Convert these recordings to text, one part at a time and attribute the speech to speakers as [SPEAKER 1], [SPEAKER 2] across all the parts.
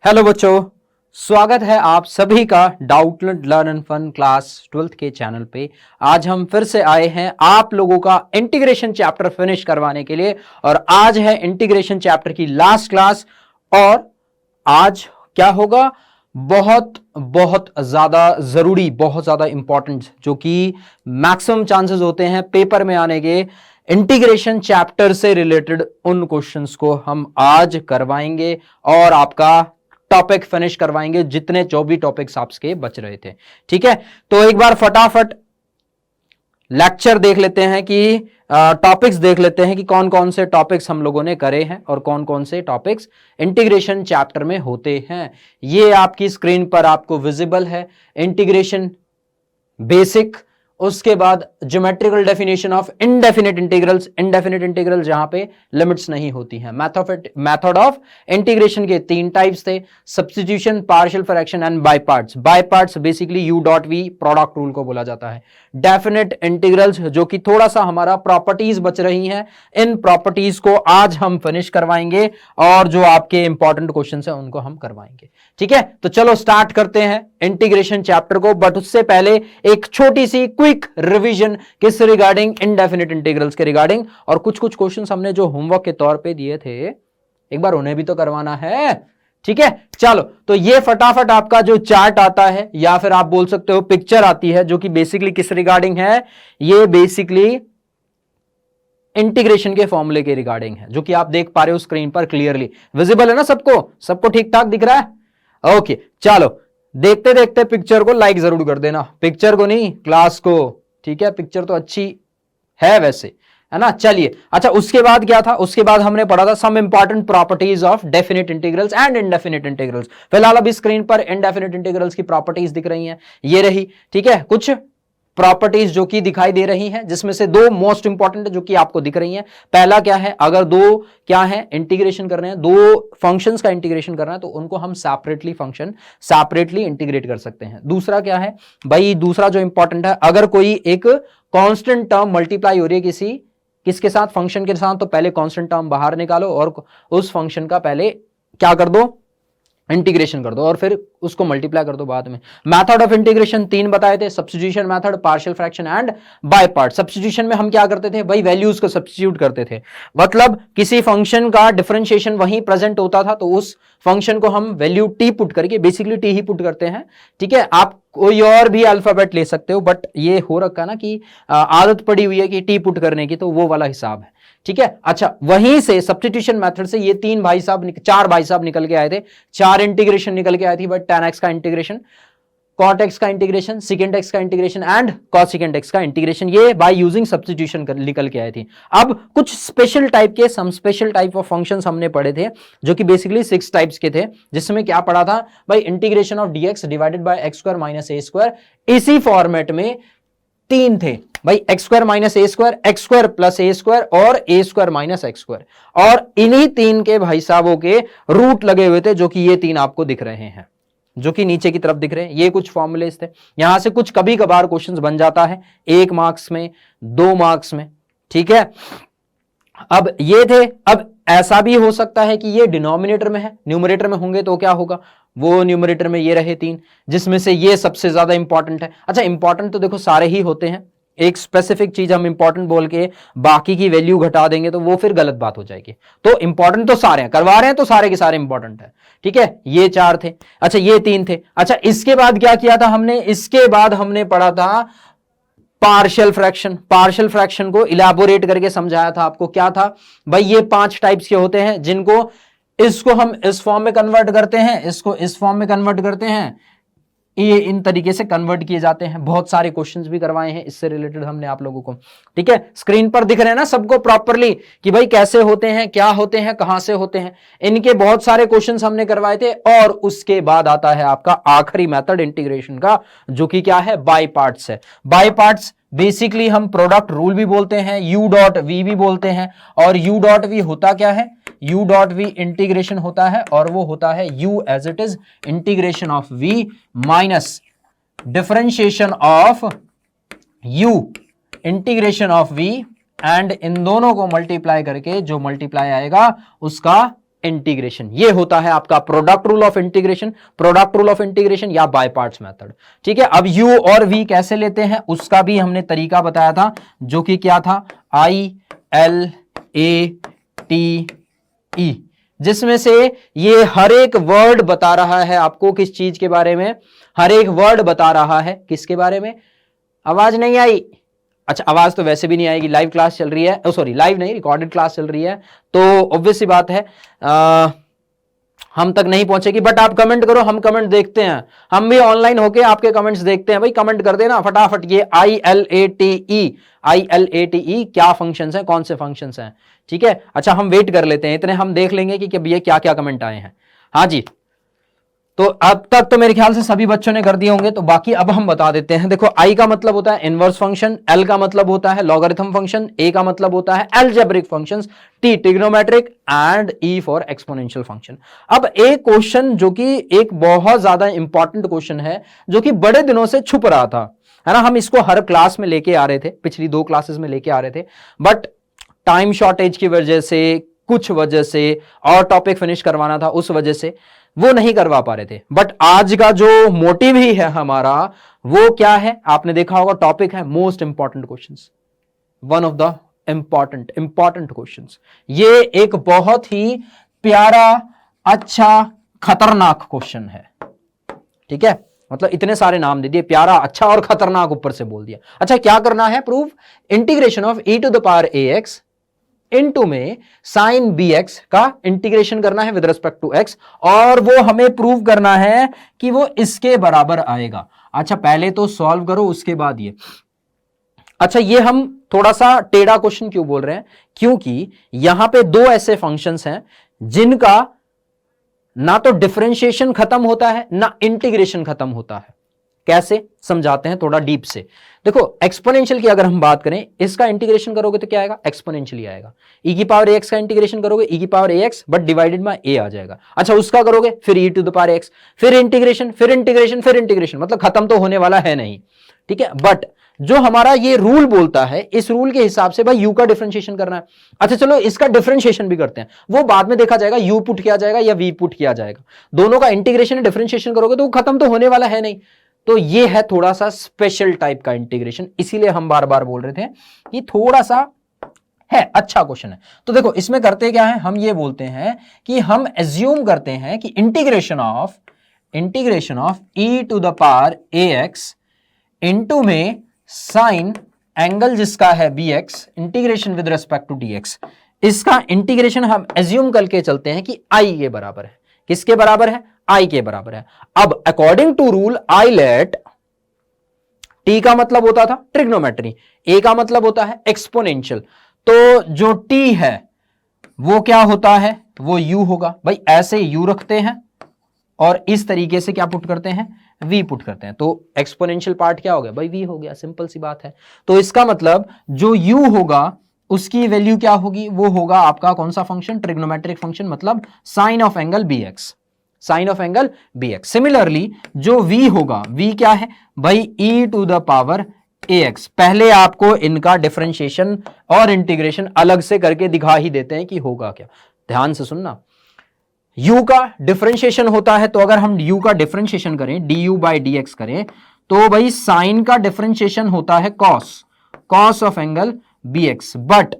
[SPEAKER 1] Hello बच्चों, स्वागत है आप सभी का डाउटलेट learn and fun class 12th के चैनल पे। आज हम फिर से आए हैं आप लोगों का इंटीग्रेशन चैप्टर फिनिश करवाने के लिए और आज है इंटीग्रेशन चैप्टर की लास्ट क्लास। और आज क्या होगा, बहुत बहुत ज्यादा जरूरी, बहुत ज्यादा इंपॉर्टेंट, जो कि मैक्सिमम चांसेस होते हैं पेपर में आने के, इंटीग्रेशन चैप्टर से रिलेटेड उन क्वेश्चंस को हम आज करवाएंगे और आपका टॉपिक फिनिश करवाएंगे जितने 24 टॉपिक्स आपके बच रहे थे। ठीक है, तो एक बार फटाफट लेक्चर देख लेते हैं कि टॉपिक्स देख लेते हैं कि कौन कौन से टॉपिक्स हम लोगों ने करे हैं और कौन कौन से टॉपिक्स इंटीग्रेशन चैप्टर में होते हैं। ये आपकी स्क्रीन पर आपको विजिबल है। इंटीग्रेशन बेसिक, उसके बाद geometrical definition of indefinite integrals, indefinite integral जहां पे लिमिट्स नहीं होती हैं। मेथड ऑफ इंटीग्रेशन के 3 टाइप्स थे, substitution, partial fraction and by parts. By parts basically U dot V product rule को बोला जाता है। डेफिनिट इंटीग्रल्स, जो कि थोड़ा सा हमारा प्रॉपर्टीज बच रही हैं, इन प्रॉपर्टीज को आज हम फिनिश करवाएंगे और जो आपके इंपॉर्टेंट क्वेश्चन है उनको हम करवाएंगे। ठीक है, तो चलो स्टार्ट करते हैं इंटीग्रेशन चैप्टर को। बट उससे पहले एक छोटी सी क्विक रिवीजन किस रिगार्डिंग, इनडेफिनिट इंटीग्रल्स के रिगार्डिंग। और कुछ कुछ क्वेश्चंस हमने जो होमवर्क के तौर पे दिए थे, एक बार उन्हें भी तो करवाना है। ठीक है, चलो तो ये फटाफट आपका जो चार्ट आता है या फिर आप बोल सकते हो पिक्चर आती है, जो कि बेसिकली किस रिगार्डिंग है, ये बेसिकली इंटीग्रेशन के फॉर्मूले के रिगार्डिंग है, जो कि आप देख पा रहे हो स्क्रीन पर क्लियरली विजिबल है ना सबको, सबको ठीक ठाक दिख रहा है। ओके, चलो देखते देखते पिक्चर को लाइक जरूर कर देना, पिक्चर को नहीं क्लास को। ठीक है, पिक्चर तो अच्छी है वैसे, है ना। चलिए, अच्छा उसके बाद क्या था, उसके बाद हमने पढ़ा था some important properties of definite integrals and indefinite integrals. फिलहाल अभी स्क्रीन पर इनडेफिनिट इंटीग्रल्स की प्रॉपर्टीज दिख रही हैं, ये रही। ठीक है, कुछ प्रॉपर्टीज जो कि दिखाई दे रही हैं, जिसमें से 2 मोस्ट इंपॉर्टेंट जो कि आपको दिख रही हैं। पहला क्या है, अगर 2 क्या है इंटीग्रेशन कर रहे हैं, 2 फंक्शंस का इंटीग्रेशन करना है, तो उनको हम सेपरेटली इंटीग्रेट कर सकते हैं। दूसरा क्या है भाई, दूसरा जो इंपॉर्टेंट है, अगर कोई एक कांस्टेंट टर्म मल्टीप्लाई हो रही है किसके साथ, फंक्शन के साथ, तो पहले कांस्टेंट टर्म बाहर निकालो और उस फंक्शन का पहले क्या कर दो, इंटीग्रेशन कर दो और फिर उसको मल्टीप्लाई कर दो बाद में। मेथड ऑफ इंटीग्रेशन 3 बताए थे, substitution method, partial fraction and by part. Substitution में हम क्या करते थे भाई, वैल्यूज को सब्स्टिट्यूट करते थे, मतलब किसी फंक्शन का डिफरेंशिएशन वहीं प्रेजेंट होता था, तो उस फंक्शन को हम वैल्यू टी पुट करके, बेसिकली टी ही पुट करते हैं। ठीक है, आप कोई और भी अल्फाबेट ले सकते हो, बट ये हो रखा ना कि आदत पड़ी हुई है कि टी पुट करने की, तो वो वाला हिसाब है। ठीक है, अच्छा वहीं से सब्स्टिट्यूशन मेथड से ये 4 भाई साहब निकल के आए थे, 4 इंटीग्रेशन निकल के आई थी, बट tan x का इंटीग्रेशन, cot x का इंटीग्रेशन, secant x का इंटीग्रेशन एंड cosecant x का इंटीग्रेशन, ये बाय यूजिंग सब्स्टिट्यूशन निकल के आई थी। अब कुछ स्पेशल टाइप के, some special type of functions हमने पढ़े थे, जो कि बेसिकली 6 टाइप्स के थे, जिसमें क्या पढ़ा था भाई, integration of dx divided by x square minus a square. इसी फॉर्मेट में 3 थे भाई, एक्स स्क्वायर माइनस ए स्क्वायर, एक्स स्क्वायर प्लस ए स्क्वायर और ए स्क्वायर माइनस एक्स स्क्वायर। और इन्हीं 3 के भाई साहबों के रूट लगे हुए थे, जो कि ये 3 आपको दिख रहे हैं, जो कि नीचे की तरफ दिख रहे हैं। ये कुछ फॉर्मूलेस थे, यहां से कुछ कभी कभार क्वेश्चंस बन जाता है 1 मार्क्स में, 2 मार्क्स में। ठीक है, अब ये थे। अब ऐसा भी हो सकता है कि ये डिनोमिनेटर में है, न्यूमरेटर में होंगे तो क्या होगा, वो न्यूमरेटर में ये रहे 3, जिसमें से ये सबसे ज्यादा इंपॉर्टेंट है। अच्छा इंपॉर्टेंट तो देखो सारे ही होते हैं, एक स्पेसिफिक चीज हम इंपॉर्टेंट बोल के बाकी की वैल्यू घटा देंगे तो वो फिर गलत बात हो जाएगी। तो इंपॉर्टेंट तो सारे हैं, करवा रहे हैं तो सारे के सारे इंपॉर्टेंट है। ठीक है, ये 4 थे, अच्छा ये 3 थे। अच्छा इसके बाद क्या किया था हमने, इसके बाद हमने पढ़ा था पार्शियल फ्रैक्शन। पार्शियल फ्रैक्शन को इलैबोरेट करके समझाया था आपको, क्या था भाई, ये 5 टाइप्स के होते हैं, जिनको इसको हम इस फॉर्म में कन्वर्ट करते हैं, इसको इस फॉर्म में कन्वर्ट करते हैं, ये इन तरीके से कन्वर्ट किए जाते हैं। बहुत सारे क्वेश्चंस भी करवाए हैं इससे रिलेटेड हमने आप लोगों को। ठीक है, स्क्रीन पर दिख रहे हैं ना सबको प्रॉपरली कि भाई कैसे होते हैं, क्या होते हैं, कहां से होते हैं, इनके बहुत सारे क्वेश्चंस हमने करवाए थे। और उसके बाद आता है आपका आखिरी मेथड इंटीग्रेशन का, जो कि क्या है, बाय पार्ट्स है। बाय पार्ट्स बेसिकली हम प्रोडक्ट रूल भी बोलते हैं, यू डॉट वी भी बोलते हैं। और यू डॉट वी होता क्या है, u डॉट वी इंटीग्रेशन होता है, और वो होता है u as it is integration of v minus differentiation of u integration of v, and इन दोनों को मल्टीप्लाई करके जो मल्टीप्लाई आएगा उसका इंटीग्रेशन। ये होता है आपका product rule of integration, product rule of integration या बाय पार्ट्स मेथड। ठीक है, अब u और v कैसे लेते हैं उसका भी हमने तरीका बताया था, जो कि क्या था, ILATE, जिसमें से ये हर एक वर्ड बता रहा है आपको किस चीज के बारे में, हर एक वर्ड बता रहा है किसके बारे में। आवाज नहीं आई? अच्छा, आवाज तो वैसे भी नहीं आएगी, लाइव क्लास चल रही है, सॉरी लाइव नहीं, रिकॉर्डेड क्लास चल रही है, तो ऑब्वियस सी बात है हम तक नहीं पहुंचेगी। बट आप कमेंट करो, हम कमेंट देखते हैं, हम भी ऑनलाइन होके आपके कमेंट्स देखते हैं। भाई कमेंट कर देना फटाफट। ये ILATE क्या फंक्शंस हैं, कौन से फंक्शंस हैं? ठीक है, अच्छा हम वेट कर लेते हैं, इतने हम देख लेंगे कि ये क्या क्या कमेंट आए हैं। हाँ जी, तो अब तक तो मेरे ख्याल से सभी बच्चों ने कर दिए होंगे, तो बाकी अब हम बता देते हैं। देखो, I का मतलब होता है इनवर्स फंक्शन, L का मतलब होता है लॉगरिथम फंक्शन, A का मतलब होता है algebraic functions, T trigonometric and E for exponential function. अब एक क्वेश्चन जो कि एक बहुत ज्यादा इंपॉर्टेंट क्वेश्चन है, जो कि बड़े दिनों से छुप रहा था, है ना, हम इसको हर क्लास में लेके आ रहे थे, पिछली 2 क्लासेस में लेके आ रहे थे, बट टाइम शॉर्टेज की वजह से, कुछ वजह से, और टॉपिक फिनिश करवाना था उस वजह से वो नहीं करवा पा रहे थे। बट आज का जो मोटिव ही है हमारा, वो क्या है, आपने देखा होगा, टॉपिक है most important questions, one of the important questions. ये एक बहुत ही प्यारा, अच्छा, खतरनाक क्वेश्चन है। ठीक है, मतलब इतने सारे नाम दे दिए, प्यारा, अच्छा और खतरनाक ऊपर से बोल दिया। अच्छा, क्या करना है proof, integration of e to the power ax into में साइन bx का इंटीग्रेशन करना है विद रिस्पेक्ट टू x, और वो हमें प्रूव करना है कि वो इसके बराबर आएगा। अच्छा, पहले तो सॉल्व करो, उसके बाद ये। अच्छा, ये हम थोड़ा सा टेढ़ा क्वेश्चन क्यों बोल रहे हैं, क्योंकि यहां पे 2 ऐसे फंक्शंस हैं जिनका ना तो डिफरेंशिएशन खत्म होता है ना इंटीग्रेशन खत्म होता है। कैसे, समझाते हैं थोड़ा डीप से। देखो, एक्सपोनेंशियल की अगर हम बात करें, इसका इंटीग्रेशन करोगे तो क्या आएगा, एक्सपोनेंशियली आएगा। e की पावर ax का इंटीग्रेशन करोगे, e की power ax but divided by a आ जाएगा। अच्छा, उसका करोगे फिर e to the power x, फिर इंटीग्रेशन, फिर इंटीग्रेशन, फिर इंटीग्रेशन, मतलब खत्म तो होने वाला है नहीं। ठीक है, बट जो हमारा ये रूल बोलता है, इस रूल के हिसाब से भाई u का डिफरेंशिएशन करना है। अच्छा चलो, इसका डिफरेंशिएशन भी करते हैं, वो बाद में देखा जाएगा, u पुट किया जाएगा या v पुट किया जाएगा। दोनों का इंटीग्रेशन डिफरेंशिएशन करोगे तो वो खत्म तो होने वाला है नहीं। तो ये है थोड़ा सा स्पेशल टाइप का इंटीग्रेशन, इसीलिए हम बार बार बोल रहे थे कि थोड़ा सा है, अच्छा क्वेश्चन है। तो देखो, इसमें करते क्या है, हम ये बोलते हैं कि हम एज्यूम करते हैं कि integration of e to the power ax into में साइन एंगल जिसका है bx, integration with respect to dx, इसका इंटीग्रेशन हम एज्यूम करके चलते हैं कि i के बराबर है। किसके बराबर है, i के बराबर है। अब according to rule ILATE, t का मतलब होता था ट्रिग्नोमेट्री, a का मतलब होता है एक्सपोनेंशियल, तो जो t है वो क्या होता है, वो u होगा। भाई ऐसे u रखते हैं और इस तरीके से क्या पुट करते हैं, v पुट करते हैं, तो एक्सपोनेंशियल पार्ट क्या हो गया भाई, v हो गया, सिंपल सी बात है। तो इसका मतलब जो u होगा उसकी वैल्यू क्या होगी, वो होगा आपका कौन सा फंक्शन, ट्रिग्नोमेट्रिक फंक्शन, मतलब sine of angle bx, sine of angle bx। Similarly जो v होगा, v क्या है भाई, e to the power ax। पहले आपको इनका डिफरेंशिएशन और इंटीग्रेशन अलग से करके दिखा ही देते हैं कि होगा क्या। ध्यान से सुनना, u का डिफरेंशिएशन होता है, तो अगर हम u का डिफरेंशिएशन करें, du बाई dx करें, तो भाई साइन का डिफरेंशिएशन होता है cos of angle bx, but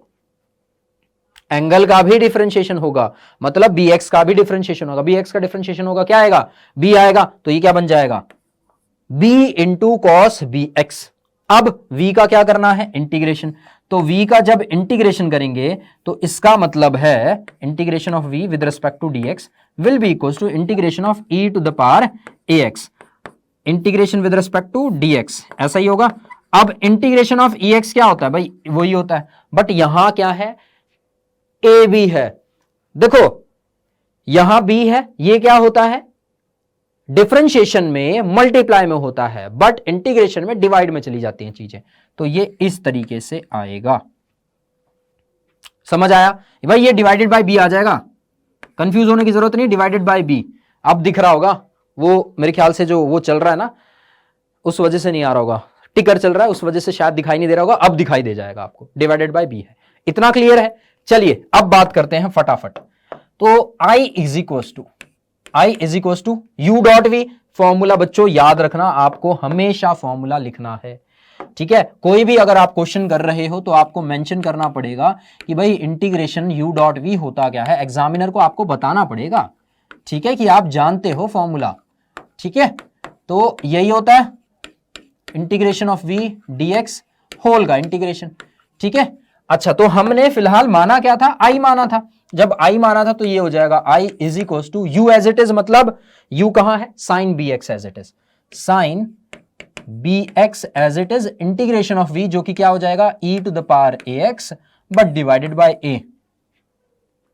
[SPEAKER 1] angle का भी डिफरेंशिएशन होगा, मतलब bx का भी डिफरेंशिएशन होगा। bx का डिफरेंशिएशन होगा, क्या आएगा, b आएगा, तो ये क्या बन जाएगा, b इंटू कॉस bx। अब v का क्या करना है, इंटीग्रेशन, तो v का जब इंटीग्रेशन करेंगे तो इसका मतलब है integration of v with respect to dx will be equals to integration of e to the power ax, integration with respect to dx, ऐसा ही होगा। अब इंटीग्रेशन ऑफ ex क्या होता है भाई, वही होता है, बट यहां क्या है, a b है। देखो यहां b है, ये क्या होता है, डिफरेंशिएशन में मल्टीप्लाई में होता है, बट इंटीग्रेशन में डिवाइड में चली जाती हैं चीजें, तो ये इस तरीके से आएगा। समझ आया भाई, ये डिवाइडेड बाय b आ जाएगा, कंफ्यूज होने की जरूरत नहीं, डिवाइडेड बाय b। अब दिख रहा होगा, वो मेरे ख्याल से जो वो चल रहा है ना, उस वजह से नहीं आ रहा होगा, टिकर चल रहा है उस वजह से शायद दिखाई नहीं दे रहा होगा, अब दिखाई दे जाएगा आपको, डिवाइडेड बाय b है। इतना क्लियर है। चलिए अब बात करते हैं फटाफट। तो I is equal to u dot v. Formula बच्चों याद रखना, आपको हमेशा फॉर्मूला लिखना है, ठीक है। कोई भी अगर आप क्वेश्चन कर रहे हो तो आपको मेंशन करना पड़ेगा कि भाई इंटीग्रेशन यू डॉट वी होता क्या है, एग्जामिनर को आपको बताना पड़ेगा, ठीक है, कि आप जानते हो फॉर्मूला, ठीक है। तो यही होता है integration of v dx whole का इंटीग्रेशन, ठीक है। अच्छा, तो हमने फिलहाल माना क्या था, आई माना था। जब आई माना था तो ये हो जाएगा I is equal to u as it is, मतलब यू कहां है, sine b x as it is, sine b x as it is integration of v, जो कि क्या हो जाएगा e to the power a x but divided by a,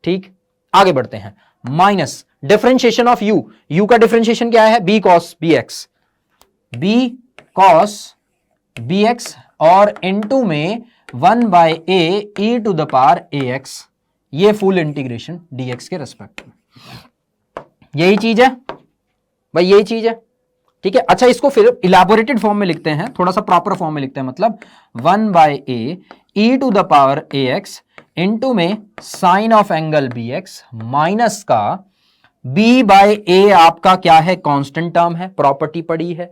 [SPEAKER 1] ठीक। आगे बढ़ते हैं, minus differentiation of u, u का डिफरेंशिएशन क्या है, b cos b x, b cos b x और इनटू में 1 by a e to the power a x, ये फुल इंटीग्रेशन डीएक्स के रेस्पेक्ट में, यही चीज है भाई, यही चीज है, ठीक है। अच्छा, इसको फिर इलैबोरेटेड फॉर्म में लिखते हैं, थोड़ा सा प्रॉपर फॉर्म में लिखते हैं, मतलब 1 by a e to the power a x into में sine of angle b x minus का बी बाय ए, आपका क्या है, कांस्टेंट टर्म है, प्रॉपर्टी पड़ी है,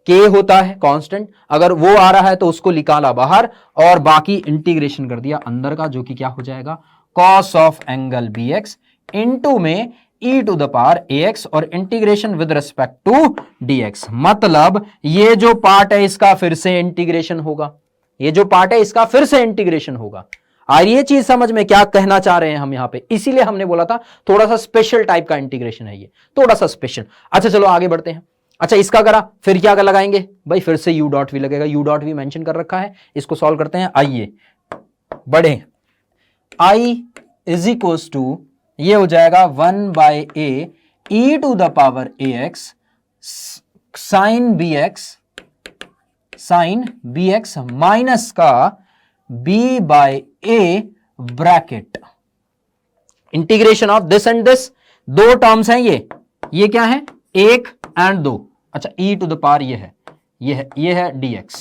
[SPEAKER 1] के होता है कांस्टेंट, अगर वो आ रहा है तो उसको निकाला बाहर और बाकी इंटीग्रेशन कर दिया अंदर का, जो कि क्या हो जाएगा cos of angle b x into में e to the power a x और integration with respect to d x. मतलब ये जो पार्ट है इसका फिर से इंटीग्रेशन होगा, ये जो पार्ट है इसका फिर से इंटीग्रेशन होगा। और ये चीज समझ में क्या कहना चाह रहे हैं हम यहां पे, इसीलिए हमने बोला था थोड़ा सा स्पेशल टाइप का इंटीग्रेशन है ये, थोड़ा सा स्पेशल। अच्छा चलो आगे बढ़ते हैं। अच्छा, इसका करा, फिर क्या कर लगाएंगे भाई, फिर से यू डॉट वी लगेगा, यू डॉट वी मेंशन कर रखा है, इसको सॉल्व करते हैं। आइए बढ़े, आई इज इक्वल टू ये हो जाएगा 1 by a e to the power a x sine b x minus का b by a bracket integration of this and this, दो टर्म्स हैं ये क्या है, एक एंड दो। अच्छा, ई टू द पावर ये है dx,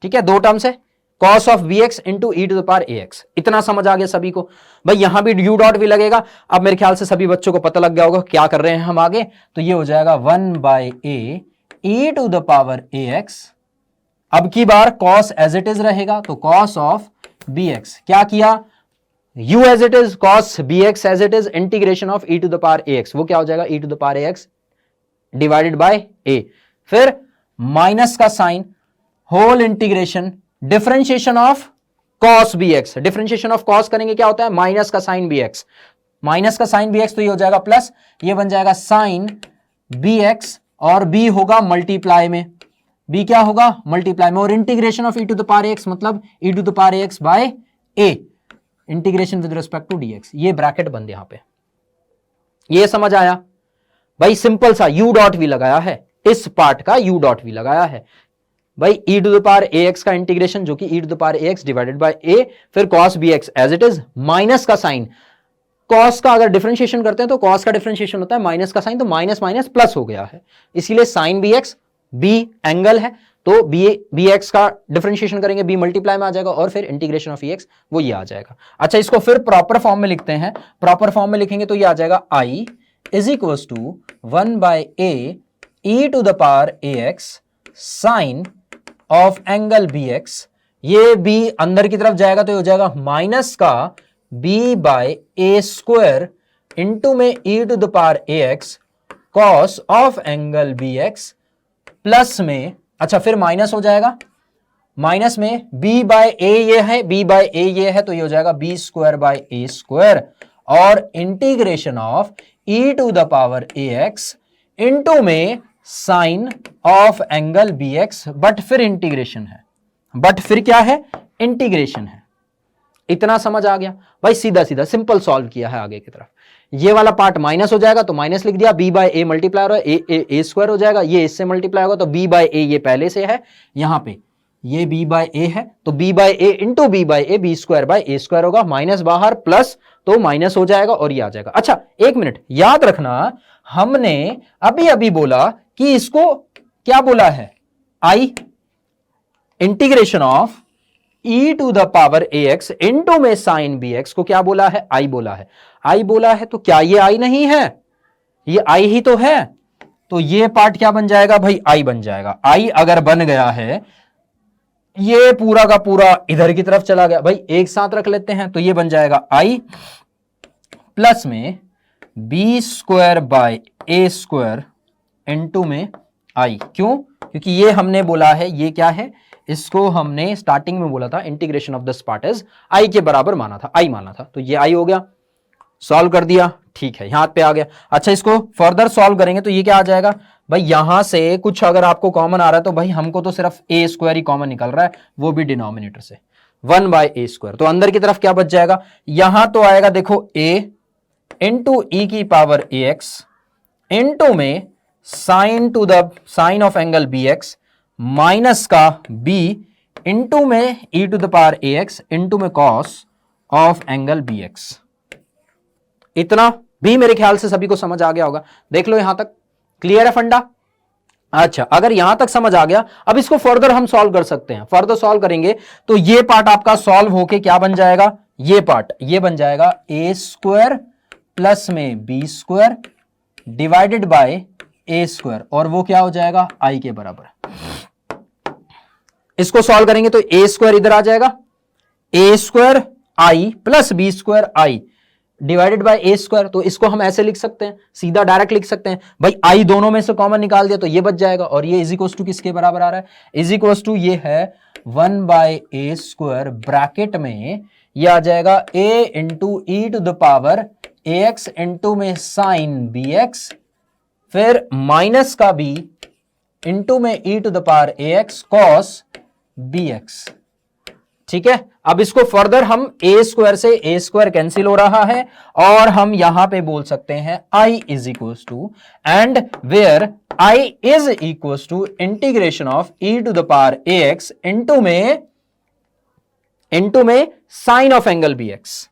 [SPEAKER 1] ठीक है, दो टर्म्स है, cos of bx into e to the power ax। इतना समझ आ गया सभी को भाई, यहां भी u डॉट भी लगेगा। अब मेरे ख्याल से सभी बच्चों को पता लग गया होगा क्या कर रहे हैं हम आगे, तो ये हो जाएगा 1 by a e to the power ax, अब की बार cos एज इट इज रहेगा, तो cos ऑफ bx, क्या किया, u as it is, cos bx as it is, integration of e to the power ax, वो क्या हो जाएगा e to the power ax divided by a, फिर minus का sine, whole integration, differentiation of cos bx, differentiation of cos करेंगे क्या होता है, माइनस का साइन bx, माइनस का साइन bx, तो ये हो जाएगा प्लस, ये बन जाएगा साइन bx और b होगा मल्टीप्लाई में, b क्या होगा मल्टीप्लाई में, और integration of e to the power x, मतलब e to the power x by a, integration with respect to dx, ये ब्रैकेट बंद यहां पे। ये समझ आया भाई, सिंपल सा u डॉट वी लगाया है, इस पार्ट का u डॉट वी लगाया है भाई, e to the power ax का इंटीग्रेशन जो कि e to the power ax divided by a, फिर cos bx as it is, minus का साइन, cos का अगर डिफरेंशिएशन करते हैं तो cos का डिफरेंशिएशन होता है माइनस का साइन, तो माइनस माइनस प्लस हो गया है, इसीलिए साइन bx, b एंगल है तो bx का डिफरेंशिएशन करेंगे b मल्टीप्लाई में आ जाएगा और फिर इंटीग्रेशन ऑफ ex वो ये आ जाएगा। अच्छा, इसको फिर प्रॉपर फॉर्म में लिखते हैं, प्रॉपर फॉर्म में लिखेंगे तो ये आ जाएगा i is equal to 1 by a e to the power ax sine of angle bx, ये b अंदर की तरफ जाएगा तो ये हो जाएगा माइनस का b by a square into में e to the power ax cos of angle bx plus में, अच्छा फिर माइनस हो जाएगा, माइनस में b बाय ए ये है, b बाय ए ये है, तो ये हो जाएगा b square by a square और integration of e to the power ax into में sine of angle bx, but फिर इंटीग्रेशन है, बट फिर क्या है इंटीग्रेशन है। इतना समझ आ गया भाई, सीधा सीधा सिंपल सॉल्व किया है आगे की तरफ। ये वाला पार्ट माइनस हो जाएगा तो माइनस लिख दिया, b बाय ए मल्टीप्लाई हो रहा है ए स्क्वायर हो जाएगा, ये इससे मल्टीप्लाई होगा तो b बाय ए ये पहले से है, यहां पे ये b बाय ए है तो b by a into b by a, b square by a square होगा, माइनस बाहर प्लस तो माइनस हो जाएगा और ये आ जाएगा। अच्छा एक मिनट याद रखना, हमने अभी अभी बोला कि इसको क्या बोला है, I integration of e to the power ax into में साइन bx को क्या बोला है, आई बोला है। आई बोला है, तो क्या ये आई नहीं है? ये आई ही तो है। तो ये पार्ट क्या बन जाएगा भाई? आई बन जाएगा। आई अगर बन गया है, ये पूरा का पूरा इधर की तरफ चला गया भाई, एक साथ रख लेते हैं, तो ये बन जाएगा आई प्लस में b square by a square into में आई। क्यों? क्योंकि ये हमने बोला है, ये क्या है, इसको हमने स्टार्टिंग में बोला था integration of this part is I के बराबर माना था, आई माना था, तो ये आई हो गया। सॉल्व कर दिया, ठीक है, यहां पे आ गया। अच्छा, इसको फर्दर सॉल्व करेंगे तो ये क्या आ जाएगा भाई, यहां से कुछ अगर आपको कॉमन आ रहा है तो भाई हमको तो सिर्फ ए स्क्वायर ही कॉमन निकल रहा है, वो भी डिनोमिनेटर से 1 बाय ए स्क्वायर। तो अंदर की तरफ क्या बच जाएगा, यहां तो आएगा देखो ए इंटू ई की पावर ए एक्स इंटू में sine to the sine of angle b x minus का बी इंटू में e to the power a x into में cos of angle b x. इतना भी मेरे ख्याल से सभी को समझ आ गया होगा। देख लो यहां तक क्लियर है फंडा। अच्छा, अगर यहां तक समझ आ गया, अब इसको फर्दर हम सॉल्व कर सकते हैं। फर्दर सॉल्व करेंगे तो ये पार्ट आपका सॉल्व होके क्या बन जाएगा, ये पार्ट ये बन जाएगा ए स्क्वायर प्लस में b square divided by a square, और वो क्या हो जाएगा आई के बराबर। इसको सॉल्व करेंगे तो ए स्क्वायर इधर आ जाएगा, a square I plus b square I divided by a square. तो इसको हम ऐसे लिख सकते हैं, सीधा डायरेक्ट लिख सकते हैं भाई, आई दोनों में से कॉमन निकाल दिया तो ये बच जाएगा, और ये इज इक्वल्स टू किसके बराबर आ रहा है, इज इक्वल्स टू ये है 1 बाय ए स्क्वायर ब्रैकेट में ये आ जाएगा a into e to the power a x into में साइन बी एक्स, फिर माइनस का बी इंटू में e to the power a x cos b x. ठीक है, अब इसको फर्दर हम ए स्क्वायर से ए स्क्वायर कैंसिल हो रहा है, और हम यहां पे बोल सकते हैं I is equals to, and where I is equals to integration of e to the power a x into में sine of angle b x,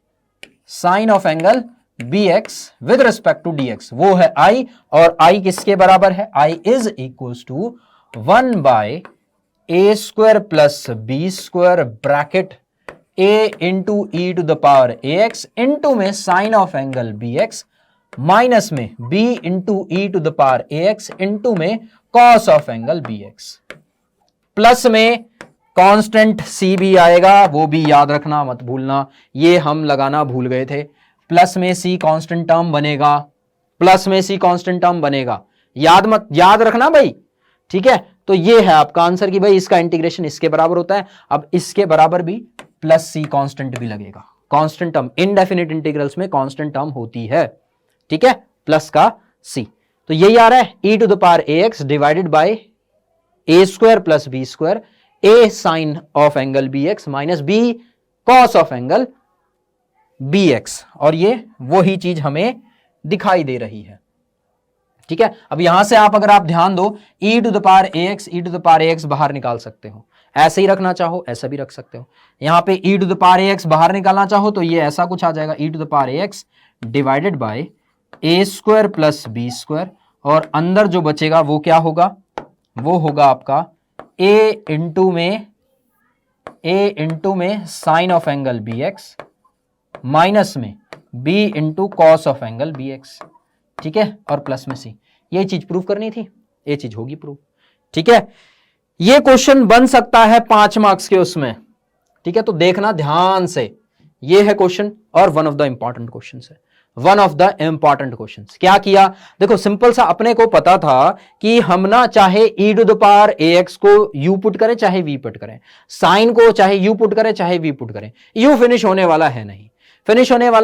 [SPEAKER 1] sine of angle b x with respect to d x, वो है I, और I किसके बराबर है, I is equals to 1 by a square plus b square bracket a into e to the power a x into में sine of angle b x minus में b into e to the power a x into में cos of angle b x, plus में constant c भी आएगा, वो भी याद रखना मत भूलना, ये हम लगाना भूल गए थे। प्लस में सी कांस्टेंट टर्म बनेगा, प्लस में सी कांस्टेंट टर्म बनेगा, याद रखना भाई। ठीक है, तो ये है आपका आंसर कि भाई इसका इंटीग्रेशन इसके बराबर होता है। अब इसके बराबर भी प्लस सी कांस्टेंट भी लगेगा, कांस्टेंट टर्म इनडेफिनिट इंटीग्रल्स में कांस्टेंट टर्म होती है। ठीक है, प्लस का सी, तो यही आ रहा है e to the power a x divided by a square plus b square, a sine of angle b x minus b cos of angle b x, और ये वही चीज हमें दिखाई दे रही है। ठीक है, अब यहां से आप अगर आप ध्यान दो, e to the power ax e to the power ax बाहर निकाल सकते हो, ऐसे ही रखना चाहो ऐसा भी रख सकते हो। यहां पे e to the power ax बाहर निकालना चाहो तो ये ऐसा कुछ आ जाएगा, e to the power ax divided by a square plus b square, और अंदर जो बचेगा वो क्या होगा, वो होगा आपका a इंटू में sine of angle b x minus में b into cos of angle b x. ठीक है, और प्लस में सी, ये चीज प्रूव करनी थी, ये चीज होगी प्रूव। ठीक है, ये क्वेश्चन बन सकता है 5 मार्क्स के उसमें। ठीक है, तो देखना ध्यान से, ये है क्वेश्चन और one of the important question है, one of the important question. क्या किया, देखो सिंपल सा, अपने को पता था कि हम ना चाहे e to the power ax को u पुट करें चाहे v पुट करें, साइन को चाहे u पुट करें चाहे v पुट करें, u फिनिश होने वाला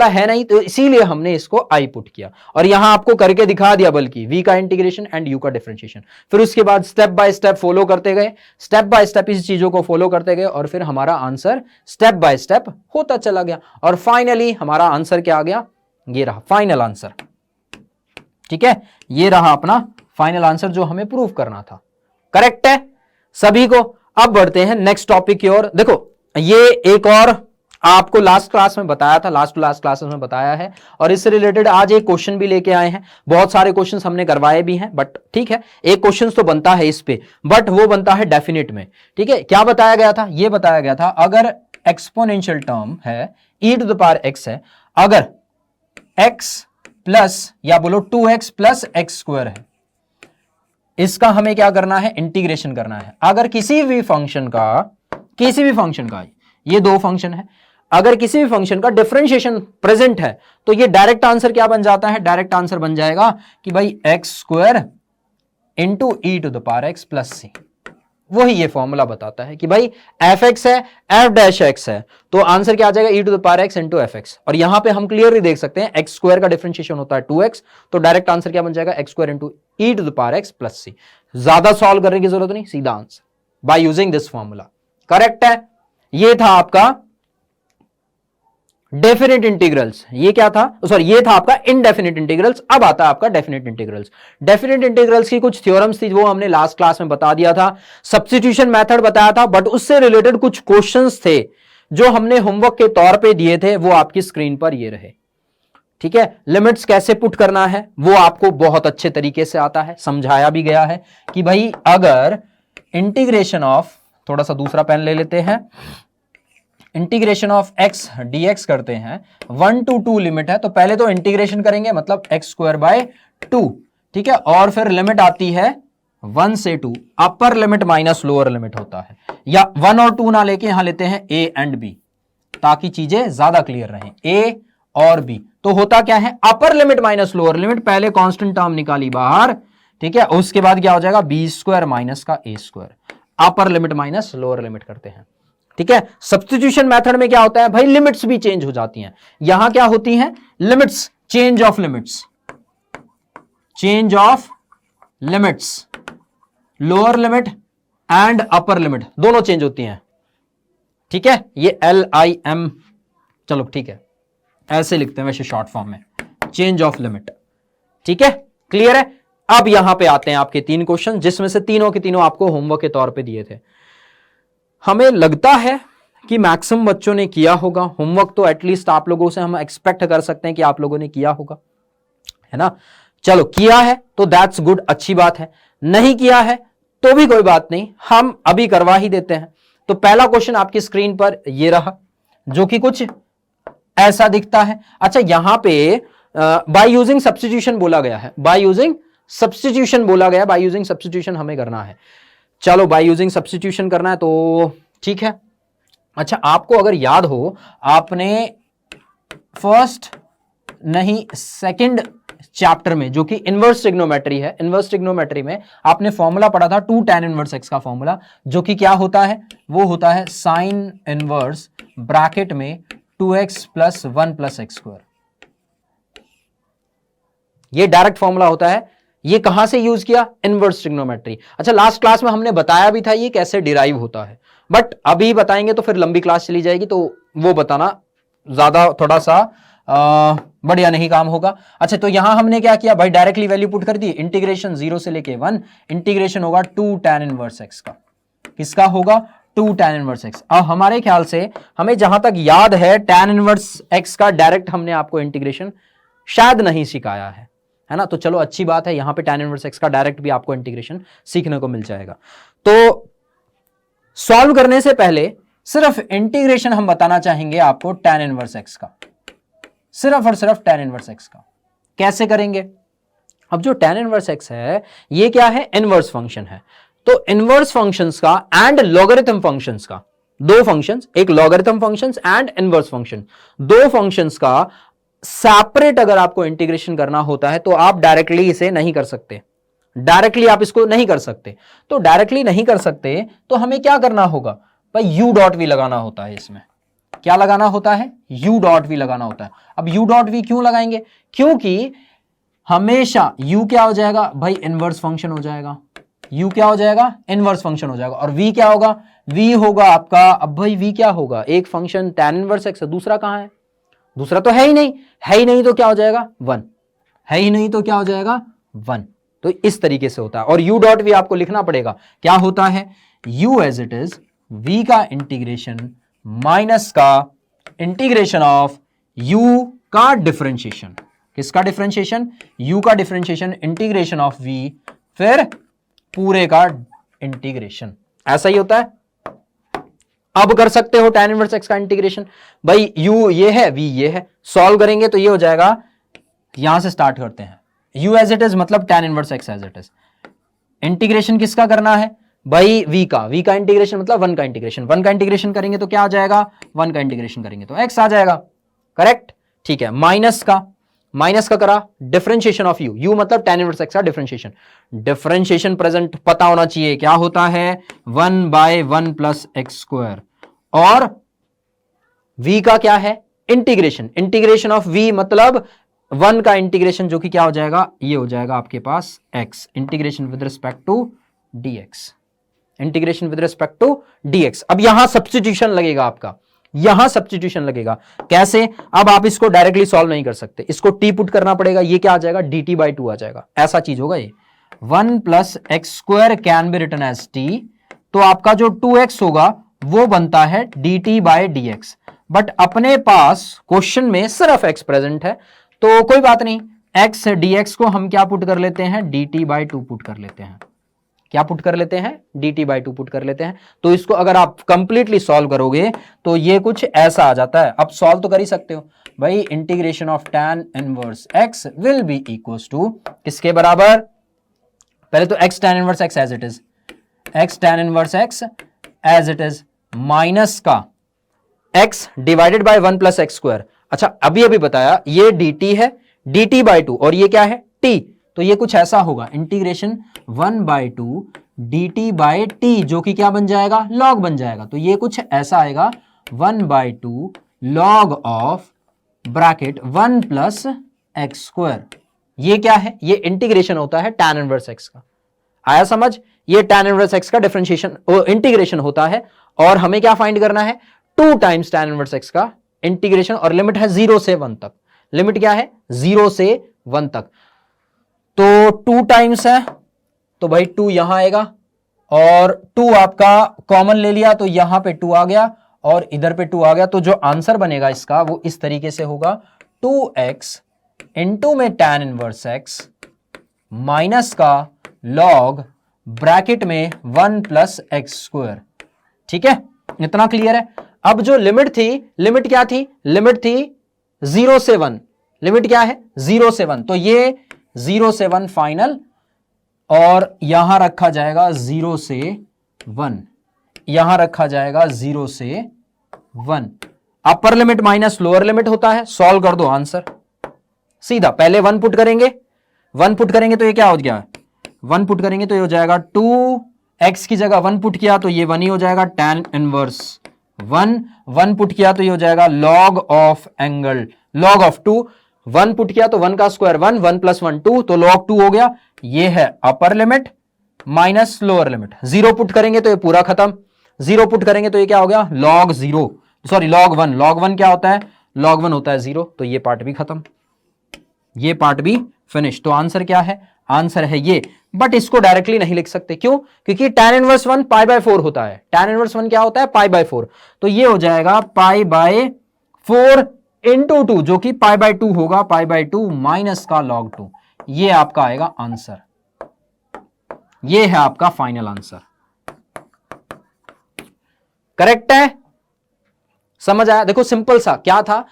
[SPEAKER 1] है नहीं, तो इसीलिए हमने इसको i पुट किया, और यहां आपको करके दिखा दिया, बल्कि v का इंटीग्रेशन एंड u का डिफरेंशिएशन। फिर उसके बाद स्टेप बाय स्टेप फॉलो करते गए, स्टेप बाय स्टेप इस चीजों को फॉलो करते गए, और फिर हमारा आंसर स्टेप बाय स्टेप होता चला गया, और फाइनली हमारा आंसर क्या आ गया, ये रहा फाइनल आंसर। ठीक है, ये रहा अपना फाइनल आंसर जो हमें प्रूव करना था। करेक्ट है सभी को। अब बढ़ते हैं नेक्स्ट टॉपिक की ओर। देखो ये एक और आपको लास्ट क्लास में बताया था, लास्ट टू लास्ट क्लासेस में बताया है, और इससे रिलेटेड आज एक क्वेश्चन भी लेके आए हैं। बहुत सारे क्वेश्चंस हमने करवाए भी हैं, बट ठीक है, एक क्वेश्चन तो बनता है इस पे, बट वो बनता है डेफिनेट में। ठीक है, क्या बताया गया था, ये बताया गया था अगर एक्सपोनेंशियल टर्म है e to the power x है, अगर x प्लस या बोलो 2x प्लस एक्स स्क्वायर है, इसका हमें क्या करना है, इंटीग्रेशन करना है। अगर किसी भी फंक्शन का ये दो फंक्शन है, अगर किसी भी फंक्शन का डिफरेंशिएशन प्रेजेंट है तो ये डायरेक्ट आंसर क्या बन जाता है, डायरेक्ट आंसर बन जाएगा कि भाई x square into e to the power x plus c. वही ये फॉर्मूला बताता है कि भाई एफ एक्स है, एफ डैश एक्स है, तो आंसर क्या आ जाएगा, e to the power x into f x. और यहां पे हम क्लियरली देख सकते हैं एक्स स्क्वायर का डिफरेंशिएशन होता है 2x, तो डायरेक्ट आंसर क्या बन जाएगा, x square into e to the power x plus c. ज्यादा सॉल्व करने की जरूरत नहीं, सीधा answer by using this formula. Correct है। ये था आपका डेफिनेट इंटीग्रल्स, ये क्या था, सॉरी ये था आपका इनडेफिनेट इंटीग्रल्स। अब आता है आपका डेफिनेट इंटीग्रल्स। डेफिनेट इंटीग्रल्स की कुछ थ्योरम्स थी, वो हमने लास्ट क्लास में बता दिया था, सब्स्टिट्यूशन मेथड बताया था, बट उससे रिलेटेड कुछ क्वेश्चंस थे जो हमने होमवर्क के तौर पे दिए थे, वो आपकी स्क्रीन पर ये रहे। ठीक है, लिमिट्स कैसे पुट करना है वो आपको बहुत अच्छे तरीके से आता है, समझाया भी गया है कि भाई अगर इंटीग्रेशन ऑफ, थोड़ा सा दूसरा पेन ले लेते हैं, इंटीग्रेशन ऑफ x dx करते हैं, 1 to 2 लिमिट है, तो पहले तो इंटीग्रेशन करेंगे मतलब एक्स स्क्वायर बाय 2, ठीक है, और फिर लिमिट आती है 1 से 2, अपर लिमिट माइनस लोअर लिमिट होता है, या 1 और 2 ना लेके यहां लेते हैं a एंड b, ताकि चीजें ज्यादा क्लियर रहें, a और b। तो होता क्या है, अपर लिमिट माइनस लोअर लिमिट, पहले कांस्टेंट टर्म निकाली बाहर, ठीक है, उसके बाद क्या हो जाएगा, बी स्क्वायर माइनस का a square, upper limit minus lower limit करते हैं। ठीक है, सब्स्टिट्यूशन मेथड में क्या होता है भाई, लिमिट्स भी चेंज हो जाती हैं। यहां क्या होती हैं, limits, change of limits, change of limits, lower limit and upper limit दोनों चेंज होती हैं। ठीक है, ये LIM, चलो ठीक है, ऐसे लिखते हैं वैसे शॉर्ट फॉर्म में, चेंज ऑफ लिमिट। ठीक है, क्लियर है। अब यहां पे आते हैं आपके 3 क्वेश्चन, जिसमें से तीनों के तीनों आपको होमवर्क के तौर पे दिए थे। हमें लगता है कि मैक्सिमम बच्चों ने किया होगा होमवर्क, तो एटलीस्ट आप लोगों से हम एक्सपेक्ट कर सकते हैं कि आप लोगों ने किया होगा, है ना। चलो किया है तो दैट्स गुड, अच्छी बात है, नहीं किया है तो भी कोई बात नहीं, हम अभी करवा ही देते हैं। तो पहला क्वेश्चन आपकी स्क्रीन पर ये रहा, जो कि कुछ ऐसा दिखता है। अच्छा, यहां पे बाय यूजिंग सब्स्टिट्यूशन बोला गया है, बाय यूजिंग सब्स्टिट्यूशन बोला गया, बाय यूजिंग सब्स्टिट्यूशन हमें करना है। चलो बाय यूजिंग सब्स्टिट्यूशन करना है तो ठीक है। अच्छा, आपको अगर याद हो, आपने फर्स्ट नहीं सेकंड चैप्टर में, जो कि इनवर्स ट्रिग्नोमेट्री है, इनवर्स ट्रिग्नोमेट्री में आपने फॉर्मूला पढ़ा था 2 tan इनवर्स x का फॉर्मूला, जो कि क्या होता है, वो होता है साइन इनवर्स ब्रैकेट में 2x plus 1 plus x square. ये डायरेक्ट फॉर्मूला होता है। ये कहां से यूज किया, इनवर्स ट्रिग्नोमेट्री। अच्छा, लास्ट क्लास में हमने बताया भी था ये कैसे डिराइव होता है, बट अभी बताएंगे तो फिर लंबी क्लास चली जाएगी, तो वो बताना ज्यादा थोड़ा सा बढ़िया नहीं काम होगा। अच्छा, तो यहां हमने क्या किया भाई, डायरेक्टली वैल्यू पुट कर दी, इंटीग्रेशन 0 से लेके 1, इंटीग्रेशन होगा 2 tan इनवर्स x का, किसका होगा, 2 tan इनवर्स x। अब हमारे ख्याल से हमें जहां तक याद है tan इनवर्स x का डायरेक्ट हमने आपको इंटीग्रेशन शायद नहीं सिखाया है ना। तो चलो अच्छी बात है, यहां पे tan इनवर्स x का डायरेक्ट भी आपको इंटीग्रेशन सीखने को मिल जाएगा। तो सॉल्व करने से पहले सिर्फ इंटीग्रेशन हम बताना चाहेंगे आपको tan इनवर्स x का, सिर्फ और सिर्फ tan इनवर्स x का। कैसे करेंगे, अब जो tan इनवर्स x है ये क्या है, इनवर्स फंक्शन है। तो इनवर्स फंक्शंस का एंड लॉगरिथम फंक्शंस का, दो फंक्शंस, एक logarithm functions and inverse function, दो फंक्शंस का सेपरेट अगर आपको इंटीग्रेशन करना होता है तो आप डायरेक्टली इसे नहीं कर सकते, डायरेक्टली आप इसको नहीं कर सकते। तो डायरेक्टली नहीं कर सकते तो हमें क्या करना होगा भाई, यू डॉट वी लगाना होता है। इसमें क्या लगाना होता है, यू डॉट वी लगाना होता है। अब यू डॉट वी क्यों लगाएंगे, क्योंकि हमेशा यू क्या हो जाएगा भाई, इनवर्स फंक्शन हो जाएगा, यू क्या हो जाएगा, इनवर्स फंक्शन हो जाएगा, और वी क्या होगा, वी होगा आपका, अब भाई वी क्या होगा, एक फंक्शन tan इनवर्स x है, दूसरा कहां है, दूसरा तो है ही नहीं, है ही नहीं तो क्या हो जाएगा 1, है ही नहीं तो क्या हो जाएगा 1। तो इस तरीके से होता है, और u डॉट वी आपको लिखना पड़ेगा, क्या होता है, u as it is v का इंटीग्रेशन माइनस का इंटीग्रेशन ऑफ u का डिफरेंशिएशन, किसका डिफरेंशिएशन, u का डिफरेंशिएशन, इंटीग्रेशन ऑफ v, फिर पूरे का इंटीग्रेशन। ऐसा ही होता है। अब कर सकते हो tan इनवर्स x का इंटीग्रेशन, भाई u ये है, v ये है, सॉल्व करेंगे तो ये हो जाएगा यहां से स्टार्ट करते हैं, u एज इट इज मतलब tan inverse x as it is. Integration किसका करना है भाई, v का इंटीग्रेशन मतलब 1 का इंटीग्रेशन, 1 का इंटीग्रेशन करेंगे तो क्या आ जाएगा, 1 का इंटीग्रेशन करेंगे तो x आ जाएगा, करेक्ट, ठीक है। माइनस का करा डिफरेंशिएशन ऑफ u मतलब tan इनवर्स x का डिफरेंशिएशन प्रेजेंट पता होना चाहिए, क्या होता है 1/1 प्लस एक्स स्क्वायर, और v का क्या है इंटीग्रेशन ऑफ v मतलब 1 का इंटीग्रेशन जो कि क्या हो जाएगा, ये हो जाएगा आपके पास x, integration with respect to dx, integration with respect to dx। अब यहां सब्स्टिट्यूशन लगेगा आपका, यहां सब्स्टिट्यूशन लगेगा, कैसे, अब आप इसको डायरेक्टली सॉल्व नहीं कर सकते, इसको t पुट करना पड़ेगा, ये क्या आ जाएगा dt/2 आ जाएगा, ऐसा चीज होगा ये। 1 plus x square can be written as t, तो आपका जो 2x होगा वो बनता है dt/dx, बट अपने पास क्वेश्चन में सिर्फ x प्रेजेंट है, तो कोई बात नहीं, x dx को हम क्या पुट कर लेते हैं, dt/2 पुट कर लेते हैं, क्या पुट कर लेते हैं, dt/2 पुट कर लेते हैं। तो इसको अगर आप कंप्लीटली सॉल्व करोगे तो ये कुछ ऐसा आ जाता है, अब सॉल्व तो कर ही सकते हो भाई, integration of tan inverse x will be equals to किसके बराबर, पहले तो x tan inverse x as it is, x tan inverse x as it is minus का x divided by 1 plus x square. अच्छा अभी बताया ये dt है, dt/2 और ये क्या है t, तो ये कुछ ऐसा होगा इंटीग्रेशन 1/2 dt/t जो कि क्या बन जाएगा, log बन जाएगा, तो ये कुछ ऐसा आएगा 1/2 log of bracket 1 plus x square. ये क्या है, ये इंटीग्रेशन होता है tan इनवर्स x का, आया समझ, ये tan इनवर्स x का डिफरेंशिएशन इंटीग्रेशन होता है, और हमें क्या फाइंड करना है 2 टाइम्स tan इनवर्स x का इंटीग्रेशन, और लिमिट है 0 से 1 तक, लिमिट क्या है 0 से 1 तक, तो 2 टाइम्स है तो भाई 2 यहां आएगा, और 2 आपका कॉमन ले लिया तो यहां पे 2 आ गया और इधर पे 2 आ गया, तो जो आंसर बनेगा इसका वो इस तरीके से होगा 2x इंटू में tan इनवर्स x माइनस का log ब्रैकेट में 1 प्लस एक्स स्क्वायर, ठीक है, इतना क्लियर है। अब जो लिमिट थी, लिमिट क्या थी, लिमिट थी 0 से 1, लिमिट क्या है 0 से 1, तो ये 0 से 1 फाइनल, और यहां रखा जाएगा 0 से 1, यहां रखा जाएगा 0 से 1, अपर लिमिट माइनस लोअर लिमिट होता है, सॉल्व कर दो आंसर सीधा, पहले 1 पुट करेंगे, 1 पुट करेंगे तो ये क्या हो गया, 1 पुट करेंगे तो ये हो जाएगा 2x की जगह 1 पुट किया तो ये 1 ही हो जाएगा tan इनवर्स 1 पुट किया तो ये हो जाएगा log of angle, log of 2, 1 put किया तो 1 का स्क्वायर 1, 1 प्लस 1 2, तो log 2 हो गया, ये है अपर limit minus lower limit. 0 put करेंगे तो ये पूरा खत्म, 0 पुट करेंगे तो ये क्या हो गया log 0, सॉरी log 1, log 1 क्या होता है, log 1 होता है 0, तो ये पार्ट भी खत्म, ये पार्ट भी फिनिश। तो आंसर क्या है, आंसर है ये, बट इसको डायरेक्टली नहीं लिख सकते, क्यों, क्योंकि tan इनवर्स 1 π/4 होता है, tan इनवर्स 1 क्या होता है π/4, तो ये हो जाएगा π/4 इंटू 2 जो कि π/2 होगा, π/2 माइनस का log 2, ये आपका आएगा आंसर, ये है आपका फाइनल आंसर, करेक्ट है, समझ आया। देखो सिंपल सा क्या था,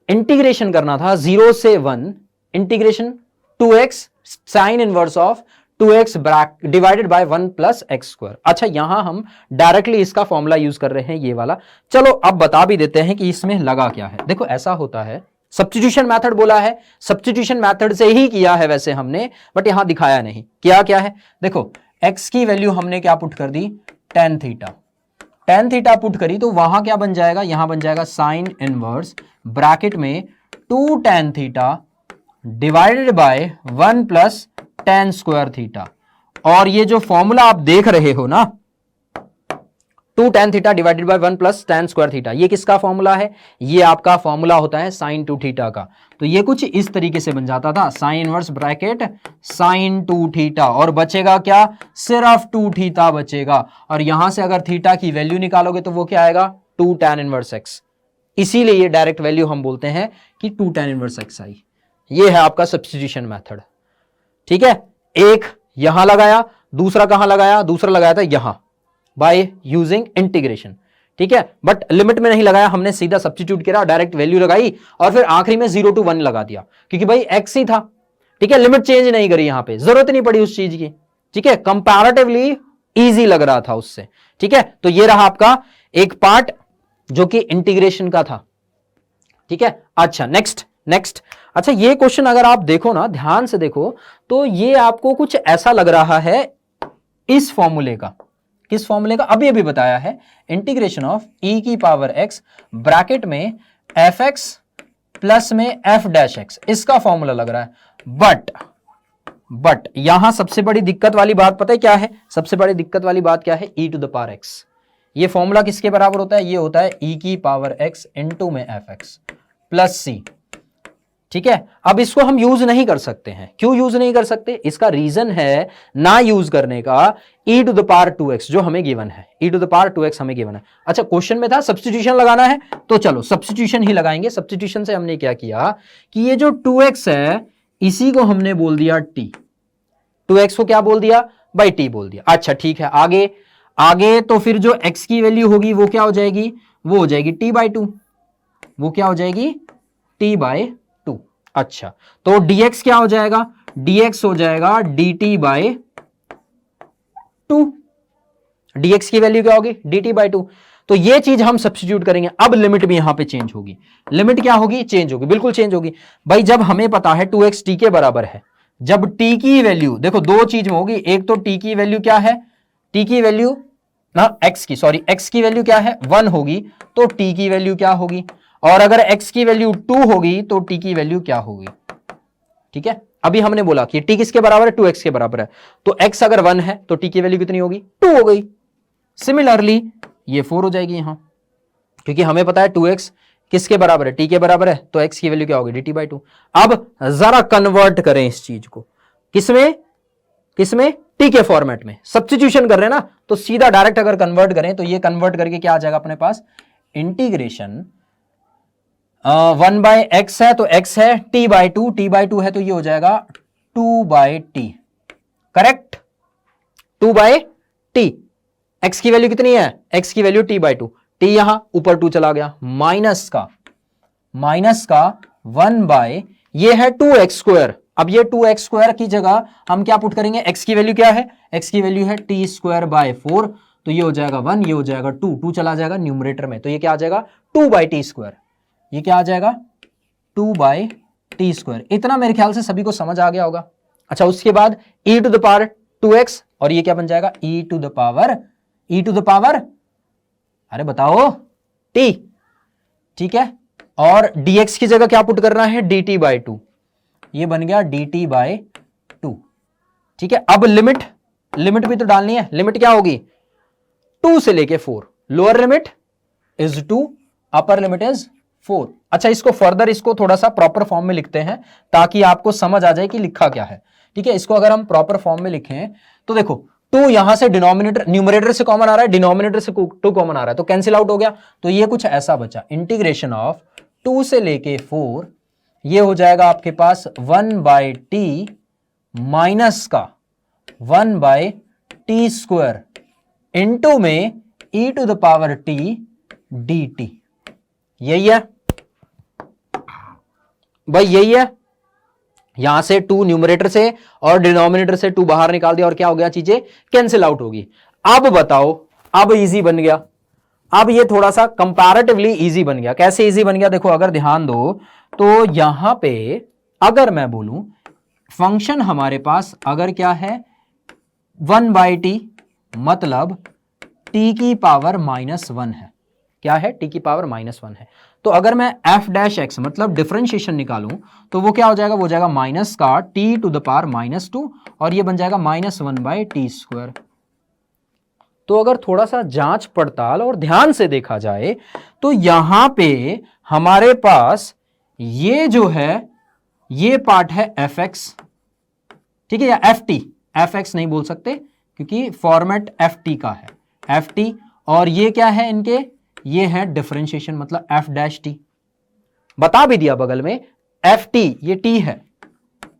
[SPEAKER 1] इंटीग्रेशन करना था 0 से 1, integration 2x sine inverse of 2x divided by 1 plus x square. अच्छा यहां हम डायरेक्टली इसका फॉर्मूला यूज कर रहे हैं ये वाला, चलो अब बता भी देते हैं कि इसमें लगा क्या है। देखो ऐसा होता है, सब्स्टिट्यूशन मेथड बोला है, सब्स्टिट्यूशन मेथड से ही किया है वैसे हमने, बट यहां दिखाया नहीं किया क्या है। देखो x की वैल्यू हमने क्या पुट कर दी, tan theta, tan theta put करी तो वहां क्या बन जाएगा, यहां बन जाएगा साइन इनवर्स ब्रैकेट में 2 tan theta divided by 1 plus tan square theta, और ये जो फॉर्मूला आप देख रहे हो ना 2 tan theta divided by 1 plus tan square theta, ये किसका फॉर्मूला है, ये आपका फॉर्मूला होता है sin 2 थीटा का। तो ये कुछ इस तरीके से बन जाता था, sine inverse bracket sin 2 theta, और बचेगा क्या, सिर्फ 2 थीटा बचेगा, और यहां से अगर थीटा की वैल्यू निकालोगे तो वो क्या आएगा 2 tan इनवर्स x, इसीलिए ये डायरेक्ट वैल्यू हम बोलते हैं कि 2 tan इनवर्स x आई। ये है आपका सब्स्टिट्यूशन मेथड, ठीक है, एक यहां लगाया, दूसरा कहां लगाया, दूसरा लगाया था यहां, बाय यूजिंग इंटीग्रेशन, ठीक है, बट लिमिट में नहीं लगाया, हमने सीधा सब्स्टिट्यूट किया, डायरेक्ट वैल्यू लगाई और फिर आखिरी में 0 to 1 लगा दिया, क्योंकि भाई x ही था। ठीक है, लिमिट चेंज नहीं करी, यहां पे जरूरत नहीं पड़ी उस चीज की। ठीक है, कंपैरेटिवली इजी लग रहा था उससे। ठीक है, तो ये रहा आपका एक पार्ट जो कि इंटीग्रेशन का था। ठीक है, अच्छा नेक्स्ट। अच्छा, ये क्वेश्चन अगर आप देखो ना, ध्यान से देखो, तो ये आपको कुछ ऐसा लग रहा है इस फॉर्मूले का। किस फॉर्मूले का? अभी अभी बताया है, इंटीग्रेशन ऑफ e की पावर x ब्रैकेट में fx प्लस में f डैश x, इसका फॉर्मूला लग रहा है। बट यहां सबसे बड़ी दिक्कत वाली बात पता है क्या है? सबसे बड़ी दिक्कत वाली बात क्या है? e to the power x। ये फॉर्मूला किसके बराबर होता है? ये होता है e की पावर x इनटू में fx प्लस c। ठीक है, अब इसको हम यूज नहीं कर सकते हैं। क्यों यूज नहीं कर सकते? इसका रीजन है ना यूज करने का, e to the power 2x जो हमें गिवन है, e to the power 2x हमें गिवन है। अच्छा, क्वेश्चन में था सब्स्टिट्यूशन लगाना है, तो चलो सब्स्टिट्यूशन ही लगाएंगे। सब्स्टिट्यूशन से हमने क्या किया कि ये जो 2x है इसी को हमने बोल दिया t, 2x को क्या बोल दिया भाई? t बोल दिया। अच्छा ठीक है, आगे तो फिर जो x की वैल्यू होगी वो क्या हो जाएगी? वो हो जाएगी t/2। वो क्या हो जाएगी? t/2। अच्छा, तो dx क्या हो जाएगा? dx हो जाएगा dt/2। dx की वैल्यू क्या होगी? dt/2। तो ये चीज हम सब्स्टिट्यूट करेंगे। अब लिमिट भी यहां पे चेंज होगी। लिमिट क्या होगी? चेंज होगी, बिल्कुल चेंज होगी भाई। जब हमें पता है 2x t के बराबर है, जब t की वैल्यू देखो दो चीज में होगी, एक तो t की वैल्यू क्या है? t की वैल्यू ना x की वैल्यू क्या है? 1 होगी, तो t की वैल्यू क्या होगी? और अगर x की वैल्यू 2 होगी तो t की वैल्यू क्या होगी? ठीक है, अभी हमने बोला कि t किसके बराबर है? 2x के बराबर है, तो x अगर 1 है तो t की वैल्यू कितनी होगी? 2 हो गई। सिमिलरली ये 4 हो जाएगी यहां, क्योंकि हमें पता है 2x किसके बराबर है? t के बराबर है, तो x की वैल्यू क्या होगी? dt/2। अब जरा कन्वर्ट करें इस चीज को, किसमें? t के फॉर्मेट में। सब्स्टिट्यूशन कर रहे हैं ना, तो सीधा डायरेक्ट अगर कन्वर्ट करें तो ये कन्वर्ट करके क्या आ जाएगा अपने पास? इंटीग्रेशन 1/x है तो x है, t/2 है तो ये हो जाएगा 2/t। Correct, 2/t। x की वैल्यू कितनी है? x की वैल्यू t/2। t यहां ऊपर 2 चला गया, माइनस का 1 ये है 2x²। अब ये 2x² की जगह हम क्या पुट करेंगे? x की वैल्यू क्या है? x की वैल्यू है t²/4, तो ये हो जाएगा 1, ये हो जाएगा 2 चला जाएगा न्यूमरेटर में, तो ये क्या आ जाएगा? 2/t²। ये क्या आ जाएगा? 2/t²। इतना मेरे ख्याल से सभी को समझ आ गया होगा। अच्छा, उसके बाद e to the power 2x, और ये क्या बन जाएगा? e टू द पावर अरे बताओ t। ठीक है, और dx की जगह क्या पुट करना है? dt/2। ये बन गया dt/2। ठीक है, अब लिमिट भी तो डालनी है। लिमिट क्या होगी? 2 से लेके 4। Lower limit is 2, upper limit is 4। अच्छा, इसको फर्दर इसको थोड़ा सा प्रॉपर फॉर्म में लिखते हैं ताकि आपको समझ आ जाए कि लिखा क्या है। ठीक है, इसको अगर हम प्रॉपर फॉर्म में लिखें तो देखो 2 यहां से न्यूमरेटर से कॉमन आ रहा है, डिनोमिनेटर से 2 कॉमन आ रहा है, तो कैंसिल आउट हो गया। तो ये कुछ ऐसा बचा, इंटीग्रेशन ऑफ 2 से लेके 4, ये हो जाएगा आपके पास 1/t माइनस का 1/t² इनटू में e to the power t dt। यही है भाई, यही है। यहां से 2 न्यूमरेटर से और डिनोमिनेटर से 2 बाहर निकाल दिया और क्या हो गया? चीजें कैंसिल आउट होगी। अब बताओ, अब इजी बन गया। अब ये थोड़ा सा कंपैरेटिवली इजी बन गया। कैसे इजी बन गया? देखो, अगर ध्यान दो तो यहां पे अगर मैं बोलूं फंक्शन हमारे पास अगर क्या है 1/t, मतलब t की पावर -1 है। क्या है? t की पावर -1 है। तो अगर मैं f' मतलब डिफरेंशिएशन निकालूं तो वो क्या हो जाएगा? वो हो जाएगा माइनस का t टू द पावर -2, और ये बन जाएगा -1/t²। तो अगर थोड़ा सा जांच पड़ताल और ध्यान से देखा जाए तो यहां पे हमारे पास ये जो है ये पार्ट है fx, ठीक है, या fx नहीं बोल सकते क्योंकि फॉर्मेट ft का है, ft। और ये क्या है इनके? ये है डिफरेंशिएशन, मतलब f'। बता भी दिया बगल में ft, ये t है,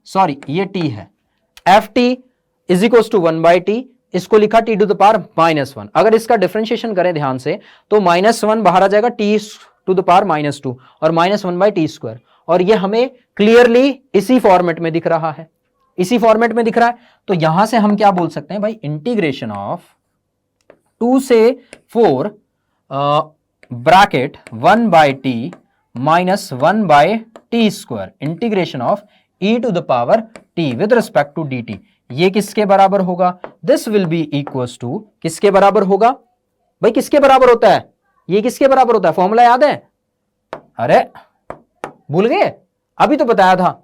[SPEAKER 1] सॉरी ये t है। ft is equal to 1/t इसको लिखा टी टू द पावर -1। अगर इसका डिफरेंशिएशन करें ध्यान से तो -1 बाहर आ जाएगा टी टू द पावर -2 और -1/t²। और ये हमें क्लियरली इसी फॉर्मेट में दिख रहा है, इसी फॉर्मेट में दिख रहा है। तो यहां से हम क्या बोल सकते हैं भाई, इंटीग्रेशन ऑफ 2 से 4 bracket 1/t -1/t², integration of e to the power t with respect to dt। ये किसके बराबर होगा? This will be equals to, किसके बराबर होगा भाई, किसके बराबर होता है? ये किसके बराबर होता है? फॉर्मूला याद है? अरे भूल गए? अभी तो बताया था,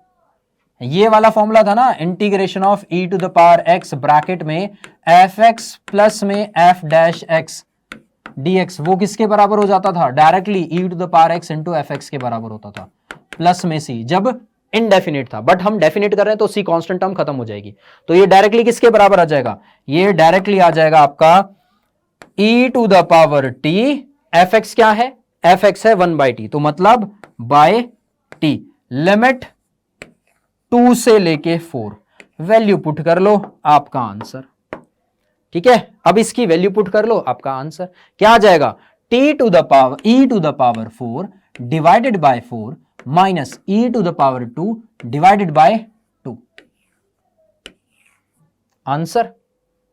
[SPEAKER 1] ये वाला फॉर्मूला था ना, integration of e to the power x bracket में fx प्लस में f डैश x dx, वो किसके बराबर हो जाता था? Directly e to the power x into fx के बराबर होता था, प्लस में c, जब इनडेफिनिट था। बट हम डेफिनिट कर रहे हैं तो c कांस्टेंट टर्म खत्म हो जाएगी, तो ये डायरेक्टली किसके बराबर आ जाएगा? ये डायरेक्टली आ जाएगा आपका e to the power t, fx क्या है? fx है 1/t, तो मतलब बाय t, लिमिट 2 से लेके 4, वैल्यू पुट कर लो, आपका आंसर। ठीक है, अब इसकी वैल्यू पुट कर लो, आपका आंसर क्या आ जाएगा? e to the power 4 divided by 4 minus e to the power 2 divided by 2, answer.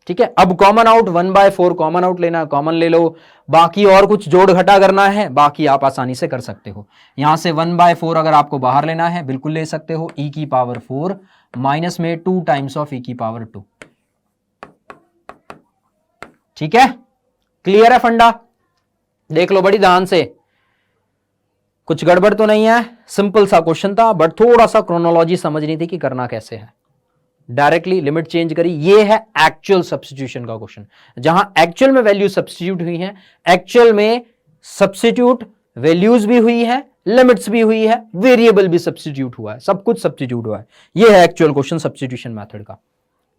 [SPEAKER 1] ठीक है, अब कॉमन आउट 1/4 कॉमन आउट लेना, कॉमन ले लो, बाकी और कुछ जोड़ घटा करना है, बाकी आप आसानी से कर सकते हो। यहां से 1/4 अगर आपको बाहर लेना है बिल्कुल ले सकते हो, e की पावर 4 माइनस में 2 टाइम्स ऑफ e की पावर 2। ठीक है, क्लियर है फंडा? देख लो बड़ी ध्यान से, कुछ गड़बड़ तो नहीं है, सिंपल सा क्वेश्चन था, बट थोड़ा सा क्रोनोलॉजी समझनी थी कि करना कैसे है। डायरेक्टली लिमिट चेंज करी, ये है एक्चुअल सब्स्टिट्यूशन का क्वेश्चन, जहां एक्चुअल में वैल्यू सब्स्टिट्यूट हुई है, एक्चुअल में सब्स्टिट्यूट वैल्यूज भी हुई है, लिमिट्स भी हुई है, वेरिएबल भी सब्स्टिट्यूट हुआ है, सब कुछ सब्स्टिट्यूट हुआ है। ये है एक्चुअल क्वेश्चन सब्स्टिट्यूशन मेथड का।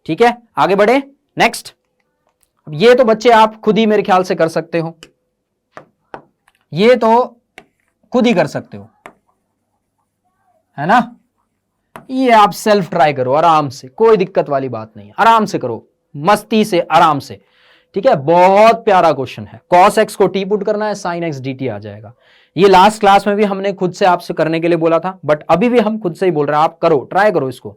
[SPEAKER 1] ठीक है, आगे बढ़े नेक्स्ट। ये तो बच्चे आप खुद ही मेरे ख्याल से कर सकते हो, ये तो खुद ही कर सकते हो, है ना? ये आप सेल्फ ट्राई करो आराम से, कोई दिक्कत वाली बात नहीं है, आराम से करो, मस्ती से, आराम से। ठीक है, बहुत प्यारा क्वेश्चन है। cos x को t पुट करना है, sin x dt आ जाएगा। ये लास्ट क्लास में भी हमने खुद से आपसे करने के लिए बोला था, बट अभी भी हम खुद से ही बोल रहे हैं, आप करो, ट्राई करो इसको।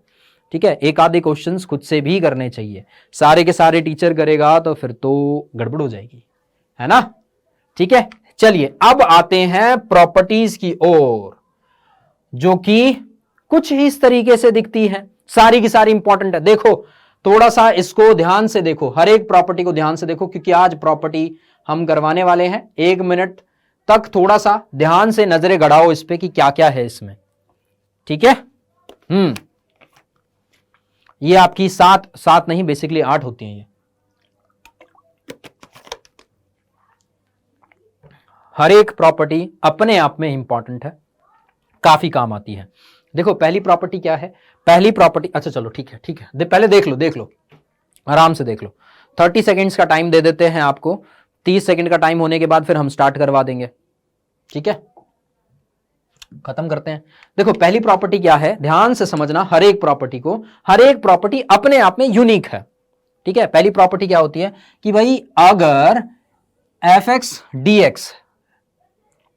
[SPEAKER 1] ठीक है, एक आधे क्वेश्चंस खुद से भी करने चाहिए, सारे के सारे टीचर करेगा तो फिर तो गड़बड़ हो जाएगी, है ना? ठीक है, चलिए अब आते हैं प्रॉपर्टीज की ओर, जो कि कुछ इस तरीके से दिखती है, सारी की सारी इंपॉर्टेंट है। देखो थोड़ा सा इसको ध्यान से देखो, हर एक प्रॉपर्टी को ध्यान से देखो, क्योंकि आज प्रॉपर्टी हम करवाने वाले हैं। 1 मिनट तक थोड़ा सा ध्यान से नजरें गड़ाओ इस पे कि क्या क्या है इसमें। ठीक है, ये आपकी 7 नहीं, बेसिकली 8 होती हैं ये। हर एक प्रॉपर्टी अपने आप में इंपॉर्टेंट है, काफी काम आती है। देखो पहली प्रॉपर्टी क्या है, पहली प्रॉपर्टी, अच्छा चलो ठीक है, पहले देख लो, आराम से देख लो। 30 सेकेंड्स का टाइम दे देते हैं आपको, 30 सेकेंड का टाइम होने के बाद फिर हम स्टार्ट करवा देंगे। ठीक है, खत्म करते हैं। देखो पहली प्रॉपर्टी क्या है, ध्यान से समझना, हर एक प्रॉपर्टी अपने आप में यूनिक है। ठीक है, पहली प्रॉपर्टी क्या होती है कि भाई अगर fx dx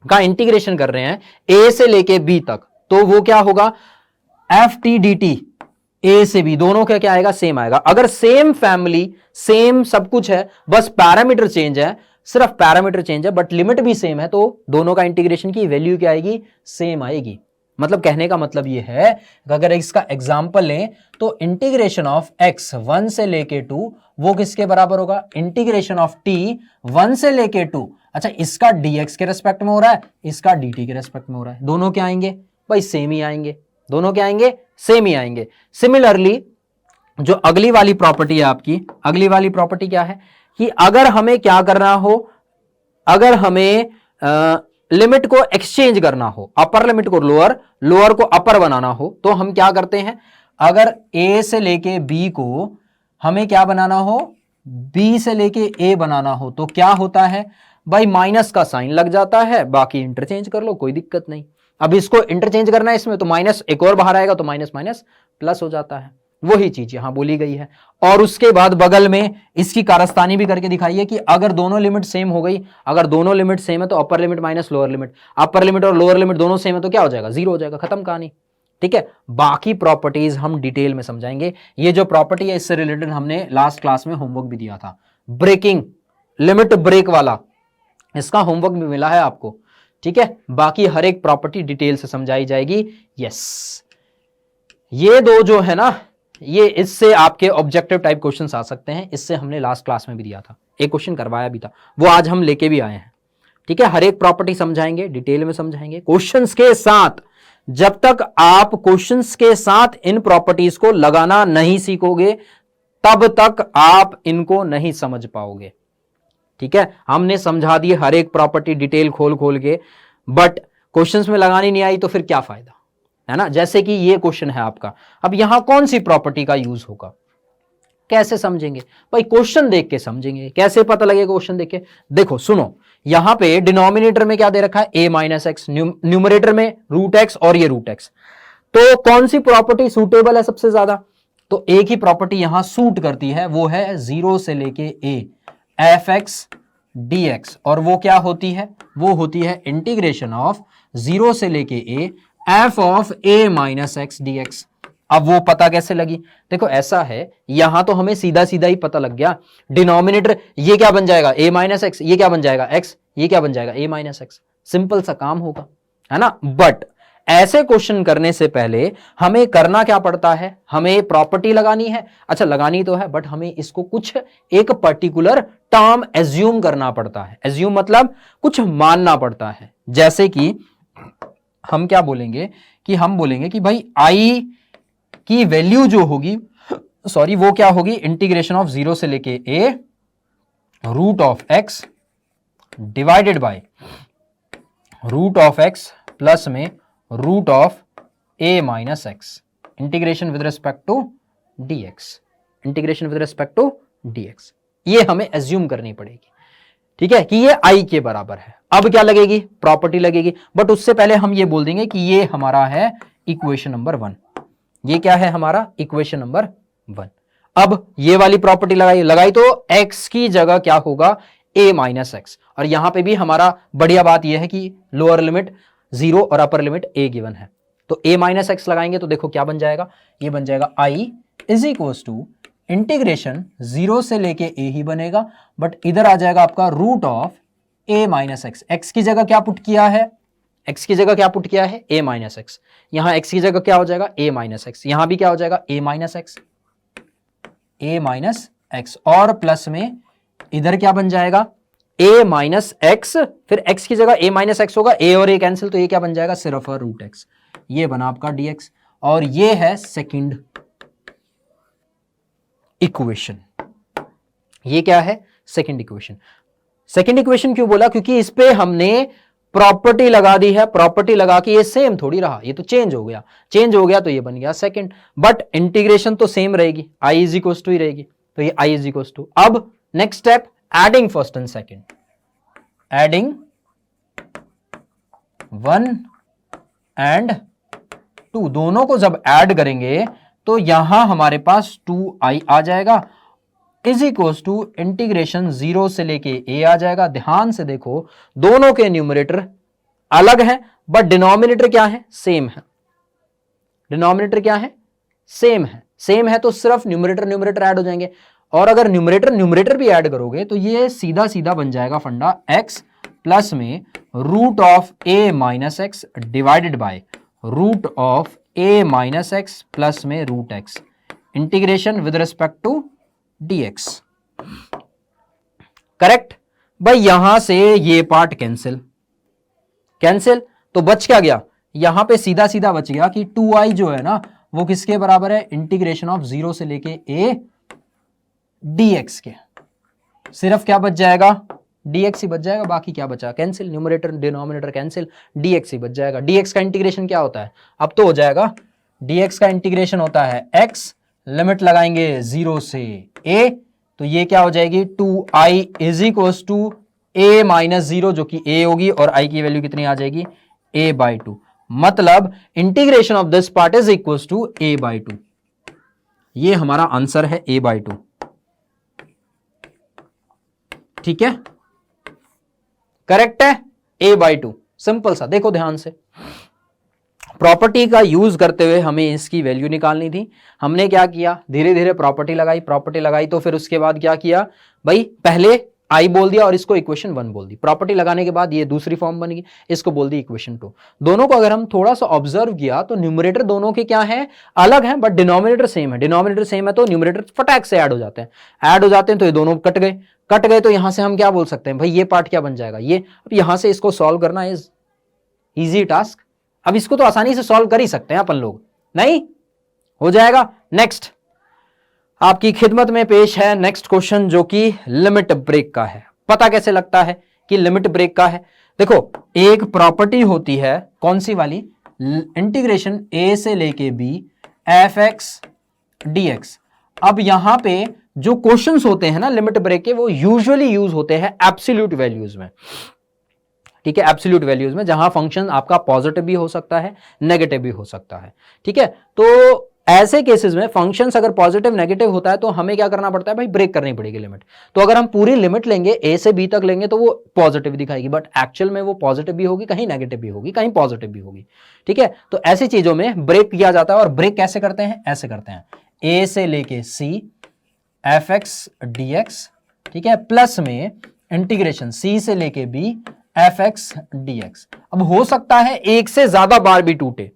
[SPEAKER 1] का इंटीग्रेशन कर रहे हैं a से लेके b तक, तो वो क्या होगा, ft dt a से b दोनों का क्या आएगा, सेम आएगा। अगर सेम फैमिली, सेम सब कुछ है, बस पैरामीटर चेंज है, सिर्फ पैरामीटर चेंज है, बट लिमिट भी सेम है, तो दोनों का इंटीग्रेशन की वैल्यू क्या आएगी, सेम आएगी। मतलब कहने का मतलब ये है कि अगर इसका एग्जांपल लें तो इंटीग्रेशन ऑफ x 1 से लेके 2 वो किसके बराबर होगा, इंटीग्रेशन ऑफ t 1 से लेके 2। अच्छा, इसका dx के रेस्पेक्ट में हो रहा है, इसका dt के रेस्पेक्ट में हो रहा है, दोनों क्या आएंगे भाई, सेम ही आएंगे, दोनों क्या आएंगे, सेम ही आएंगे। सिमिलरली जो अगली वाली प्रॉपर्टी है आपकी, अगली वाली प्रॉपर्टी क्या है कि अगर हमें क्या करना हो, अगर हमें लिमिट को एक्सचेंज करना हो, अपर लिमिट को लोअर, लोअर को अपर बनाना हो, तो हम क्या करते हैं, अगर a से लेके b को हमें क्या बनाना हो, b से लेके a बनाना हो, तो क्या होता है भाई, माइनस का साइन लग जाता है, बाकी इंटरचेंज कर लो, कोई दिक्कत नहीं। अब इसको इंटरचेंज करना है इसमें, तो माइनस एक और बाहर आएगा, तो माइनस माइनस प्लस हो जाता है। वही चीज यहां बोली गई है। और उसके बाद बगल में इसकी कारस्तानी भी करके दिखाइए कि अगर दोनों लिमिट सेम हो गई, अगर दोनों लिमिट सेम है तो अपर limit minus lower limit, upper limit और लोअर लिमिट दोनों सेम है तो क्या हो जाएगा, जीरो हो जाएगा, खत्म कहानी। ठीक है, बाकी प्रॉपर्टीज हम डिटेल में समझाएंगे। ये जो प्रॉपर्टी है इससे रिलेटेड हमने लास्ट क्लास में होमवर्क भी दिया था, ब्रेकिंग लिमिट ब्रेक वाला, इसका होमवर्क भी मिला है आपको। ठीक है, बाकी हर एक प्रॉपर्टी डिटेल से समझाई जाएगी। यस, ये दो जो है ना, ये इससे आपके ऑब्जेक्टिव टाइप क्वेश्चंस आ सकते हैं, इससे हमने लास्ट क्लास में भी दिया था, एक क्वेश्चन करवाया भी था, वो आज हम लेके भी आए हैं। ठीक है, हर एक प्रॉपर्टी समझाएंगे, डिटेल में समझाएंगे क्वेश्चंस के साथ। जब तक आप क्वेश्चंस के साथ इन प्रॉपर्टीज को लगाना नहीं सीखोगे तब तक आप इनको नहीं समझ पाओगे। ठीक है, हमने समझा दिए हर एक प्रॉपर्टी डिटेल खोल खोल के, बट क्वेश्चंस में लगानी नहीं आई तो फिर क्या फायदा, है ना। जैसे कि ये क्वेश्चन है आपका, अब यहां कौन सी प्रॉपर्टी का यूज होगा, कैसे समझेंगे भाई, क्वेश्चन देख के समझेंगे। कैसे पता लगेगा क्वेश्चन देख के, देखो सुनो, यहां पे डिनोमिनेटर में क्या दे रखा है, a माइनस एक्स, न्यूमरेटर में रूट एक्स और ये रूट एक्स, तो कौन सी प्रॉपर्टी सूटेबल है सबसे ज्यादा, तो एक ही प्रॉपर्टी यहां सूट करती है, वो है 0 से लेके a f x D x, और वो क्या होती है, वो होती है इंटीग्रेशन ऑफ 0 से लेके a f of a minus x D x. अब वो पता कैसे लगी, देखो ऐसा है, यहां तो हमें सीधा सीधा ही पता लग गया, डिनोमिनेटर ये क्या बन जाएगा, a माइनस एक्स, ये क्या बन जाएगा x, ये क्या बन जाएगा a माइनस एक्स, सिंपल सा काम होगा, है ना। बट ऐसे क्वेश्चन करने से पहले हमें करना क्या पड़ता है, हमें प्रॉपर्टी लगानी है, अच्छा लगानी तो है, बट हमें इसको कुछ एक पर्टिकुलर टर्म एज्यूम करना पड़ता है। एज्यूम मतलब कुछ मानना पड़ता है, जैसे कि हम क्या बोलेंगे कि हम बोलेंगे कि भाई आई की वैल्यू जो होगी, सॉरी वो क्या होगी, इंटीग्रेशन ऑफ 0 से लेके a root of x divided by root of x plus में root of a minus x, integration with respect to dx, integration with respect to dx, ये हमें एज्यूम करनी पड़ेगी। ठीक है, कि ये i के बराबर है। अब क्या लगेगी, प्रॉपर्टी लगेगी, बट उससे पहले हम ये बोल देंगे कि ये हमारा है इक्वेशन नंबर 1, ये क्या है हमारा इक्वेशन नंबर 1। अब ये वाली प्रॉपर्टी लगाई तो x की जगह क्या होगा, a माइनस एक्स, और यहां पे भी हमारा बढ़िया बात यह है कि लोअर लिमिट 0 और अपर लिमिट a गिवन है, तो a माइनस एक्स लगाएंगे तो देखो क्या बन जाएगा, ये बन जाएगा i is equals to integration 0 से लेके a ही बनेगा, बट इधर आ जाएगा आपका root of a minus x, x की जगह क्या पुट किया है, x की जगह क्या पुट किया है a माइनस एक्स, यहां x की जगह क्या हो जाएगा a माइनस एक्स, यहां भी क्या हो जाएगा a minus x, a minus x, और प्लस में इधर क्या बन जाएगा a माइनस एक्स, फिर x की जगह a माइनस एक्स होगा, a और a कैंसिल, तो ये क्या बन जाएगा सिर्फ रूट एक्स, ये बना आपका dx, और ये है सेकंड इक्वेशन। ये क्या है, सेकंड इक्वेशन। सेकंड इक्वेशन क्यों बोला, क्योंकि इस पे हमने प्रॉपर्टी लगा दी है, प्रॉपर्टी लगा के ये सेम थोड़ी रहा, ये तो चेंज हो गया, चेंज हो गया तो ये बन गया सेकंड, बट इंटीग्रेशन तो सेम रहेगी, i इज इक्वल्स टू ही रहेगी, तो ये i इज इक्वल्स टू। अब next step, adding first and second, adding 1 and 2, दोनों को जब ऐड करेंगे तो यहां हमारे पास 2i आ जाएगा, इज इक्वल्स टू इंटीग्रेशन 0 से लेके a आ जाएगा। ध्यान से देखो, दोनों के न्यूमरेटर अलग है बट डिनोमिनेटर क्या है, सेम है, डिनोमिनेटर क्या है, सेम है, सेम है तो सिर्फ न्यूमरेटर न्यूमरेटर ऐड हो जाएंगे, और अगर न्यूमरेटर न्यूमरेटर भी ऐड करोगे तो ये सीधा सीधा बन जाएगा फंडा x प्लस में root of a minus x divided by root of a minus x plus में root x, integration with respect to dx। Correct भाई, यहां से ये पार्ट कैंसिल, कैंसिल तो बच क्या गया, यहां पे सीधा सीधा बच गया कि 2i जो है ना वो किसके बराबर है, इंटीग्रेशन ऑफ 0 से लेके a dx के, सिर्फ क्या बच जाएगा, dx ही बच जाएगा, बाकी क्या बचा, cancel, numerator denominator cancel, dx ही बच जाएगा। dx का इंटीग्रेशन क्या होता है, अब तो हो जाएगा, dx का इंटीग्रेशन होता है x, लिमिट लगाएंगे 0 से a, तो ये क्या हो जाएगी 2i is equals to a minus 0 जो कि a होगी, और i की वैल्यू कितनी आ जाएगी a बाई 2, मतलब integration of this part is equals to a by 2। ये हमारा आंसर है a/2। ठीक है, करेक्ट है, a/2। सिंपल सा, देखो ध्यान से, प्रॉपर्टी का यूज करते हुए हमें इसकी वैल्यू निकालनी थी। हमने क्या किया, धीरे धीरे प्रॉपर्टी लगाई तो फिर उसके बाद क्या किया भाई, पहले आई बोल दिया और इसको इक्वेशन 1 बोल दी। प्रॉपर्टी लगाने के बाद ये दूसरी फॉर्म बन गई, इसको बोल दी इक्वेशन 2। दोनों को अगर हम थोड़ा सा ऑब्जर्व किया तो न्यूमरेटर दोनों के क्या है, अलग है, बट डिनोमिनेटर सेम है। डिनोमिनेटर सेम है तो न्यूमरेटर फटाक से ऐड हो जाते हैं, तो ये दोनों कट गए तो यहां से हम क्या बोल सकते हैं भाई, ये पार्ट क्या बन जाएगा, ये। अब यहां से इसको सॉल्व करना इज इजी टास्क। अब इसको तो आसानी से सॉल्व कर ही सकते हैं अपन लोग, नहीं हो जाएगा। नेक्स्ट आपकी खिदमत में पेश है नेक्स्ट क्वेश्चन, जो कि लिमिट ब्रेक का है। पता कैसे लगता है कि लिमिट ब्रेक का है, देखो एक प्रॉपर्टी होती है, कौन सी वाली, इंटीग्रेशन a से लेके b f(x) dx। अब यहां पे जो क्वेश्चंस होते हैं ना लिमिट ब्रेक के, वो यूजुअली यूज होते हैं एब्सोल्यूट वैल्यूज में। ठीक है, एब्सोल्यूट वैल्यूज में, जहां फंक्शन आपका पॉजिटिव भी हो सकता है, नेगेटिव भी हो सकता है। ठीक है, तो ऐसे केसेस में फंक्शंस अगर पॉजिटिव नेगेटिव होता है तो हमें क्या करना पड़ता है भाई, ब्रेक करनी पड़ेगी लिमिट। तो अगर हम पूरी लिमिट लेंगे a से b तक लेंगे तो वो पॉजिटिव दिखाएगी, बट एक्चुअल में वो पॉजिटिव भी होगी, कहीं नेगेटिव भी होगी, कहीं पॉजिटिव भी होगी। ठीक है, तो ऐसी चीजों में ब्रेक किया जाता है। और ब्रेक कैसे करते हैं, ऐसे करते हैं, a से लेके c f(x) dx, ठीक है, प्लस में इंटीग्रेशन c से लेके b f(x) dx। अब हो सकता है एक से ज्यादा बार भी टूटे,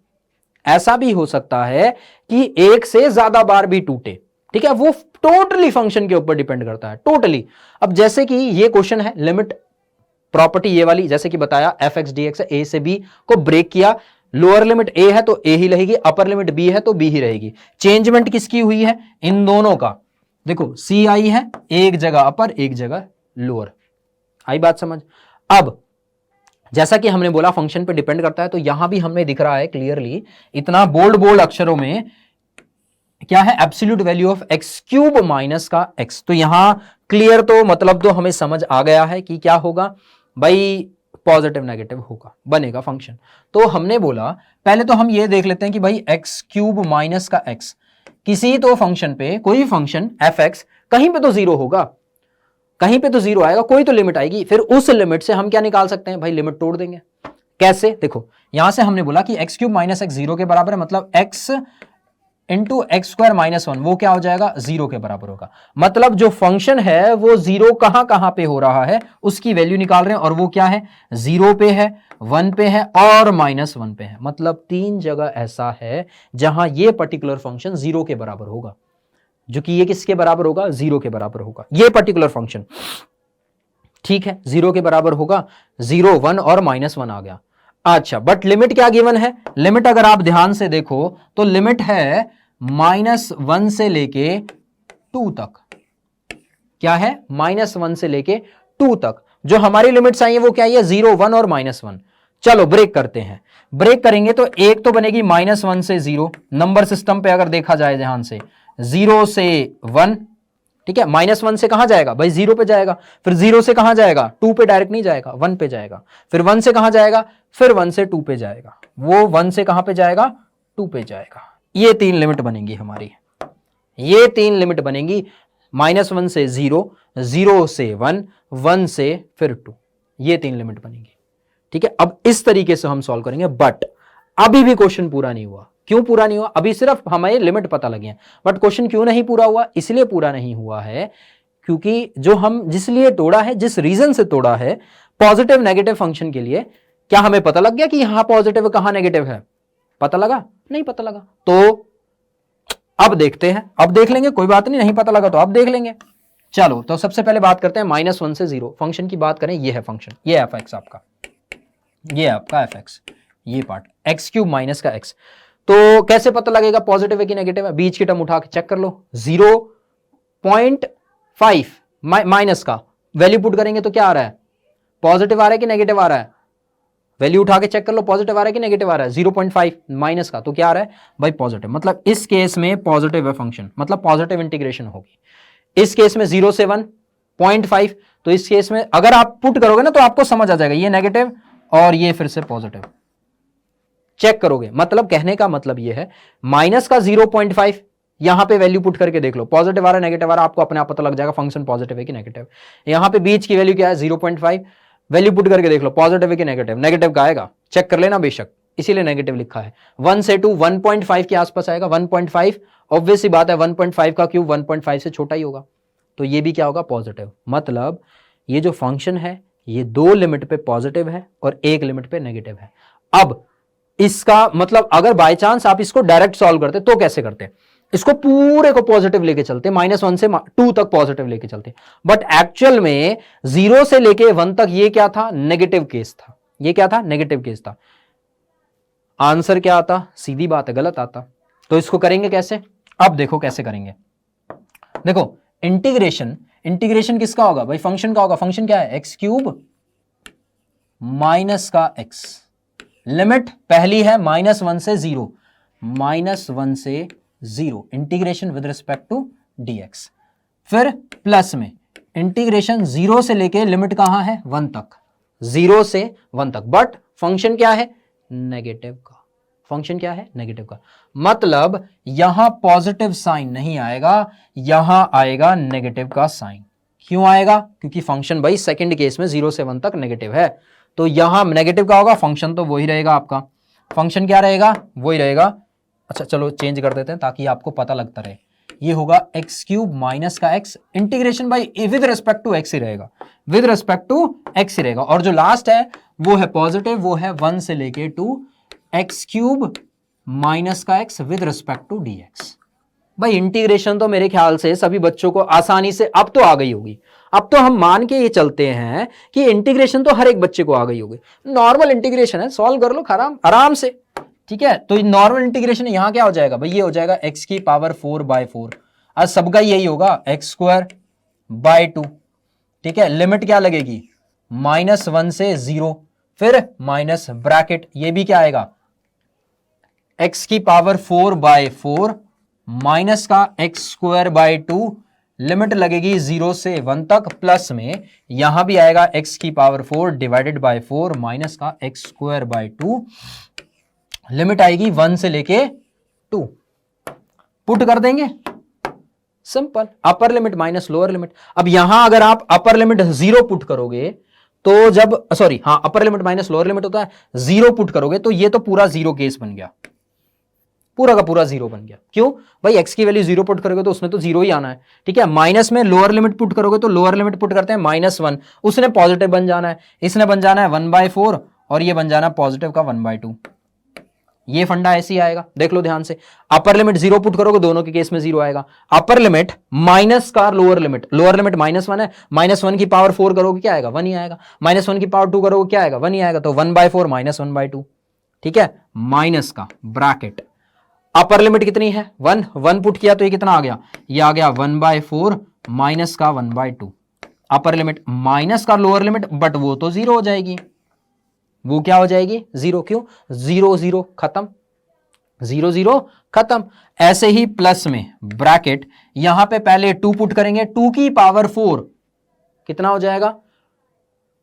[SPEAKER 1] ऐसा भी हो सकता है कि एक से ज्यादा बार भी टूटे। ठीक है, वो टोटली फंक्शन के ऊपर डिपेंड करता है, टोटली। अब जैसे कि ये क्वेश्चन है, लिमिट प्रॉपर्टी ये वाली, जैसे कि बताया f(x) dx a से b को ब्रेक किया, लोअर लिमिट a है तो a ही रहेगी, अपर लिमिट b है तो b ही रहेगी। चेंजमेंट किसकी हुई है, इन दोनों का। देखो c आई है, एक जगह अपर एक जगह लोअर, आई बात समझ। अब जैसा कि हमने बोला फंक्शन पे डिपेंड करता है, तो यहां भी हमें दिख रहा है क्लियरली, इतना बोल्ड अक्षरों में क्या है, absolute value of x³ minus का x। तो यहां क्लियर, तो मतलब तो हमें समझ आ गया है कि क्या होगा भाई, पॉजिटिव नेगेटिव होगा, बनेगा फंक्शन। तो हमने बोला पहले तो हम ये देख लेते हैं कि भाई x³ माइनस का x, किसी तो फंक्शन पे, कोई फंक्शन f(x) कहीं पे तो जीरो होगा, कहीं पे तो जीरो आएगा, कोई तो लिमिट आएगी। फिर उस लिमिट से हम क्या निकाल सकते हैं भाई, लिमिट तोड़ देंगे। कैसे, देखो यहां से हमने बोला कि x³ माइनस x 0 के बराबर है, मतलब x इंटू x² माइनस 1 वो क्या हो जाएगा, 0 के बराबर होगा। मतलब जो फंक्शन है वो 0 कहां पे हो रहा है उसकी वैल्यू निकाल रहे हैं, और वो क्या है, 0 पे है, 1 पे है और -1 पे है। मतलब 3 जगह ऐसा है जहां ये पर्टिकुलर फंक्शन 0 के बराबर होगा, जो कि ये किसके बराबर होगा, 0 के बराबर होगा ये पर्टिकुलर फंक्शन। ठीक है, 0 के बराबर होगा, 0, 1 और -1 आ गया। अच्छा, बट लिमिट क्या गिवन है, लिमिट अगर आप ध्यान से देखो तो लिमिट है -1 से लेके 2 तक। क्या है, -1 से लेके 2 तक। जो हमारी लिमिट्स आई है वो क्या है, 0, 1 और -1। चलो ब्रेक करते हैं, ब्रेक करेंगे तो एक तो बनेगी -1 से 0, नंबर सिस्टम पे अगर देखा जाए ध्यान से, 0 से 1, ठीक है, -1 से कहां जाएगा भाई, 0 पे जाएगा, फिर 0 से कहां जाएगा, 2 पे डायरेक्ट नहीं जाएगा, 1 पे जाएगा, फिर 1 से कहां जाएगा, फिर 1 से 2 पे जाएगा, वो 1 से कहां पे जाएगा, 2 पे जाएगा। ये 3 लिमिट बनेंगी हमारी, ये 3 लिमिट बनेंगी, -1 से 0, 0 से 1, 1 से फिर 2, ये 3 लिमिट बनेंगी। ठीक है, अब इस तरीके से हम सॉल्व करेंगे, बट अभी भी क्वेश्चन पूरा नहीं हुआ। क्यों पूरा नहीं हुआ, अभी सिर्फ हमें लिमिट पता लगी है, बट क्वेश्चन क्यों नहीं पूरा हुआ, इसलिए पूरा नहीं हुआ है क्योंकि जो हम जिस लिए तोड़ा है, जिस रीजन से तोड़ा है, पॉजिटिव नेगेटिव फंक्शन के लिए, क्या हमें पता लग गया कि यहां पॉजिटिव कहां नेगेटिव है, पता लगा, नहीं पता लगा। तो अब देखते हैं, अब देख लेंगे, कोई बात नहीं पता लगा तो अब देख लेंगे। चलो, तो सबसे पहले बात करते हैं -1 से 0 फंक्शन की बात करें। ये है फंक्शन, ये f(x) आपका, ये आपका f(x), ये पार्ट x³ माइनस का x। तो कैसे पता लगेगा पॉजिटिव है कि नेगेटिव है, बीच की टर्म उठा के चेक कर लो, 0.5 माइनस का वैल्यू पुट करेंगे तो क्या आ रहा है, पॉजिटिव आ रहा है कि नेगेटिव आ रहा है, वैल्यू उठा के चेक कर लो, पॉजिटिव आ रहा है कि नेगेटिव आ रहा है, 0.5 माइनस का तो क्या आ रहा है भाई, पॉजिटिव। मतलब इस केस में पॉजिटिव है फंक्शन, मतलब पॉजिटिव इंटीग्रेशन होगी। इस केस में 0 से 1, 0.5, तो इस केस में अगर आप पुट करोगे ना तो आपको समझ आ जाएगा, ये नेगेटिव और ये फिर से पॉजिटिव, चेक करोगे। मतलब कहने का मतलब ये है, माइनस का 0.5 यहां पे वैल्यू पुट करके देख लो, पॉजिटिव आ रहा है नेगेटिव आ रहा है, आपको अपने आप पता लग जाएगा फंक्शन पॉजिटिव है कि नेगेटिव। यहां पे बीच की वैल्यू क्या है 0.5, वैल्यू पुट करके देख लो पॉजिटिव है कि नेगेटिव, नेगेटिव का आएगा, चेक कर लेना बेशक, इसीलिए नेगेटिव लिखा है। 1 से 2 1.5 के आसपास आएगा, 1.5 ऑब्वियस सी बात है, 1.5 का क्यूब 1.5 से छोटा ही होगा, तो ये भी क्या होगा पॉजिटिव। मतलब ये जो फंक्शन है ये 2 लिमिट पे पॉजिटिव है और 1 लिमिट पे नेगेटिव है। अब इसका मतलब अगर बाय चांस आप इसको डायरेक्ट सॉल्व करते तो कैसे करते, इसको पूरे को पॉजिटिव लेके चलते, -1 से 2 तक पॉजिटिव लेके चलते, बट एक्चुअल में 0 से लेके 1 तक ये क्या था नेगेटिव केस था, ये क्या था नेगेटिव केस था। आंसर क्या आता, सीधी बात है गलत आता। तो इसको करेंगे कैसे, अब देखो कैसे करेंगे। देखो इंटीग्रेशन किसका होगा भाई, फंक्शन का होगा। फंक्शन क्या है x³ माइनस का x, लिमिट पहली है -1 से 0, -1 से 0 integration with respect to dx, फिर प्लस में इंटीग्रेशन 0 से लेके लिमिट कहां है 1 तक, 0 से 1 तक, बट फंक्शन क्या है नेगेटिव का, फंक्शन क्या है नेगेटिव का, मतलब यहां पॉजिटिव साइन नहीं आएगा, यहां आएगा नेगेटिव का साइन। क्यों आएगा, क्योंकि फंक्शन भाई सेकंड केस में 0 से 1 तक नेगेटिव है, तो यहां नेगेटिव का होगा, फंक्शन तो वही रहेगा आपका, फंक्शन क्या रहेगा वही रहेगा। अच्छा चलो चेंज कर देते हैं ताकि आपको पता लगता रहे, ये होगा x³ माइनस का x, integration by with respect to x ही रहेगा, विद रिस्पेक्ट टू x ही रहेगा, और जो लास्ट है वो है पॉजिटिव, वो है 1 से लेके 2 x³ माइनस का x with respect to dx। भाई इंटीग्रेशन तो मेरे ख्याल से सभी बच्चों को आसानी से अब तो आ गई होगी, अब तो हम मान के ये चलते हैं कि इंटीग्रेशन तो हर एक बच्चे को आ गई होगी, नॉर्मल इंटीग्रेशन है, सॉल्व कर लो आराम से, ठीक है। तो नॉर्मल इंटीग्रेशन यहां क्या हो जाएगा भाई, ये हो जाएगा x⁴/4, आज सबका यही होगा x²/2, ठीक है। लिमिट क्या लगेगी -1 से 0, फिर माइनस ब्रैकेट, ये भी क्या आएगा x⁴/4 माइनस का x²/2, लिमिट लगेगी 0 से 1 तक, प्लस में यहां भी आएगा x⁴ डिवाइडेड बाय 4 माइनस का x²/2, लिमिट आएगी 1 से लेके 2, पुट कर देंगे, सिंपल, अपर लिमिट माइनस लोअर लिमिट। अब यहां अगर आप अपर लिमिट 0 पुट करोगे तो जब अपर लिमिट माइनस लोअर लिमिट होता है, 0 पुट करोगे तो ये तो पूरा 0 केस बन गया, पूरा का पूरा 0 बन गया। क्यों भाई, x की वैल्यू 0 पुट करोगे तो उसमें तो 0 ही आना है, ठीक है। माइनस में लोअर लिमिट पुट करोगे तो लोअर लिमिट पुट करते हैं -1, उसने पॉजिटिव बन जाना है, इसने बन जाना है 1/4 और ये बन जाना है पॉजिटिव का 1/2, ये फंडा ऐसे ही आएगा, देख लो ध्यान से। अपर लिमिट 0 पुट करोगे दोनों के केस में 0 आएगा, अपर लिमिट माइनस का लोअर लिमिट -1 है, -1 की पावर 4 करोगे क्या आएगा 1 ही आएगा, -1 की पावर 2 करोगे क्या आएगा 1 ही आएगा, तो 1/4 -1/2, ठीक है। माइनस का ब्रैकेट, अपर लिमिट कितनी है 1 पुट किया तो ये कितना आ गया, ये आ गया 1/4 माइनस का 1/2, अपर लिमिट माइनस का लोअर लिमिट, बट वो तो 0 हो जाएगी, वो क्या हो जाएगी 0, क्यों 0 0 खत्म, 0 0 खत्म। ऐसे ही प्लस में ब्रैकेट, यहां पे पहले 2 पुट करेंगे, 2 की पावर 4 कितना हो जाएगा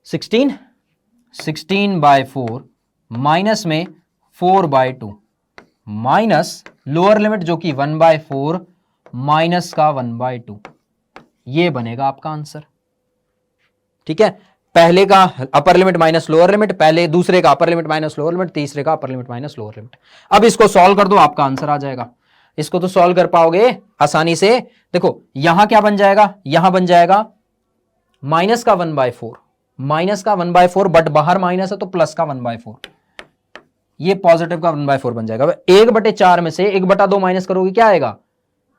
[SPEAKER 1] 16/4 माइनस में 4/2 माइनस लोअर लिमिट जो कि 1/4 माइनस का 1/2, ये बनेगा आपका आंसर, ठीक है। पहले का अपर लिमिट माइनस लोअर लिमिट, पहले दूसरे का अपर लिमिट माइनस लोअर लिमिट, तीसरे का अपर लिमिट माइनस लोअर लिमिट। अब इसको सॉल्व कर दो, आपका आंसर आ जाएगा, इसको तो सॉल्व कर पाओगे आसानी से। देखो यहां क्या बन जाएगा, यहां बन जाएगा माइनस का 1/4, माइनस का 1/4, बट बाहर माइनस है तो प्लस का 1/4, ये पॉजिटिव का 1/4 बन जाएगा। 1/4 में से 1/2 माइनस करोगे क्या आएगा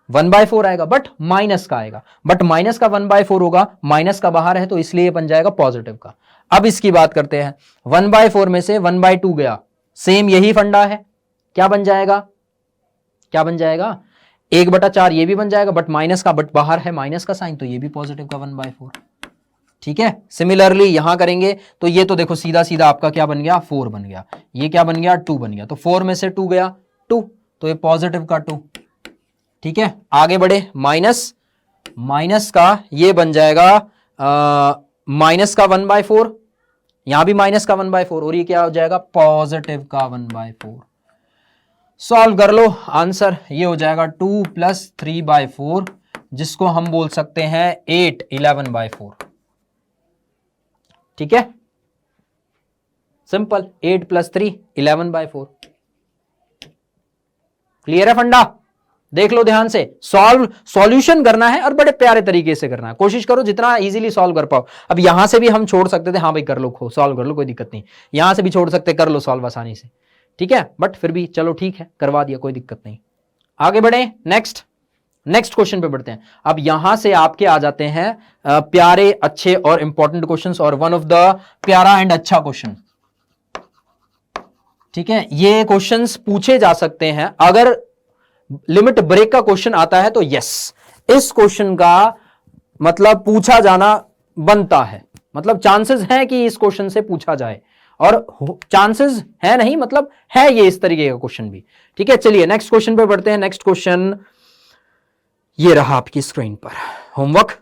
[SPEAKER 1] 1/4 आएगा, बट माइनस का आएगा, बट माइनस का 1/4 होगा, माइनस का बाहर है तो इसलिए बन जाएगा पॉजिटिव का। अब इसकी बात करते हैं, 1/4 में से 1/2 गया, सेम यही फंडा है, क्या बन जाएगा, क्या बन जाएगा 1/4, ये भी बन जाएगा, बट माइनस का, बट बाहर है माइनस का साइन, तो ये भी पॉजिटिव का 1/4, ठीक है। सिमिलरली यहां करेंगे तो ये तो देखो सीधा सीधा आपका क्या बन गया 4 बन गया, ये क्या बन गया 2 बन गया, तो 4 में से 2 गया 2, तो ये पॉजिटिव का 2, ठीक है। आगे बढ़े, माइनस का ये बन जाएगा माइनस का 1/4, यहां भी माइनस का 1/4, और ये क्या हो जाएगा पॉजिटिव का 1/4। सॉल्व कर लो, आंसर ये हो जाएगा 2 + 3/4, जिसको हम बोल सकते हैं 8 11/4। ठीक है, सिंपल, 8 + 3 11/4। क्लियर है फंडा? देख लो ध्यान से, सॉल्यूशन करना है और बड़े प्यारे तरीके से करना है, कोशिश करो जितना इजीली सॉल्व कर पाओ। अब यहां से भी हम छोड़ सकते थे, हाँ भाई कर लो, सॉल्व कर लो, कोई दिक्कत नहीं, यहां से भी छोड़ सकते, कर लो सॉल्व आसानी से, ठीक है, बट फिर भी चलो ठीक है, करवा दिया, कोई दिक्कत नहीं। आगे बढ़े, नेक्स्ट क्वेश्चन पे बढ़ते हैं। अब यहां से आपके आ जाते हैं प्यारे, अच्छे और इंपॉर्टेंट क्वेश्चंस, और वन ऑफ द प्यारा एंड अच्छा क्वेश्चन। ठीक है, ये क्वेश्चंस पूछे जा सकते हैं, अगर लिमिट ब्रेक का क्वेश्चन आता है तो यस, इस क्वेश्चन का मतलब पूछा जाना बनता है, मतलब चांसेस है कि इस क्वेश्चन से पूछा जाए, और चांसेस है नहीं, मतलब है ये इस तरीके का क्वेश्चन भी। ठीक है, चलिए नेक्स्ट क्वेश्चन पे बढ़ते हैं। नेक्स्ट क्वेश्चन ये रहा आपकी स्क्रीन पर, होमवर्क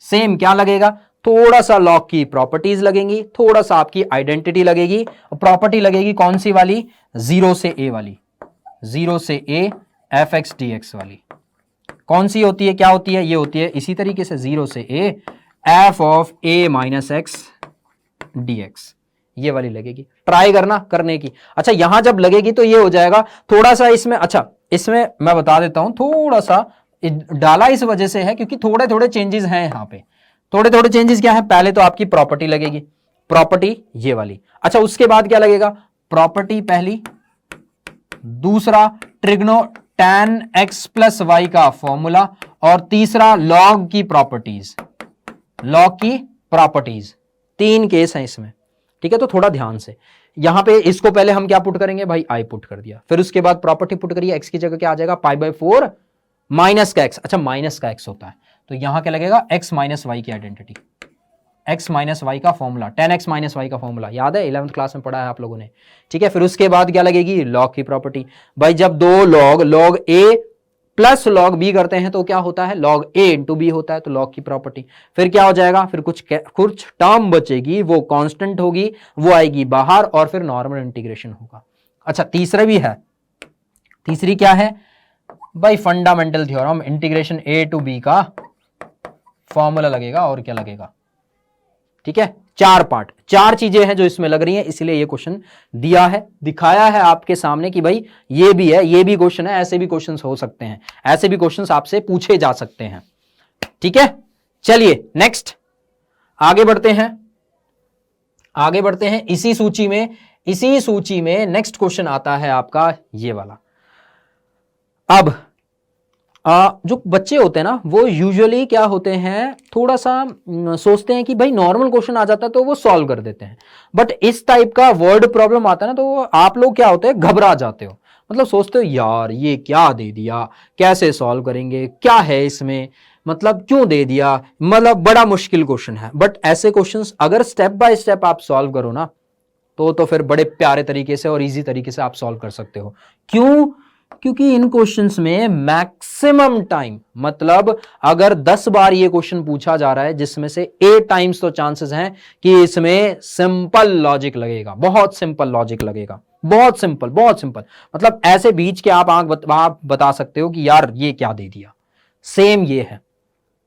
[SPEAKER 1] सेम क्या लगेगा, थोड़ा सा लॉग की प्रॉपर्टीज लगेंगी, थोड़ा सा आपकी आइडेंटिटी लगेगी, और प्रॉपर्टी लगेगी कौन सी वाली, 0 से a वाली, 0 से a fx dx वाली। कौन सी होती है, क्या होती है, ये होती है इसी तरीके से 0 से a f of a minus x dx, ये वाली लगेगी, ट्राई करना करने की। अच्छा, यहां जब लगेगी तो ये हो जाएगा थोड़ा सा इसमें, अच्छा इसमें मैं बता देता हूं, थोड़ा सा डाला इस वजह से है क्योंकि थोड़े थोड़े चेंजेस हैं यहां पे। थोड़े थोड़े चेंजेस क्या है, पहले तो आपकी प्रॉपर्टी लगेगी, प्रॉपर्टी ये वाली। अच्छा, उसके बाद क्या लगेगा, प्रॉपर्टी पहली, दूसरा trigno tan x plus y का फॉर्मूला, और तीसरा लॉग की प्रॉपर्टीज, लॉग की प्रॉपर्टीज। 3 केस हैं इसमें। ठीक है, तो थोड़ा ध्यान से, यहां पे इसको पहले हम क्या पुट करेंगे भाई, आई पुट कर दिया, फिर उसके बाद प्रॉपर्टी पुट करिए, x की जगह क्या आ जाएगा, π/4 माइनस का x। अच्छा, माइनस का x होता है तो यहां क्या लगेगा, x माइनस वाई की आइडेंटिटी, x माइनस वाई का formula, tan x minus y का फॉर्मूला, याद है 11th क्लास में पढ़ा है आप लोगों ने। ठीक है, फिर उसके बाद क्या लगेगी, लॉग की प्रॉपर्टी। भाई जब दो log a plus log b करते हैं तो क्या होता है, लॉग a इंटू b होता है, तो लॉग की प्रॉपर्टी। फिर क्या हो जाएगा, फिर कुछ टर्म बचेगी, वो कांस्टेंट होगी, वो आएगी बाहर, और फिर नॉर्मल इंटीग्रेशन होगा। अच्छा, तीसरा भी है, तीसरी क्या है भाई, fundamental theorem, integration a to b का फॉर्मूला लगेगा, और क्या लगेगा। ठीक है, 4 पार्ट, 4 चीजें हैं जो इसमें लग रही हैं, इसलिए ये क्वेश्चन दिया है, दिखाया है आपके सामने कि भाई ये भी है, ये भी क्वेश्चन है, ऐसे भी क्वेश्चंस हो सकते हैं, ऐसे भी क्वेश्चंस आपसे पूछे जा सकते हैं। ठीक है, चलिए नेक्स्ट आगे बढ़ते हैं, आगे बढ़ते हैं। इसी सूची में नेक्स्ट क्वेश्चन आता है आपका ये वाला। अब जो बच्चे होते हैं ना, वो यूजुअली क्या होते हैं, थोड़ा सा सोचते हैं कि भाई नॉर्मल क्वेश्चन आ जाता है तो वो सॉल्व कर देते हैं, बट इस टाइप का वर्ड प्रॉब्लम आता है ना तो आप लोग क्या होते हैं, घबरा जाते हो, मतलब सोचते हो यार ये क्या दे दिया, कैसे सॉल्व करेंगे, क्या है इसमें, मतलब क्यों दे दिया, मतलब बड़ा मुश्किल क्वेश्चन है। बट ऐसे क्वेश्चंस अगर स्टेप बाय स्टेप आप सॉल्व करो ना तो फिर बड़े प्यारे तरीके से और इजी तरीके से आप सॉल्व कर सकते हो। क्यों, क्योंकि इन क्वेश्चंस में मैक्सिमम टाइम, मतलब अगर 10 बार ये क्वेश्चन पूछा जा रहा है जिसमें से 8 टाइम्स तो चांसेस हैं कि इसमें सिंपल लॉजिक लगेगा, बहुत सिंपल लॉजिक लगेगा, बहुत सिंपल, बहुत सिंपल, मतलब ऐसे बीच के आप आप बता सकते हो कि यार ये क्या दे दिया, सेम ये है,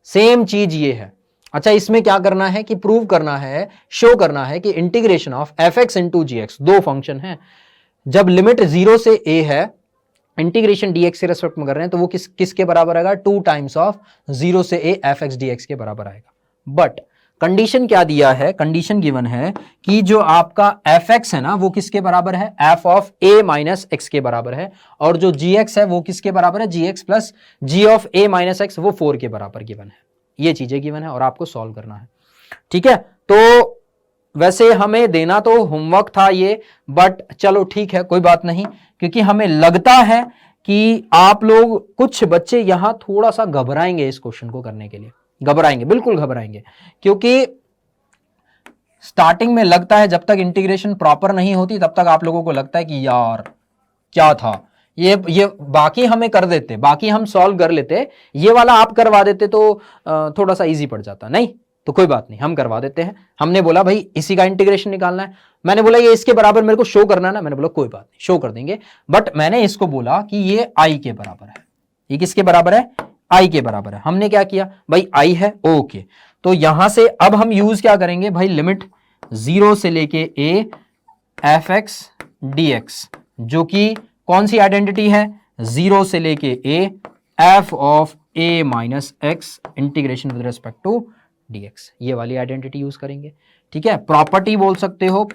[SPEAKER 1] सेम चीज ये है। अच्छा, इसमें क्या करना है कि प्रूव करना है, शो करना है कि integration of fx into gx, 2 function है, जब लिमिट 0 से a है, इंटीग्रेशन dx के रेस्पेक्ट में कर रहे हैं, तो वो किसके बराबर आएगा, 2 टाइम्स ऑफ 0 से a fx dx के बराबर आएगा। बट कंडीशन क्या दिया है, कंडीशन गिवन है कि जो आपका fx है ना वो किसके बराबर है, f of a minus x के बराबर है, और जो gx है वो किसके बराबर है, gx plus g of a minus x, वो 4 के बराबर गिवन है। ये चीजें गिवन है और आपको सॉल्व करना है। ठीक है, तो वैसे हमें देना तो होमवर्क था ये, बट चलो ठीक है, कोई बात नहीं, क्योंकि हमें लगता है कि आप लोग, कुछ बच्चे यहां थोड़ा सा घबराएंगे इस क्वेश्चन को करने के लिए, घबराएंगे, बिल्कुल घबराएंगे, क्योंकि स्टार्टिंग में लगता है जब तक इंटीग्रेशन प्रॉपर नहीं होती तब तक आप लोगों को लगता है कि यार क्या था ये बाकी हमें कर देते, बाकी हम सॉल्व कर लेते, ये वाला आप करवा देते तो थोड़ा सा इजी पड़ जाता। नहीं, तो कोई बात नहीं, हम करवा देते हैं। हमने बोला भाई इसी का इंटीग्रेशन निकालना है, मैंने बोला ये इसके बराबर मेरे को शो करना है ना, मैंने बोला कोई बात नहीं शो कर देंगे, बट मैंने इसको बोला कि ये आई के बराबर है। ये किसके बराबर है? आई के बराबर है। हमने क्या किया भाई, आई है, ओके। तो यहां से अब हम यूज क्या करेंगे भाई, लिमिट 0 से लेके a f x D x, जो कि कौन सी आइडेंटिटी है, 0 से लेके a f of a minus x integration with respect to dx, ये वाली आइडेंटिटी यूज करेंगे। ठीक है, प्रॉपर्टी बोल सकते हो,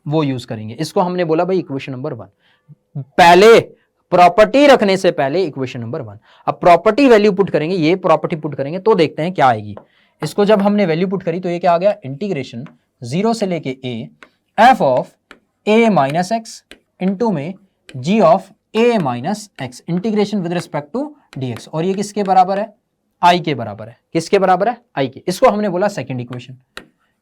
[SPEAKER 1] वो यूज करेंगे। इसको हमने बोला भाई इक्वेशन नंबर 1। पहले प्रॉपर्टी रखने से पहले इक्वेशन नंबर 1। अब प्रॉपर्टी वैल्यू पुट करेंगे, ये प्रॉपर्टी पुट करेंगे तो देखते हैं क्या आएगी। इसको जब हमने वैल्यू पुट करी तो ये क्या आ गया, इंटीग्रेशन 0 से लेके a f of a minus x into में g of a minus x integration with respect to dx, और ये किसके बराबर है, आई के बराबर है। किसके बराबर है, आई के। इसको हमने बोला सेकंड इक्वेशन।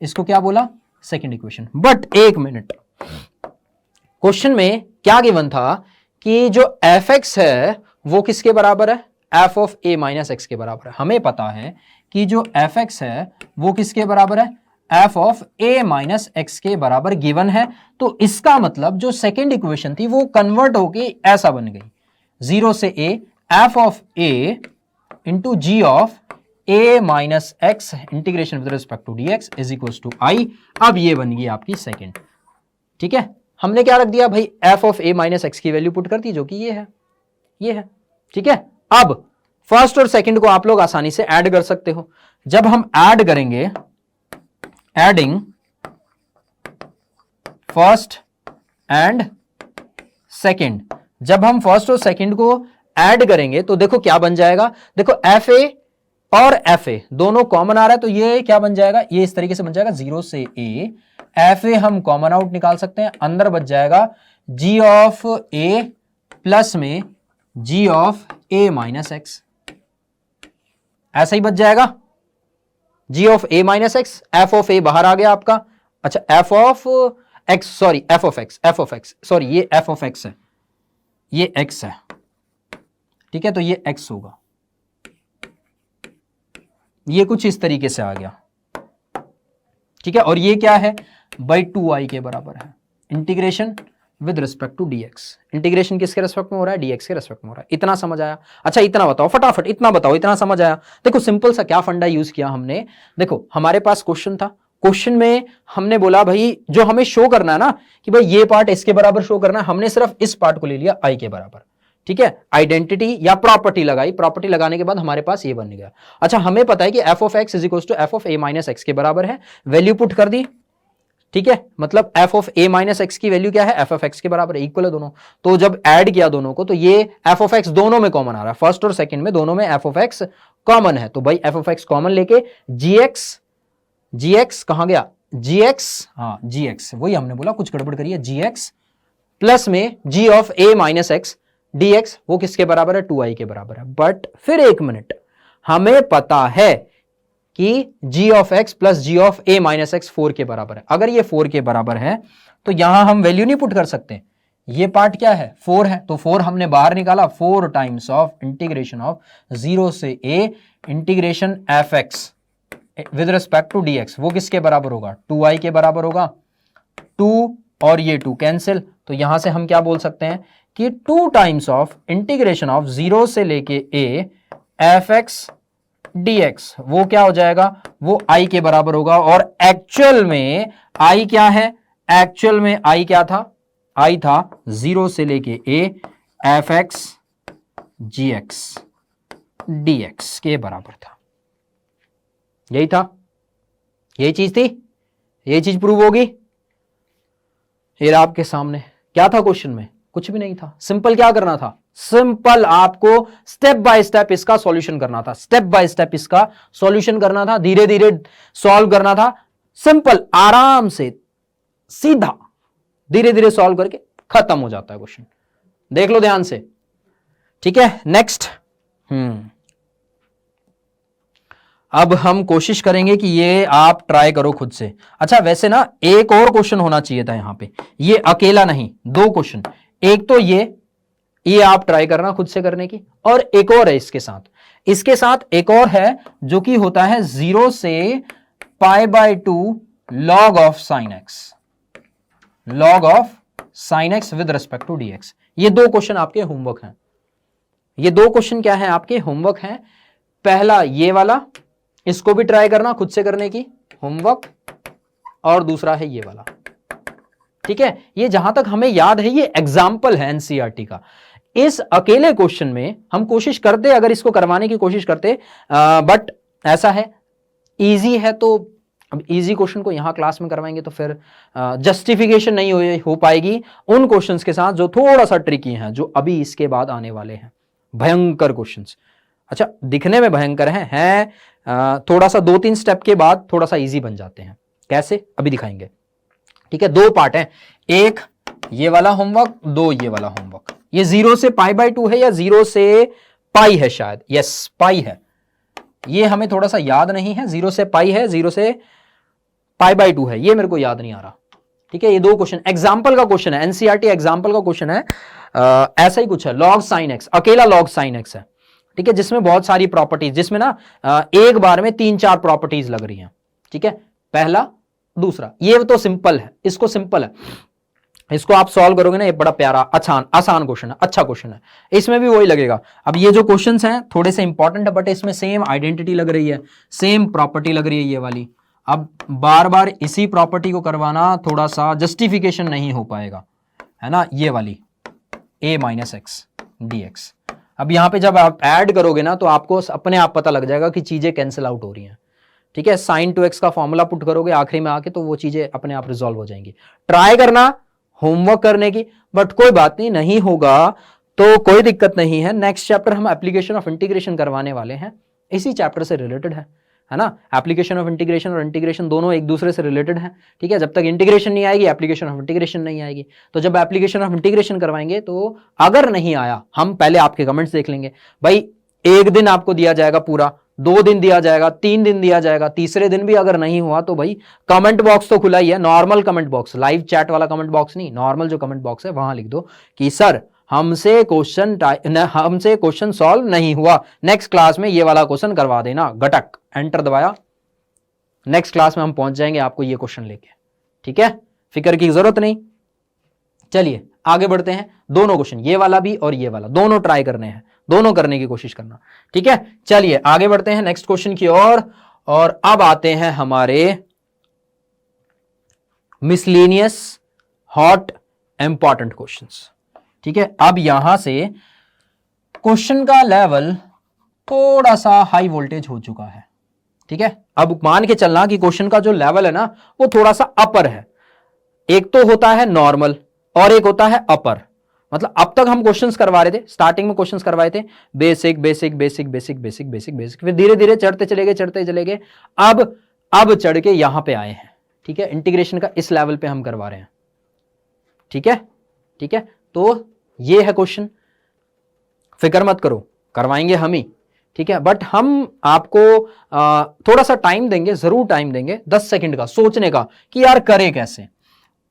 [SPEAKER 1] इसको क्या बोला, सेकंड इक्वेशन। बट एक मिनट, क्वेश्चन में क्या गिवन था कि जो एफ एक्स है वो किसके बराबर है, F of a minus x के बराबर है। हमें पता है कि जो एफ एक्स है वो किसके बराबर है, F of a minus x के बराबर गिवन है। तो इसका मतलब जो सेकेंड इक्वेशन थी वो कन्वर्ट होके ऐसा बन गई, 0 से a f of a into g of a minus x integration with respect to dx is equal to I. अब ये बन गई आपकी सेकेंड। ठीक है, हमने क्या रख दिया भाई, F of a minus x की वैल्यू पुट कर दी, जो कि ये है, ये है। ठीक है, अब फर्स्ट और सेकंड को आप लोग आसानी से ऐड कर सकते हो। जब हम ऐड करेंगे, एडिंग फर्स्ट एंड सेकंड, जब हम फर्स्ट और सेकंड को ऐड करेंगे तो देखो क्या बन जाएगा, देखो एफ ए और एफ ए दोनों कॉमन आ रहा है, तो ये क्या बन जाएगा, ये इस तरीके से बन जाएगा, 0 से a एफ ए हम कॉमन आउट निकाल सकते हैं, अंदर बच जाएगा g ऑफ a प्लस में g of a minus x, ऐसा ही बच जाएगा, g of a minus x, F of a बाहर आ गया आपका। अच्छा, F of x, sorry F of x, F of x, sorry ये एफ ऑफ एक्स है, ये x है। ठीक है, तो ये x होगा, ये कुछ इस तरीके से आ गया। ठीक है, और ये क्या है बाई 2i के बराबर है, integration with respect to dx। Integration किसके रिस्पेक्ट में हो रहा है, dx के रिस्पेक्ट में हो रहा है। इतना समझ आया? अच्छा इतना बताओ फटाफट, इतना बताओ, इतना समझ आया? देखो सिंपल सा क्या फंडा यूज किया हमने, देखो हमारे पास क्वेश्चन था, क्वेश्चन में हमने बोला भाई जो हमें शो करना है ना कि भाई ये पार्ट इसके बराबर शो करना है, हमने सिर्फ इस पार्ट को ले लिया i के बराबर। ठीक है, आइडेंटिटी या प्रॉपर्टी लगाई, प्रॉपर्टी लगाने के बाद हमारे पास ये बन गया। अच्छा, हमें पता है कि f of x is equal to f of a minus x के बराबर है, वैल्यू पुट कर दी। ठीक है, मतलब F of a minus x की वैल्यू क्या है, एफ ऑफ एक्स के बराबर, इक्वल है दोनों। तो जब ऐड किया दोनों को तो ये एफ ऑफ एक्स दोनों में कॉमन आ रहा है, फर्स्ट और सेकंड में दोनों में एफ ऑफ एक्स कॉमन है, तो भाई एफ ऑफ एक्स कॉमन लेके जी एक्स कहां गया, जी एक्स, हाँ जी एक्स, वही हमने बोला कुछ गड़बड़ करिए, जी एक्स प्लस में g of a minus x dx, वो किसके बराबर है, 2i के बराबर है। बट फिर एक मिनट, हमें पता है कि g of x plus g of a minus x 4 के बराबर है। अगर ये 4 के बराबर है तो यहां हम वैल्यू नहीं पुट कर सकते, ये पार्ट क्या है 4 है, तो 4 हमने बाहर निकाला, 4 टाइम्स ऑफ इंटीग्रेशन ऑफ 0 से a integration f x with respect to dx, वो किसके बराबर होगा, 2i के बराबर होगा। 2 और ये 2 कैंसिल, तो यहां से हम क्या बोल सकते हैं कि 2 टाइम्स ऑफ इंटीग्रेशन ऑफ 0 से लेके a एफ एक्स dx, वो क्या हो जाएगा, वो i के बराबर होगा। और एक्चुअल में i क्या है, एक्चुअल में i क्या था, i था 0 से लेके a f x g x dx के बराबर था। यही था, यही चीज थी, यही चीज प्रूव होगी। ये आपके सामने क्या था क्वेश्चन में, कुछ भी नहीं था। सिंपल क्या करना था, सिंपल आपको स्टेप बाय स्टेप इसका सॉल्यूशन करना था, स्टेप बाय स्टेप इसका सॉल्यूशन करना था, धीरे धीरे सॉल्व करना था, सिंपल आराम से सीधा धीरे धीरे सॉल्व करके खत्म हो जाता है क्वेश्चन। देख लो ध्यान से। ठीक है, नेक्स्ट। अब हम कोशिश करेंगे कि ये आप ट्राई करो खुद से। अच्छा वैसे ना एक और क्वेश्चन होना चाहिए था यहां पे, ये अकेला नहीं, 2 क्वेश्चन, एक तो ये आप ट्राई करना खुद से करने की, और एक और है इसके साथ एक और है जो कि होता है 0 से π/2 log of sin x, log of sin x with respect to dx। ये दो क्वेश्चन आपके होमवर्क हैं। ये दो क्वेश्चन क्या है आपके होमवर्क हैं। पहला ये वाला, इसको भी ट्राई करना खुद से करने की होमवर्क, और दूसरा है ये वाला। ठीक है, ये जहां तक हमें याद है ये एग्जाम्पल है एनसीईआरटी का। इस अकेले क्वेश्चन में हम कोशिश करते अगर इसको करवाने की कोशिश करते, बट ऐसा है इजी है, तो अब इजी क्वेश्चन को यहां क्लास में करवाएंगे तो फिर जस्टिफिकेशन नहीं हो पाएगी उन क्वेश्चंस के साथ जो थोड़ा सा ट्रिकी हैं, जो अभी इसके बाद आने वाले हैं, भयंकर क्वेश्चंस। अच्छा, दिखने में भयंकर हैं, थोड़ा सा 2-3 स्टेप के बाद थोड़ा सा इजी बन जाते हैं। कैसे, अभी दिखाएंगे। ठीक है, दो पार्ट हैं, एक ये वाला होमवर्क, दो ये वाला होमवर्क। ये 0 से π/2 है या 0 से पाई है, शायद यस पाई है, ये हमें थोड़ा सा याद नहीं है। 0 से पाई है, 0 से π/2 है, ये मेरे को याद नहीं आ रहा। ठीक है, ये दो क्वेश्चन एग्जाम्पल का क्वेश्चन है, एनसीईआरटी एग्जाम्पल का क्वेश्चन है। ऐसा ही कुछ है, लॉग साइन एक्स, अकेला लॉग साइन एक्स है। ठीक है, जिसमें बहुत सारी प्रॉपर्टीज, जिसमें ना एक बार में 3-4 प्रॉपर्टीज लग रही हैं। ठीक है, पहला दूसरा, ये तो सिंपल है, इसको सिंपल है, इसको आप सॉल्व करोगे ना, ये बड़ा प्यारा आसान क्वेश्चन है, अच्छा क्वेश्चन है। इसमें भी वही लगेगा। अब ये जो क्वेश्चंस हैं थोड़े से इंपॉर्टेंट है, बट इसमें सेम आइडेंटिटी लग रही है, सेम प्रॉपर्टी लग रही है ये वाली। अब बार बार इसी प्रॉपर्टी को करवाना थोड़ा सा जस्टिफिकेशन नहीं हो पाएगा, है ना, ये वाली a-x dx। अब यहां पे जब आप ऐड करोगे ना तो आपको अपने आप पता लग जाएगा कि चीजें कैंसिल आउट हो रही हैं। ठीक है, sin 2x का फॉर्मूला पुट करोगे आखिरी में आके तो वो चीजें अपने आप रिजॉल्व हो जाएंगी। ट्राई करना होमवर्क करने की, बट कोई बात नहीं, नहीं होगा तो कोई दिक्कत नहीं है। नेक्स्ट चैप्टर हम एप्लीकेशन ऑफ इंटीग्रेशन करवाने वाले हैं, इसी चैप्टर से रिलेटेड है ना। एप्लीकेशन ऑफ इंटीग्रेशन और इंटीग्रेशन दोनों एक दूसरे से रिलेटेड है। ठीक है, जब तक इंटीग्रेशन नहीं आएगी एप्लीकेशन ऑफ इंटीग्रेशन नहीं आएगी। तो जब एप्लीकेशन ऑफ इंटीग्रेशन करवाएंगे तो अगर नहीं आया, हम पहले आपके कमेंट्स देख लेंगे। भाई एक दिन आपको दिया जाएगा पूरा, 2 दिन दिया जाएगा, 3 दिन दिया जाएगा, तीसरे दिन भी अगर नहीं हुआ तो भाई कमेंट बॉक्स तो खुला ही है, normal comment box, live chat वाला कमेंट बॉक्स नहीं, नॉर्मल जो कमेंट बॉक्स है वहां लिख दो कि सर हमसे क्वेश्चन सॉल्व नहीं हुआ, नेक्स्ट क्लास में ये वाला क्वेश्चन करवा देना, गटक एंटर दबाया, नेक्स्ट क्लास में हम पहुंच जाएंगे आपको ये क्वेश्चन लेके। ठीक है, फिक्र की जरूरत नहीं। चलिए आगे बढ़ते हैं, दोनों क्वेश्चन ये वाला भी और ये वाला दोनों ट्राई करने हैं, दोनों करने की कोशिश करना। ठीक है, चलिए आगे बढ़ते हैं नेक्स्ट क्वेश्चन की ओर। और अब आते हैं हमारे मिसलेनियस हॉट इंपॉर्टेंट क्वेश्चंस। ठीक है, अब यहां से क्वेश्चन का लेवल थोड़ा सा हाई वोल्टेज हो चुका है। ठीक है, अब मान के चलना कि क्वेश्चन का जो लेवल है ना वो थोड़ा सा अपर है। एक तो होता है नॉर्मल और एक होता है अपर। मतलब अब तक हम क्वेश्चंस करवा रहे थे, स्टार्टिंग में क्वेश्चंस करवाए थे basic basic basic basic basic basic basic, फिर धीरे धीरे चढ़ते चले गए, अब चढ़ के यहां पे आए हैं। ठीक है, इंटीग्रेशन का इस लेवल पे हम करवा रहे हैं। ठीक है, ठीक है, तो ये है क्वेश्चन, फिक्र मत करो, करवाएंगे हम ही। ठीक है, बट हम आपको थोड़ा सा टाइम देंगे, जरूर टाइम देंगे, 10 सेकंड का सोचने का कि यार करें कैसे।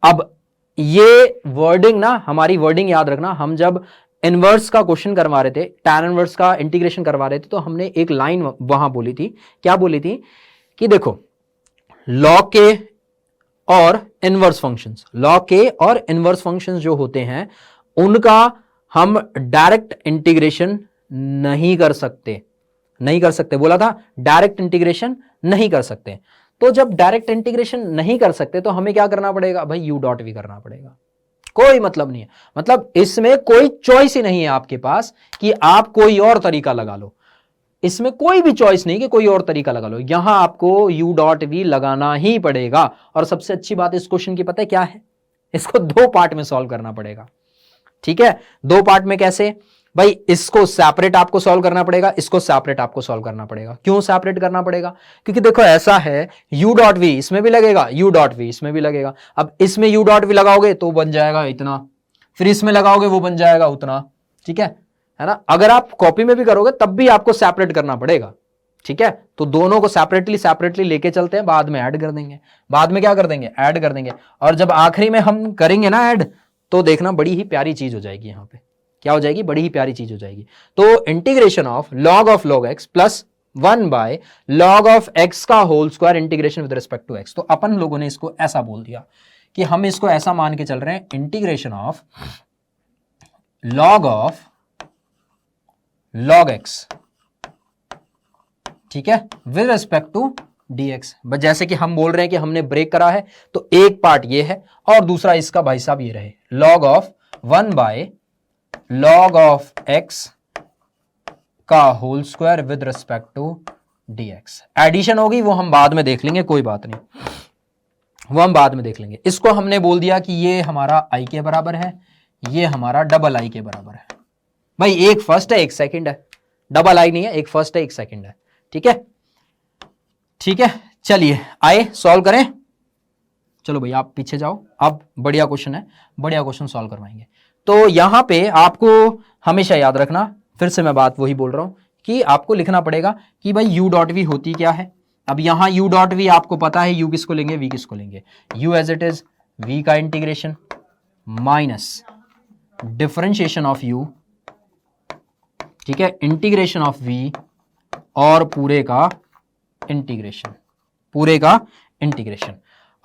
[SPEAKER 1] अब ये वर्डिंग ना, हमारी वर्डिंग याद रखना, हम जब इनवर्स का क्वेश्चन करवा रहे थे, टैन इनवर्स का इंटीग्रेशन करवा रहे थे, तो हमने एक लाइन वहां बोली थी, क्या बोली थी कि देखो लॉग के और इनवर्स फंक्शंस, लॉग के और इनवर्स फंक्शंस जो होते हैं उनका हम डायरेक्ट इंटीग्रेशन नहीं कर सकते, बोला था डायरेक्ट इंटीग्रेशन नहीं कर सकते। तो जब डायरेक्ट इंटीग्रेशन नहीं कर सकते तो हमें क्या करना पड़ेगा भाई, यू डॉट वी करना पड़ेगा। कोई मतलब नहीं है, मतलब इसमें कोई चॉइस ही नहीं है आपके पास कि आप कोई और तरीका लगा लो, इसमें कोई भी चॉइस नहीं कि कोई और तरीका लगा लो, यहां आपको यू डॉट वी लगाना ही पड़ेगा। और सबसे अच्छी बात इस क्वेश्चन की पता है क्या है, इसको 2 पार्ट में सॉल्व करना पड़ेगा। ठीक है, 2 पार्ट में कैसे भाई, इसको सेपरेट आपको सॉल्व करना पड़ेगा, इसको सेपरेट आपको सॉल्व करना पड़ेगा। क्यों सेपरेट करना पड़ेगा, क्योंकि देखो ऐसा है, यू डॉट वी इसमें भी लगेगा, यू डॉट वी इसमें भी लगेगा। अब इसमें यू डॉट वी लगाओगे तो बन जाएगा इतना, फिर इसमें लगाओगे वो बन जाएगा उतना। ठीक है ना, अगर आप कॉपी में भी करोगे तब भी आपको सेपरेट करना पड़ेगा। ठीक है, तो दोनों को सेपरेटली लेके चलते हैं, बाद में ऐड कर देंगे, बाद में क्या कर देंगे, ऐड कर देंगे। और जब आखिरी में हम करेंगे ना ऐड, तो देखना बड़ी ही प्यारी चीज हो जाएगी। यहां पे क्या हो जाएगी, बड़ी ही प्यारी चीज हो जाएगी। तो integration of log x plus 1 by log of x का whole square integration with respect to x। तो अपन लोगों ने इसको ऐसा बोल दिया कि हम इसको ऐसा मान के चल रहे हैं, integration of log of log x, ठीक है, विद रिस्पेक्ट टू dx। बस जैसे कि हम बोल रहे हैं कि हमने ब्रेक करा है, तो एक पार्ट ये है और दूसरा इसका भाई साहब ये रहे, log of 1 by log of x का whole square with respect to dx। Addition होगी वो हम बाद में देख लेंगे, कोई बात नहीं, वो हम बाद में देख लेंगे। इसको हमने बोल दिया कि ये हमारा i के बराबर है, ये हमारा डबल i के बराबर है। भाई एक फर्स्ट है एक सेकंड है, डबल i नहीं है, एक फर्स्ट है एक सेकंड है, ठीक है, ठीक है। चलिए आए सॉल्व करें। चलो भाई आप पीछे जाओ, अब बढ़िया क्वेश्चन है, बढ़िया क्वेश्चन सॉल्व करवाएंगे। तो यहां पे आपको हमेशा याद रखना, फिर से मैं बात वही बोल रहा हूं कि आपको लिखना पड़ेगा कि भाई u डॉट वी होती क्या है। अब यहां u डॉट वी आपको पता है, u किसको लेंगे, v किसको लेंगे, u as it is v का integration minus differentiation of u, ठीक है, इंटीग्रेशन ऑफ v और पूरे का इंटीग्रेशन, पूरे का इंटीग्रेशन।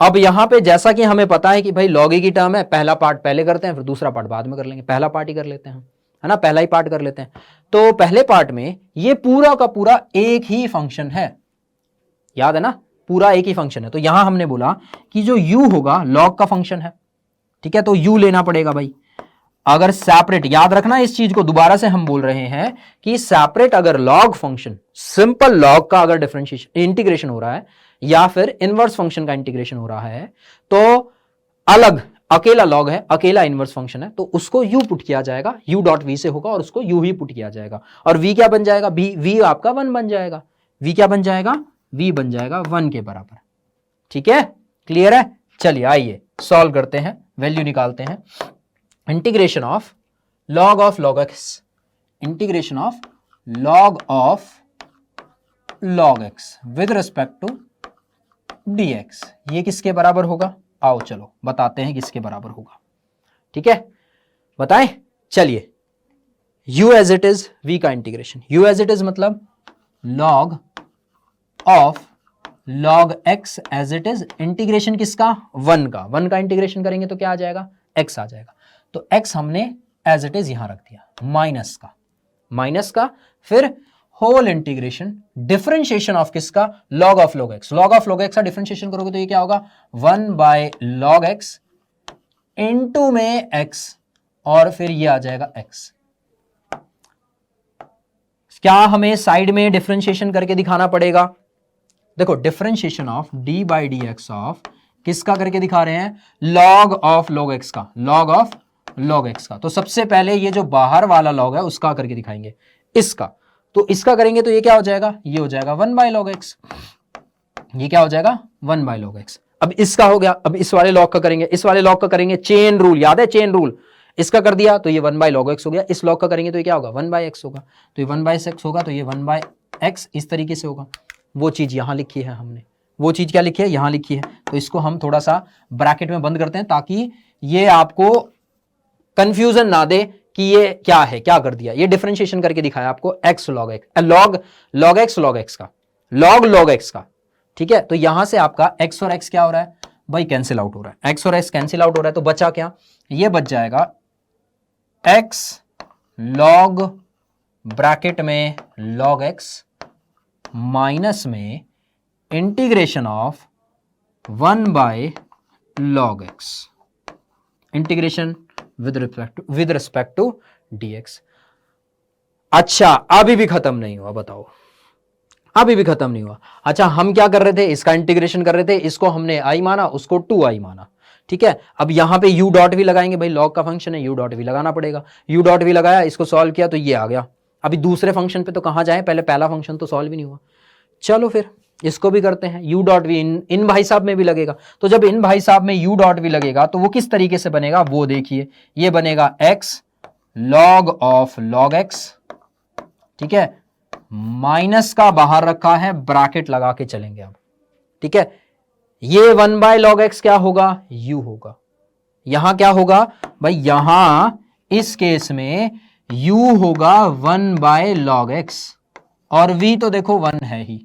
[SPEAKER 1] अब यहां पे जैसा कि हमें पता है कि भाई लॉग ई की टर्म है, पहला पार्ट पहले करते हैं फिर दूसरा पार्ट बाद में कर लेंगे, पहला पार्ट ही कर लेते हैं, है ना, पहला ही पार्ट कर लेते हैं। तो पहले पार्ट में ये पूरा का पूरा एक ही फंक्शन है, याद है ना, पूरा एक ही फंक्शन है। तो यहां हमने बोला कि जो u होगा लॉग का फंक्शन है, ठीक है, तो u लेना पड़ेगा भाई। अगर सेपरेट, याद रखना इस चीज को, दोबारा से हम बोल रहे हैं कि सेपरेट अगर लॉग फंक्शन, सिंपल लॉग का अगर डिफरेंशिएशन इंटीग्रेशन हो रहा है या फिर इनवर्स फंक्शन का इंटीग्रेशन हो रहा है, तो अलग अकेला लॉग है, अकेला इनवर्स फंक्शन है, तो उसको u पुट किया जाएगा, u डॉट v से होगा और उसको u ही पुट किया जाएगा, और v क्या बन जाएगा, v आपका 1 बन जाएगा, v क्या बन जाएगा, v बन जाएगा 1 के बराबर, ठीक है, क्लियर है। चलिए आइए सॉल्व करते हैं, वैल्यू निकालते हैं। Integration of log x, integration of log x with respect to dx, ये किसके बराबर होगा, आओ चलो बताते हैं किसके बराबर होगा, ठीक है, बताएं। चलिए u as it is v का integration, u as it is मतलब log of log x as it is, integration किसका, 1 का, 1 का इंटीग्रेशन करेंगे तो क्या आ जाएगा, x आ जाएगा। तो x हमने एज इट इज यहां रख दिया, माइनस का फिर होल इंटीग्रेशन डिफरेंशिएशन ऑफ किसका, log of log x, log of log x का डिफरेंशिएशन करोगे तो ये क्या होगा, 1 बाय log x इनटू में x और फिर ये आ जाएगा x। क्या हमें साइड में डिफरेंशिएशन करके दिखाना पड़ेगा, देखो differentiation of d by D x of किसका करके दिखा रहे हैं, log ऑफ log x का, log ऑफ log x का। तो सबसे पहले ये जो बाहर वाला log है उसका करके दिखाएंगे, इसका, तो इसका करेंगे तो ये क्या हो जाएगा, ये हो जाएगा 1 बाय log x, ये क्या हो जाएगा 1 बाय log x। अब इसका हो गया, अब इस वाले log का करेंगे, इस वाले log का करेंगे, चेन रूल याद है, चेन रूल, इसका कर दिया तो ये 1 बाय log x हो गया, इस log का करेंगे तो ये क्या होगा 1 बाय x होगा, तो ये 1 बाय x होगा, तो ये 1 बाय x इस तरीके से होगा। वो चीज यहां लिखी है हमने, वो चीज क्या लिखी है, यहां लिखी है, तो इसको हम थोड़ा सा ब्रैकेट में बंद करते हैं ताकि ये आपको कंफ्यूजन ना दे कि ये क्या है, क्या कर दिया, ये डिफरेंशिएशन करके दिखाया आपको x log x, log x log x का, log x का, ठीक है। तो यहां से आपका x और x क्या हो रहा है भाई, कैंसिल आउट हो रहा है, x और x कैंसिल आउट हो रहा है, तो बचा क्या, ये बच जाएगा x log ब्रैकेट में log x माइनस में integration of 1 by log x, integration with respect to dx। अच्छा अभी भी खत्म नहीं हुआ, बताओ अभी भी खत्म नहीं हुआ। अच्छा हम क्या कर रहे थे, इसका इंटीग्रेशन कर रहे थे, इसको हमने i माना, उसको 2i माना, ठीक है। अब यहां पे u डॉट भी लगाएंगे, भाई log का फंक्शन है, u डॉट भी लगाना पड़ेगा, u डॉट भी लगाया, इसको सॉल्व किया तो ये आ गया। अभी दूसरे फंक्शन पे तो कहां जाए, पहले पहला फंक्शन तो सॉल्व ही नहीं हुआ। चलो फिर इसको भी करते हैं, u डॉट भी इन भाई साहब में भी लगेगा, तो जब इन भाई साहब में u डॉट भी लगेगा तो वो किस तरीके से बनेगा वो देखिए, ये बनेगा x log of log x, ठीक है, माइनस का बाहर रखा है, ब्रैकेट लगा के चलेंगे अब, ठीक है। ये 1 बाय log x क्या होगा, u होगा, यहां क्या होगा भाई, यहां इस केस में u होगा 1 बाय log x, और v तो देखो 1 है ही,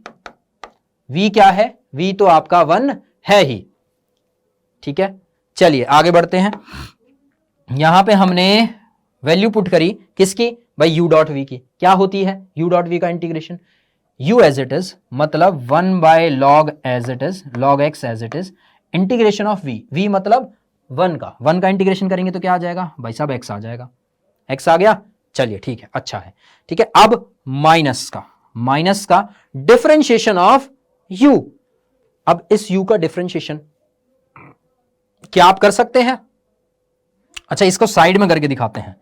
[SPEAKER 1] v क्या है, v तो आपका 1 है ही। ठीक है, चलिए आगे बढ़ते हैं। यहां पे हमने वैल्यू पुट करी किसकी भाई, u डॉट v की। क्या होती है u डॉट v का integration, u as it is मतलब 1 by log as it is, log x as it is, integration of v, v मतलब 1 का इंटीग्रेशन करेंगे तो क्या आ जाएगा भाई साहब, x आ जाएगा, x आ गया। चलिए ठीक है, अच्छा है, ठीक है। अब माइनस का डिफरेंशिएशन ऑफ u। अब इस u का डिफरेंशिएशन क्या आप कर सकते हैं, अच्छा इसको साइड में करके दिखाते हैं,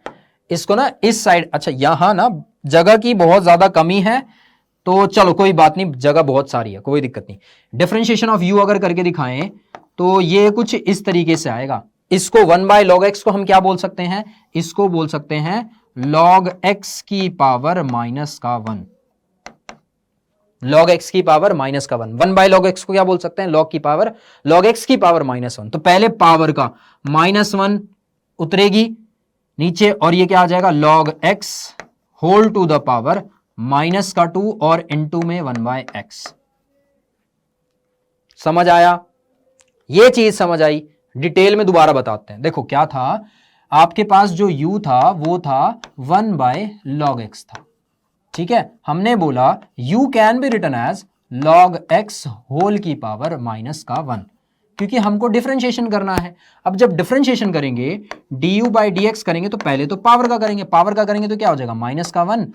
[SPEAKER 1] इसको ना इस साइड, अच्छा यहां ना जगह की बहुत ज्यादा कमी है, तो चलो कोई बात नहीं, जगह बहुत सारी है, कोई दिक्कत नहीं। डिफरेंशिएशन ऑफ u अगर करके दिखाएं तो ये कुछ इस तरीके से आएगा। इसको 1 बाय लॉग एक्स को हम क्या बोल सकते हैं, इसको बोल सकते हैं लॉग एक्स की पावर माइनस का 1, लॉग एक्स की पावर माइनस का 1। 1 बाय लॉग एक्स को क्या बोल सकते हैं, लॉग की पावर, लॉग एक्स की पावर माइनस 1। तो पहले पावर का -1 उतरेगी नीचे, और ये क्या आ जाएगा log x whole to the power -2 और इनटू में 1 बाय एक्स। समझ आया, ये चीज समझ आई। डिटेल में दोबारा बताते हैं। देखो क्या था, आपके पास जो u था वो था 1 बाय लॉग एक्स था, ठीक है। हमने बोला u can be written as log x whole की पावर -1, क्योंकि हमको डिफरेंशिएशन करना है। अब जब डिफरेंशिएशन करेंगे du बाई dx करेंगे तो पहले तो पावर का करेंगे, पावर का करेंगे तो क्या हो जाएगा -1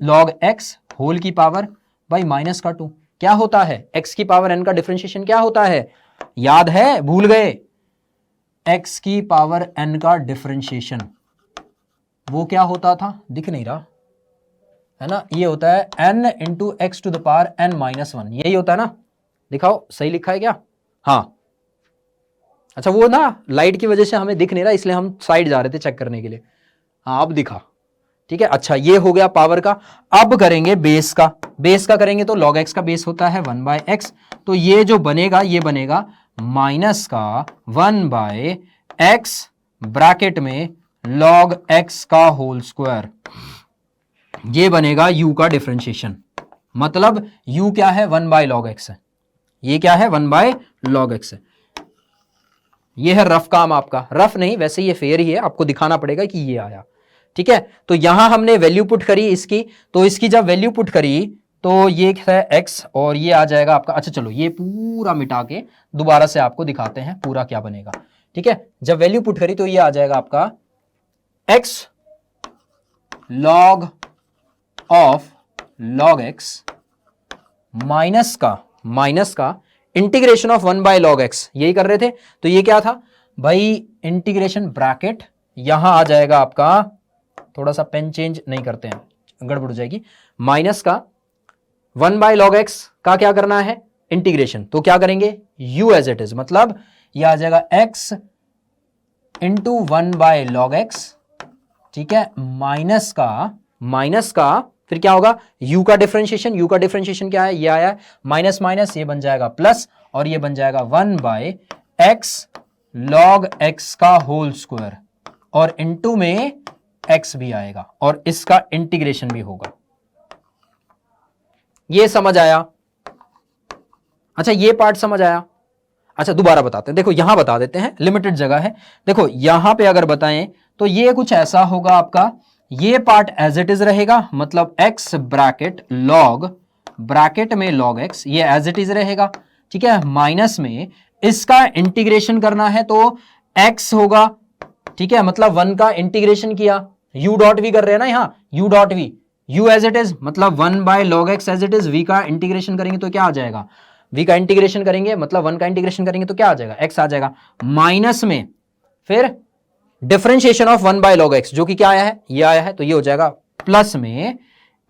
[SPEAKER 1] लॉग x होल की पावर बाई -2। क्या होता है, x की पावर n का डिफरेंशिएशन क्या होता है, याद है, भूल गए, x की पावर n का डिफरेंशिएशन वो क्या होता था, दिख नहीं रहा है ना, ये होता है n into x to the power n-1, यही होता है ना, दिखाओ सही लिखा है क्या, हाँ। अच्छा वो ना लाइट की वजह से हमें दिख नहीं रहा, इसलिए हम साइड जा रहे थे चेक करने के लिए, हाँ अब दिखा, ठीक है। अच्छा ये हो गया पावर का। अब करेंगे बेस का, बेस का करेंगे तो log x का बेस होता है 1 बाय एक्स, तो ये जो बनेगा ये बनेगा माइनस का 1 बाय एक्स ब्रैकेट में log x का होल स्क्वायर, ये बनेगा u का डिफरेंशिएशन। मतलब u क्या है, 1 बाय लॉग एक्स है, ये क्या है 1 बाय लॉग एक्स है। ये है रफ काम आपका, रफ नहीं वैसे ये फेयर ही है, आपको दिखाना पड़ेगा कि ये आया, ठीक है। तो यहां हमने वैल्यू पुट करी इसकी, तो इसकी जब वैल्यू पुट करी तो ये है x और ये आ जाएगा आपका, अच्छा चलो ये पूरा मिटा के दोबारा से आपको दिखाते हैं पूरा क्या बनेगा, ठीक है। जब वैल्यू पुट करी तो ये आ जाएगा आपका x log of log x minus का integration of 1 by log x, यही कर रहे थे। तो ये क्या था भाई, इंटीग्रेशन ब्रैकेट, यहां आ जाएगा आपका, थोड़ा सा पेन चेंज नहीं करते हैं गड़बड़ हो जाएगी, माइनस का 1 बाय लॉग एक्स का क्या करना है इंटीग्रेशन, तो क्या करेंगे u एज इट इज, मतलब ये आ जाएगा x into 1 by log x, ठीक है, माइनस का फिर क्या होगा u का डिफरेंशिएशन, u का डिफरेंशिएशन क्या है, ये आया है माइनस माइनस, ये बन जाएगा प्लस, और ये बन जाएगा 1 बाय एक्स लॉग एक्स का होल स्क्वायर, और इनटू में x भी आएगा, और इसका इंटीग्रेशन भी होगा। ये समझ आया, अच्छा ये पार्ट समझ आया। अच्छा दोबारा बताते हैं, देखो यहां बता देते हैं, लिमिटेड जगह है। देखो यहां पे अगर बताएं तो ये कुछ ऐसा होगा आपका, ये पार्ट एज इट इज रहेगा, मतलब x ब्रैकेट लॉग, ब्रैकेट में लॉग x, ये एज इट इज रहेगा, ठीक है। माइनस में इसका इंटीग्रेशन करना है तो x होगा, ठीक है, मतलब 1 का इंटीग्रेशन किया, u डॉट v कर रहे हैं ना यहाँ, u dot v, u as it is मतलब 1 by log x as it is, v का इंटीग्रेशन करेंगे तो क्या आ जाएगा, v का इंटीग्रेशन करेंगे मतलब 1 का इंटीग्रेशन करेंगे तो क्या आ जाएगा, x आ जाएगा, माइनस में फिर differentiation of 1 by log x, जो कि क्या आया है, ये आया है, तो ये हो जाएगा प्लस में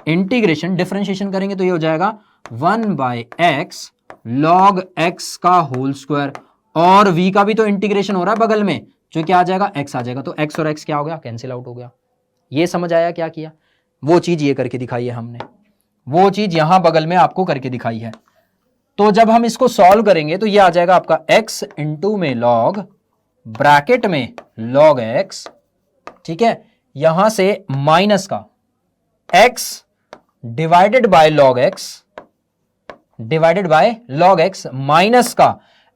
[SPEAKER 1] इंटीग्रेशन, डिफरेंशिएशन करेंगे तो ये हो जाएगा 1 बाय एक्स लॉग एक्स का होल स्क्वायर, और v का भी तो इंटीग्रेशन हो रहा है बगल में, जो क्या आ जाएगा x आ जाएगा, तो x और x क्या हो गया, कैंसिल आउट हो गया। ये समझ आया क्या किया, वो चीज ये करके दिखाई है हमने, वो चीज यहां बगल में आपको करके दिखाई है। तो जब हम इसको सॉल्व करेंगे तो ये आ जाएगा आपका x इंटू में लॉग, ब्रैकेट में log x, ठीक है, यहां से माइनस का x divided by log x, divided by log x minus का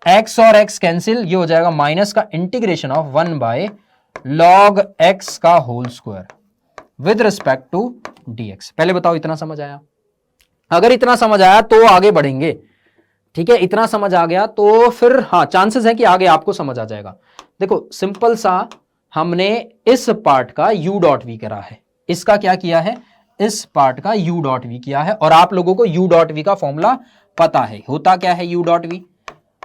[SPEAKER 1] x और x कैंसिल, ये हो जाएगा माइनस का integration of 1 by log x का whole square with respect to dx। पहले बताओ इतना समझ आया? अगर इतना समझ आया तो आगे बढ़ेंगे, ठीक है, इतना समझ आ गया तो फिर हाँ चांसेस है कि आगे आपको समझ आ जाएगा। देखो सिंपल सा हमने इस पार्ट का u डॉट वी करा है, इसका क्या किया है, इस पार्ट का u डॉट वी किया है, और आप लोगों को u डॉट वी का फॉर्मूला पता है, होता क्या है u डॉट वी,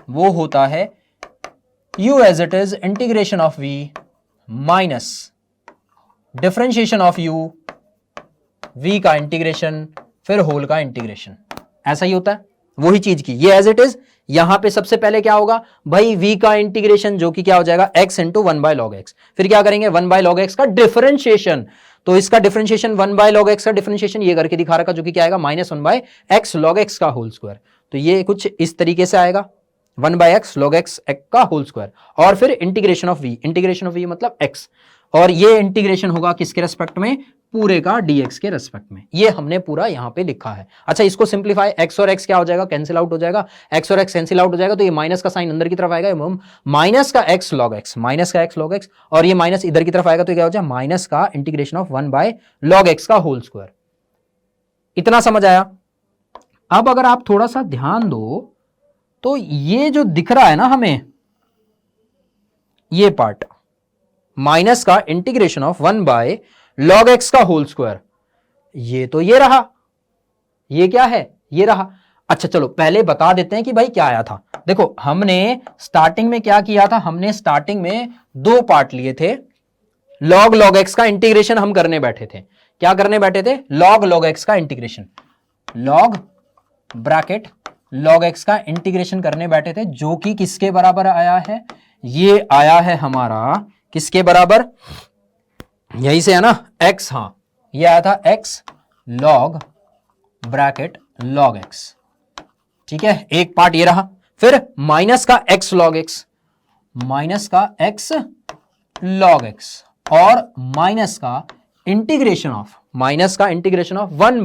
[SPEAKER 1] वो होता है u as it is integration of v minus differentiation of u, v का इंटीग्रेशन फिर होल का इंटीग्रेशन, ऐसा ही होता है, वही चीज की ये एज इट इज। यहां पे सबसे पहले क्या होगा भाई, v का इंटीग्रेशन जो कि क्या हो जाएगा x into 1 by log x, फिर क्या करेंगे 1 बाय लॉग एक्स का डिफरेंशिएशन, तो इसका डिफरेंशिएशन 1 बाय लॉग एक्स का डिफरेंशिएशन ये करके दिखा रखा जो कि क्या आएगा minus 1 by x log x का होल स्क्वायर, तो ये कुछ इस तरीके से आएगा 1 बाय एक्स लॉग एक्स का होल स्क्वायर, और फिर integration of v, integration of v मतलब x, और ये इंटीग्रेशन होगा किसके रेस्पेक्ट में, पूरे का dx के रेस्पेक्ट में, ये हमने पूरा यहां पे लिखा है। अच्छा इसको सिंप्लीफाई, x और x क्या हो जाएगा, कैंसिल आउट हो जाएगा, x और x कैंसिल आउट हो जाएगा, तो ये माइनस का साइन अंदर की तरफ आएगा, माइनस का x लॉग x, माइनस का x लॉग x, और ये माइनस इधर की तरफ आएगा तो क्या हो जाएगा माइनस का integration of 1 by log x का होल स्क्वायर। इतना समझ आया? अब अगर आप थोड़ा सा ध्यान दो तो ये जो दिख रहा है ना हमें, ये पार्ट माइनस का integration of 1 by log x का होल स्क्वायर, ये तो ये रहा, ये क्या है, ये रहा। अच्छा चलो पहले बता देते हैं कि भाई क्या आया था। देखो हमने स्टार्टिंग में क्या किया था, हमने स्टार्टिंग में दो पार्ट लिए थे, लॉग लॉग एक्स का इंटीग्रेशन हम करने बैठे थे। क्या करने बैठे थे, लॉग लॉग एक्स का integration, log bracket log x का इंटीग्रेशन करने बैठे थे, जो कि किसके बराबर आया है, ये आया है हमारा किसके बराबर, यही से है ना x, हाँ ये आया था x log bracket log x, ठीक है, एक पार्ट ये रहा, फिर माइनस का x लॉग x, माइनस का x लॉग x, और माइनस का इंटीग्रेशन ऑफ, माइनस का integration of 1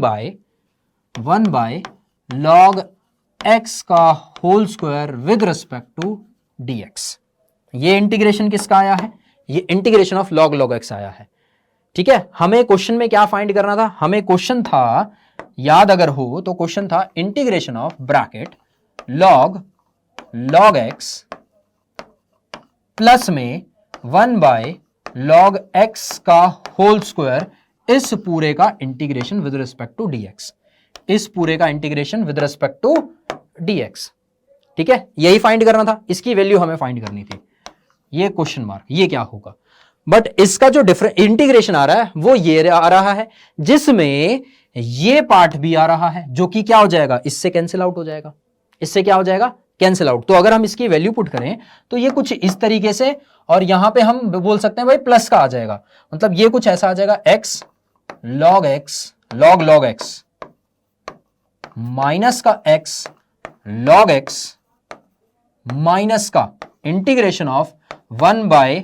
[SPEAKER 1] by log x का whole square with respect to dx। ये इंटीग्रेशन किसका आया है, ये integration of log log x आया है, ठीक है। हमें क्वेश्चन में क्या फाइंड करना था, हमें क्वेश्चन था, याद अगर हो तो क्वेश्चन था integration of bracket log log x plus में 1 बाय लॉग x का होल स्क्वायर, इस पूरे का integration with respect to dx, इस पूरे का integration with respect to dx, ठीक है, यही फाइंड करना था, इसकी वैल्यू हमें फाइंड करनी थी। ये क्वेश्चन मार्क, ये क्या होगा, बट इसका जो इंटीग्रेशन आ रहा है वो ये आ रहा है, जिसमें ये पार्ट भी आ रहा है, जो कि क्या हो जाएगा, इससे कैंसिल आउट हो जाएगा, इससे क्या हो जाएगा कैंसिल आउट। तो अगर हम इसकी वैल्यू पुट करें तो ये कुछ इस तरीके से, और यहां पे हम बोल सकते हैं भाई प्लस का आ जाएगा, मतलब ये कुछ ऐसा आ जाएगा x log log x minus का x लॉग x माइनस का integration of 1 by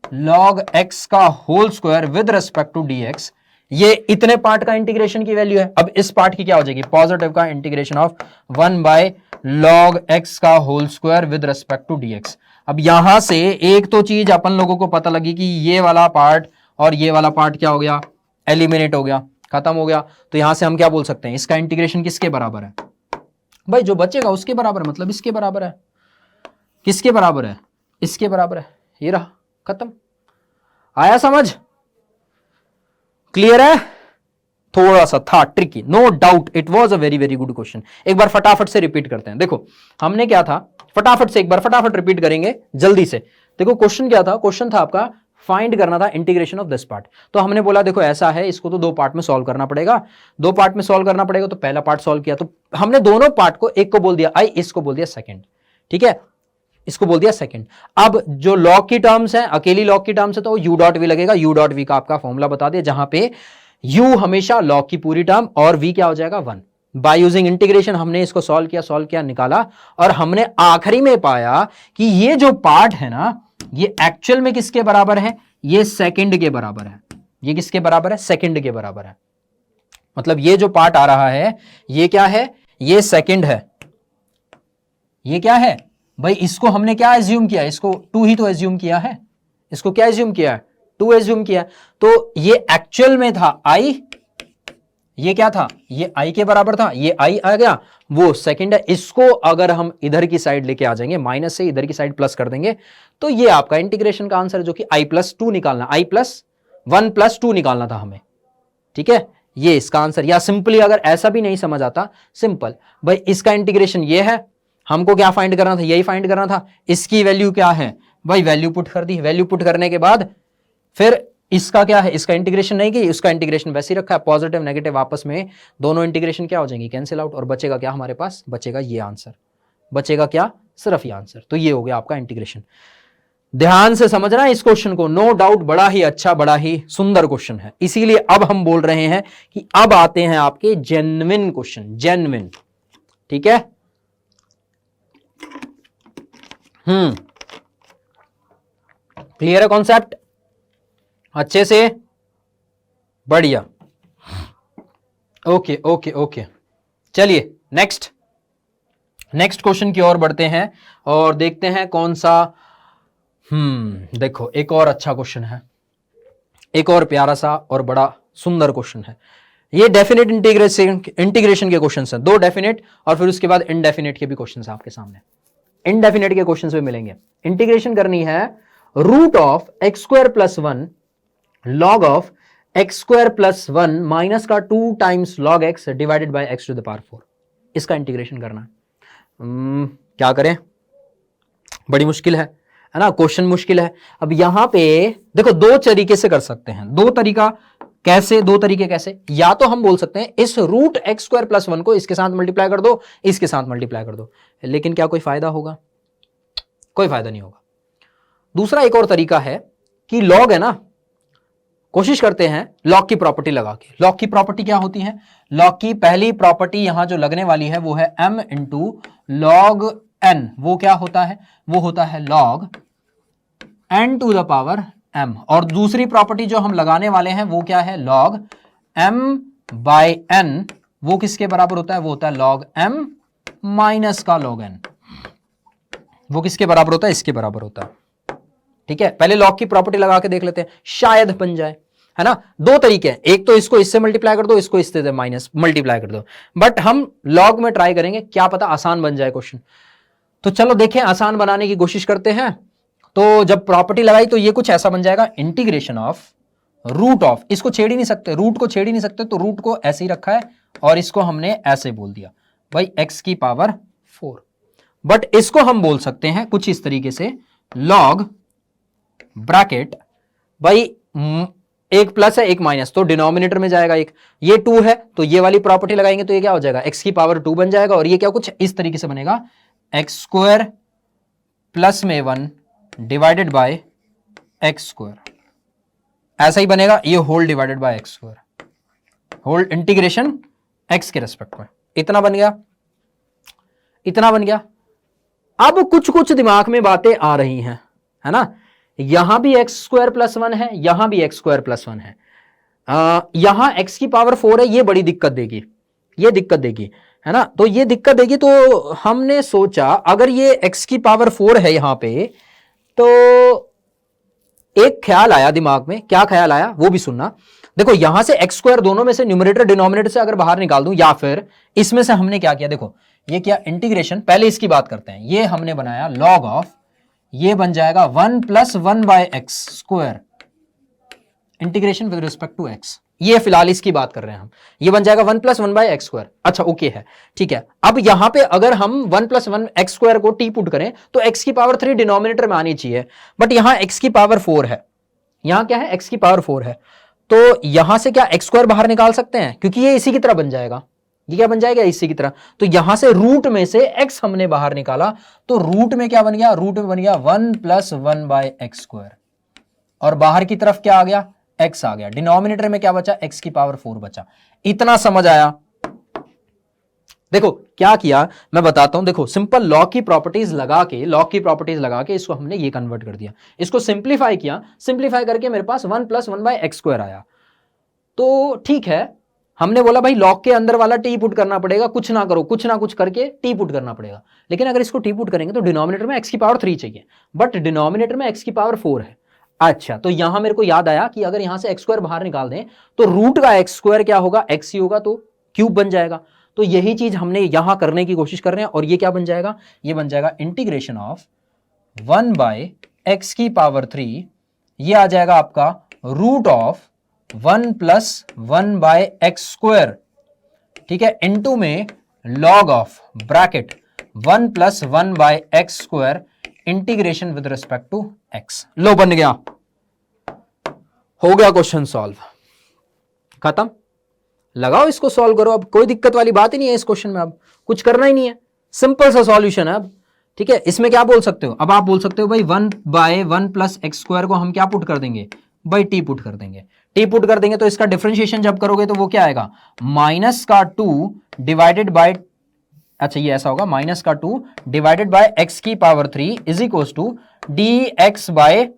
[SPEAKER 1] log x का whole square with respect to dx। ये इतने पार्ट का इंटीग्रेशन की वैल्यू है। अब इस पार्ट की क्या हो जाएगी, पॉजिटिव का integration of 1 by log x का whole square with respect to dx। अब यहां से एक तो चीज अपन लोगों को पता लगी कि ये वाला पार्ट और ये वाला पार्ट क्या हो गया, एलिमिनेट हो गया, खत्म हो गया। तो यहां से हम क्या बोल सकते हैं, इसका इंटीग्रेशन किसके बराबर है भाई, जो बचेगा उसके बराबर, मतलब इसके बराबर है। किसके बराबर है, इसके बराबर है, ये रहा, खत्म। आया समझ, क्लियर है? थोड़ा सा था tricky, no doubt, it was a very very good question. एक बार फटाफट से रिपीट करते हैं। देखो हमने क्या था, फटाफट से एक बार फटाफट रिपीट करेंगे जल्दी से। देखो क्वेश्चन क्या था, क्वेश्चन था आपका फाइंड करना था इंटीग्रेशन ऑफ दिस पार्ट। तो हमने बोला देखो ऐसा है, इसको तो दो पार्ट में सॉल्व करना पड़ेगा, दो पार्ट में सॉल्व करना पड़ेगा। तो पहला पार्ट सॉल्व किया, तो हमने दोनों पार्ट को, एक को बोल दिया आई, इसको बोल दिया सेकंड, ठीक है, इसको बोल दिया सेकंड। अब जो लॉग की टर्म्स है, अकेली लॉग की टर्म्स है, तो u डॉट वी लगेगा। u डॉट वी का आपका फॉर्मूला बता दिया, जहां पे u हमेशा लॉग की पूरी टर्म और v क्या हो जाएगा 1। बाय यूजिंग इंटीग्रेशन हमने इसको सॉल्व किया, निकाला, और हमने आखिरी में पाया कि ये जो पार्ट है ना, ये एक्चुअल में किसके बराबर है, ये सेकंड के बराबर है। ये किसके बराबर है, सेकंड के बराबर है। मतलब ये जो पार्ट आ रहा है ये क्या है, ये सेकंड है, ये क्या है भाई, इसको हमने क्या एज्यूम किया, इसको 2 ही तो एज्यूम किया है, इसको क्या एज्यूम किया है, 2 एज्यूम किया। तो ये एक्चुअल में था i, ये क्या था, ये i के बराबर था, ये i आ गया, वो सेकंड है। इसको अगर हम इधर की साइड लेके आ जाएंगे, माइनस से इधर की साइड प्लस कर देंगे, तो ये आपका इंटीग्रेशन का आंसर है, जो कि i+2 निकालना, i+1+2 निकालना था हमें, ठीक है, ये इसका आंसर। या सिंपली अगर ऐसा भी नहीं समझ आता, सिंपल भाई इसका इंटीग्रेशन ये है, हमको क्या फाइंड करना था, यही फाइंड करना था, इसकी वैल्यू क्या है भाई, वैल्यू पुट कर दी, वैल्यू पुट करने के बाद फिर इसका क्या है, इसका इंटीग्रेशन नहीं की, उसका इंटीग्रेशन वैसे ही रखा है, पॉजिटिव नेगेटिव आपस में दोनों इंटीग्रेशन क्या हो जाएंगे, कैंसिल आउट, और बचेगा क्या हमारे पास, बचेगा ये आंसर, बचेगा क्या, सिर्फ ये आंसर। तो ये हो गया आपका इंटीग्रेशन। ध्यान से समझना इस क्वेश्चन को, नो डाउट बड़ा ही अच्छा, बड़ा ही सुंदर क्वेश्चन है, इसीलिए अब हम बोल रहे हैं कि अब आते हैं आपके जेन्युइन क्वेश्चन, जेन्युइन, ठीक है। क्लियर है कॉन्सेप्ट, अच्छे से, बढ़िया, ओके ओके ओके। चलिए नेक्स्ट क्वेश्चन की ओर बढ़ते हैं और देखते हैं कौन सा। देखो एक और अच्छा क्वेश्चन है, एक और प्यारा सा और बड़ा सुंदर क्वेश्चन है। ये डेफिनेट इंटीग्रेशन के क्वेश्चन हैं, 2 डेफिनेट और फिर उसके बाद इनडेफिनेट के भी क्वेश्चन हैं आपके सामने। इनडेफिनेट के क्वेश्चन भी मिलेंगे। इंटीग्रेशन करनी है root of x² + 1 log of x² + 1 minus का 2 times log x divided by x⁴। इसका इंटीग्रेशन करना है। क्या करें, बड़ी मुश्किल है ना, क्वेश्चन मुश्किल है। अब यहां पे देखो 2 तरीके से कर सकते हैं, 2 तरीका कैसे, 2 तरीके कैसे, या तो हम बोल सकते हैं इस रूट x² + 1 को इसके साथ मल्टीप्लाई कर दो, इसके साथ मल्टीप्लाई कर दो, लेकिन क्या कोई फायदा होगा, कोई फायदा नहीं होगा। दूसरा एक और तरीका है कि लॉग है ना, कोशिश करते हैं लॉग की प्रॉपर्टी लगा के। लॉग की प्रॉपर्टी क्या होती है, लॉग की पहली प्रॉपर्टी यहां जो लगने वाली है वो है m × log n, वो क्या होता है, वो होता है log n⁴ m, और दूसरी प्रॉपर्टी जो हम लगाने वाले हैं वो क्या है, log m/n, वो किसके बराबर होता है, वो होता है log m माइनस का log n, वो किसके बराबर होता है, इसके बराबर होता है, ठीक है। पहले लॉग की प्रॉपर्टी लगा के देख लेते हैं, शायद बन जाए, है ना। 2 तरीके हैं, एक तो इसको इससे मल्टीप्लाई कर दो, इसको इससे माइनस मल्टीप्लाई कर दो, बट हम लॉग में ट्राई करेंगे, क्या पता आसान बन जाए क्वेश्चन। तो चलो देखें, आसान बनाने की कोशिश करते हैं। तो जब प्रॉपर्टी लगाई तो ये कुछ ऐसा बन जाएगा, इंटीग्रेशन ऑफ रूट ऑफ, इसको छेड़ ही नहीं सकते, रूट को छेड़ ही नहीं सकते, तो रूट को ऐसे ही रखा है और इसको हमने ऐसे बोल दिया भाई x⁴। बट इसको हम बोल सकते हैं कुछ इस तरीके से, log ब्रैकेट भाई एक प्लस है एक माइनस, तो डिनोमिनेटर में जाएगा एक, ये 2 है तो ये वाली प्रॉपर्टी लगाएंगे तो ये क्या हो जाएगा, x⁴ बन जाएगा, और ये क्या कुछ इस तरीके से बनेगा, x² + 1 डिवाइडेड बाय x², ऐसा ही बनेगा, ये whole divided by x², whole integration x के रेस्पेक्ट में, इतना बन गया, इतना बन गया। अब कुछ कुछ दिमाग में बातें आ रही हैं, है ना, यहां भी x² + 1 है, यहां भी x² + 1 है, यहां x⁴ है, ये बड़ी दिक्कत देगी, ये दिक्कत देगी, है ना। तो ये दिक्कत देगी, तो हमने सोचा अगर ये x⁴ है यहां पे, तो एक ख्याल आया दिमाग में, क्या ख्याल आया वो भी सुनना। देखो यहां से x² दोनों में से न्यूमरेटर डिनोमिनेटर से अगर बाहर निकाल दूं, या फिर इसमें से हमने क्या किया, देखो ये क्या इंटीग्रेशन, पहले इसकी बात करते हैं, ये हमने बनाया log ऑफ, ये बन जाएगा 1 + 1/x², integration with respect to x, ये फिलहाल इसकी बात कर रहे हैं हम, ये बन जाएगा 1 + 1/x²। अच्छा ओके है, ठीक है। अब यहां पे अगर हम 1 + 1x² को t पुट करें तो x⁴ डिनोमिनेटर में आनी चाहिए, बट यहां x⁴ है, यहां क्या है, x⁴ है, तो यहां से क्या x² बाहर निकाल सकते हैं, क्योंकि ये इसी की तरह बन जाएगा, ये क्या बन जाएगा, इसी की तरह। तो यहां से रूट में से x हमने बाहर निकाला, तो रूट में क्या बन गया, रूट में बन गया 1 + 1/x², और बाहर की तरफ क्या आ गया, x आ गया, डिनोमिनेटर में क्या बचा, x⁴ बचा। इतना समझ आया। देखो क्या किया मैं बताता हूं, देखो सिंपल लॉग की प्रॉपर्टीज लगा के इसको हमने ये कन्वर्ट कर दिया, इसको सिंप्लीफाई किया, सिंप्लीफाई करके मेरे पास 1 + 1/x² आया। तो ठीक है, हमने बोला भाई लॉग के अंदर वाला टी पुट करना पड़ेगा, कुछ ना करो, कुछ ना कुछ करके टी पुट करना पड़ेगा। लेकिन अगर इसको टी पुट करेंगे तो डिनोमिनेटर में x की पावर 3 चाहिए, बट डिनोमिनेटर में x की पावर 4 है। अच्छा, तो यहां मेरे को याद आया कि अगर यहां से x स्क्वायर बाहर निकाल दें तो रूट का x स्क्वायर क्या होगा, x ही होगा, तो क्यूब बन जाएगा। तो यही चीज हमने यहां करने की कोशिश कर रहे हैं, और ये क्या बन जाएगा, ये बन जाएगा इंटीग्रेशन ऑफ 1 बाय x की पावर 3, ये आ जाएगा आपका root of 1 plus 1 by x square, ठीक है, इनटू में log of bracket 1 plus 1 by x square integration with respect to x. लो बन गया, हो गया क्वेश्चन सॉल्व, खत्म। लगाओ इसको सॉल्व करो, अब कोई दिक्कत वाली बात ही नहीं है इस क्वेश्चन में, अब कुछ करना ही नहीं है, सिंपल सा सॉल्यूशन है अब, ठीक है। इसमें क्या बोल सकते हो, अब आप बोल सकते हो भाई 1 बाय 1 प्लस एक्स स्क्वायर को हम क्या पुट कर देंगे, बाई टी पुट कर देंगे। टी पुट कर देंगे तो इसका डिफरेंशिएशन जब करोगे तो वो क्या आएगा, माइनस का 2 डिवाइडेड बाय, अच्छा ये ऐसा होगा, माइनस का 2 डिवाइडेड बाय एक्स की power 3 is equals to d x by,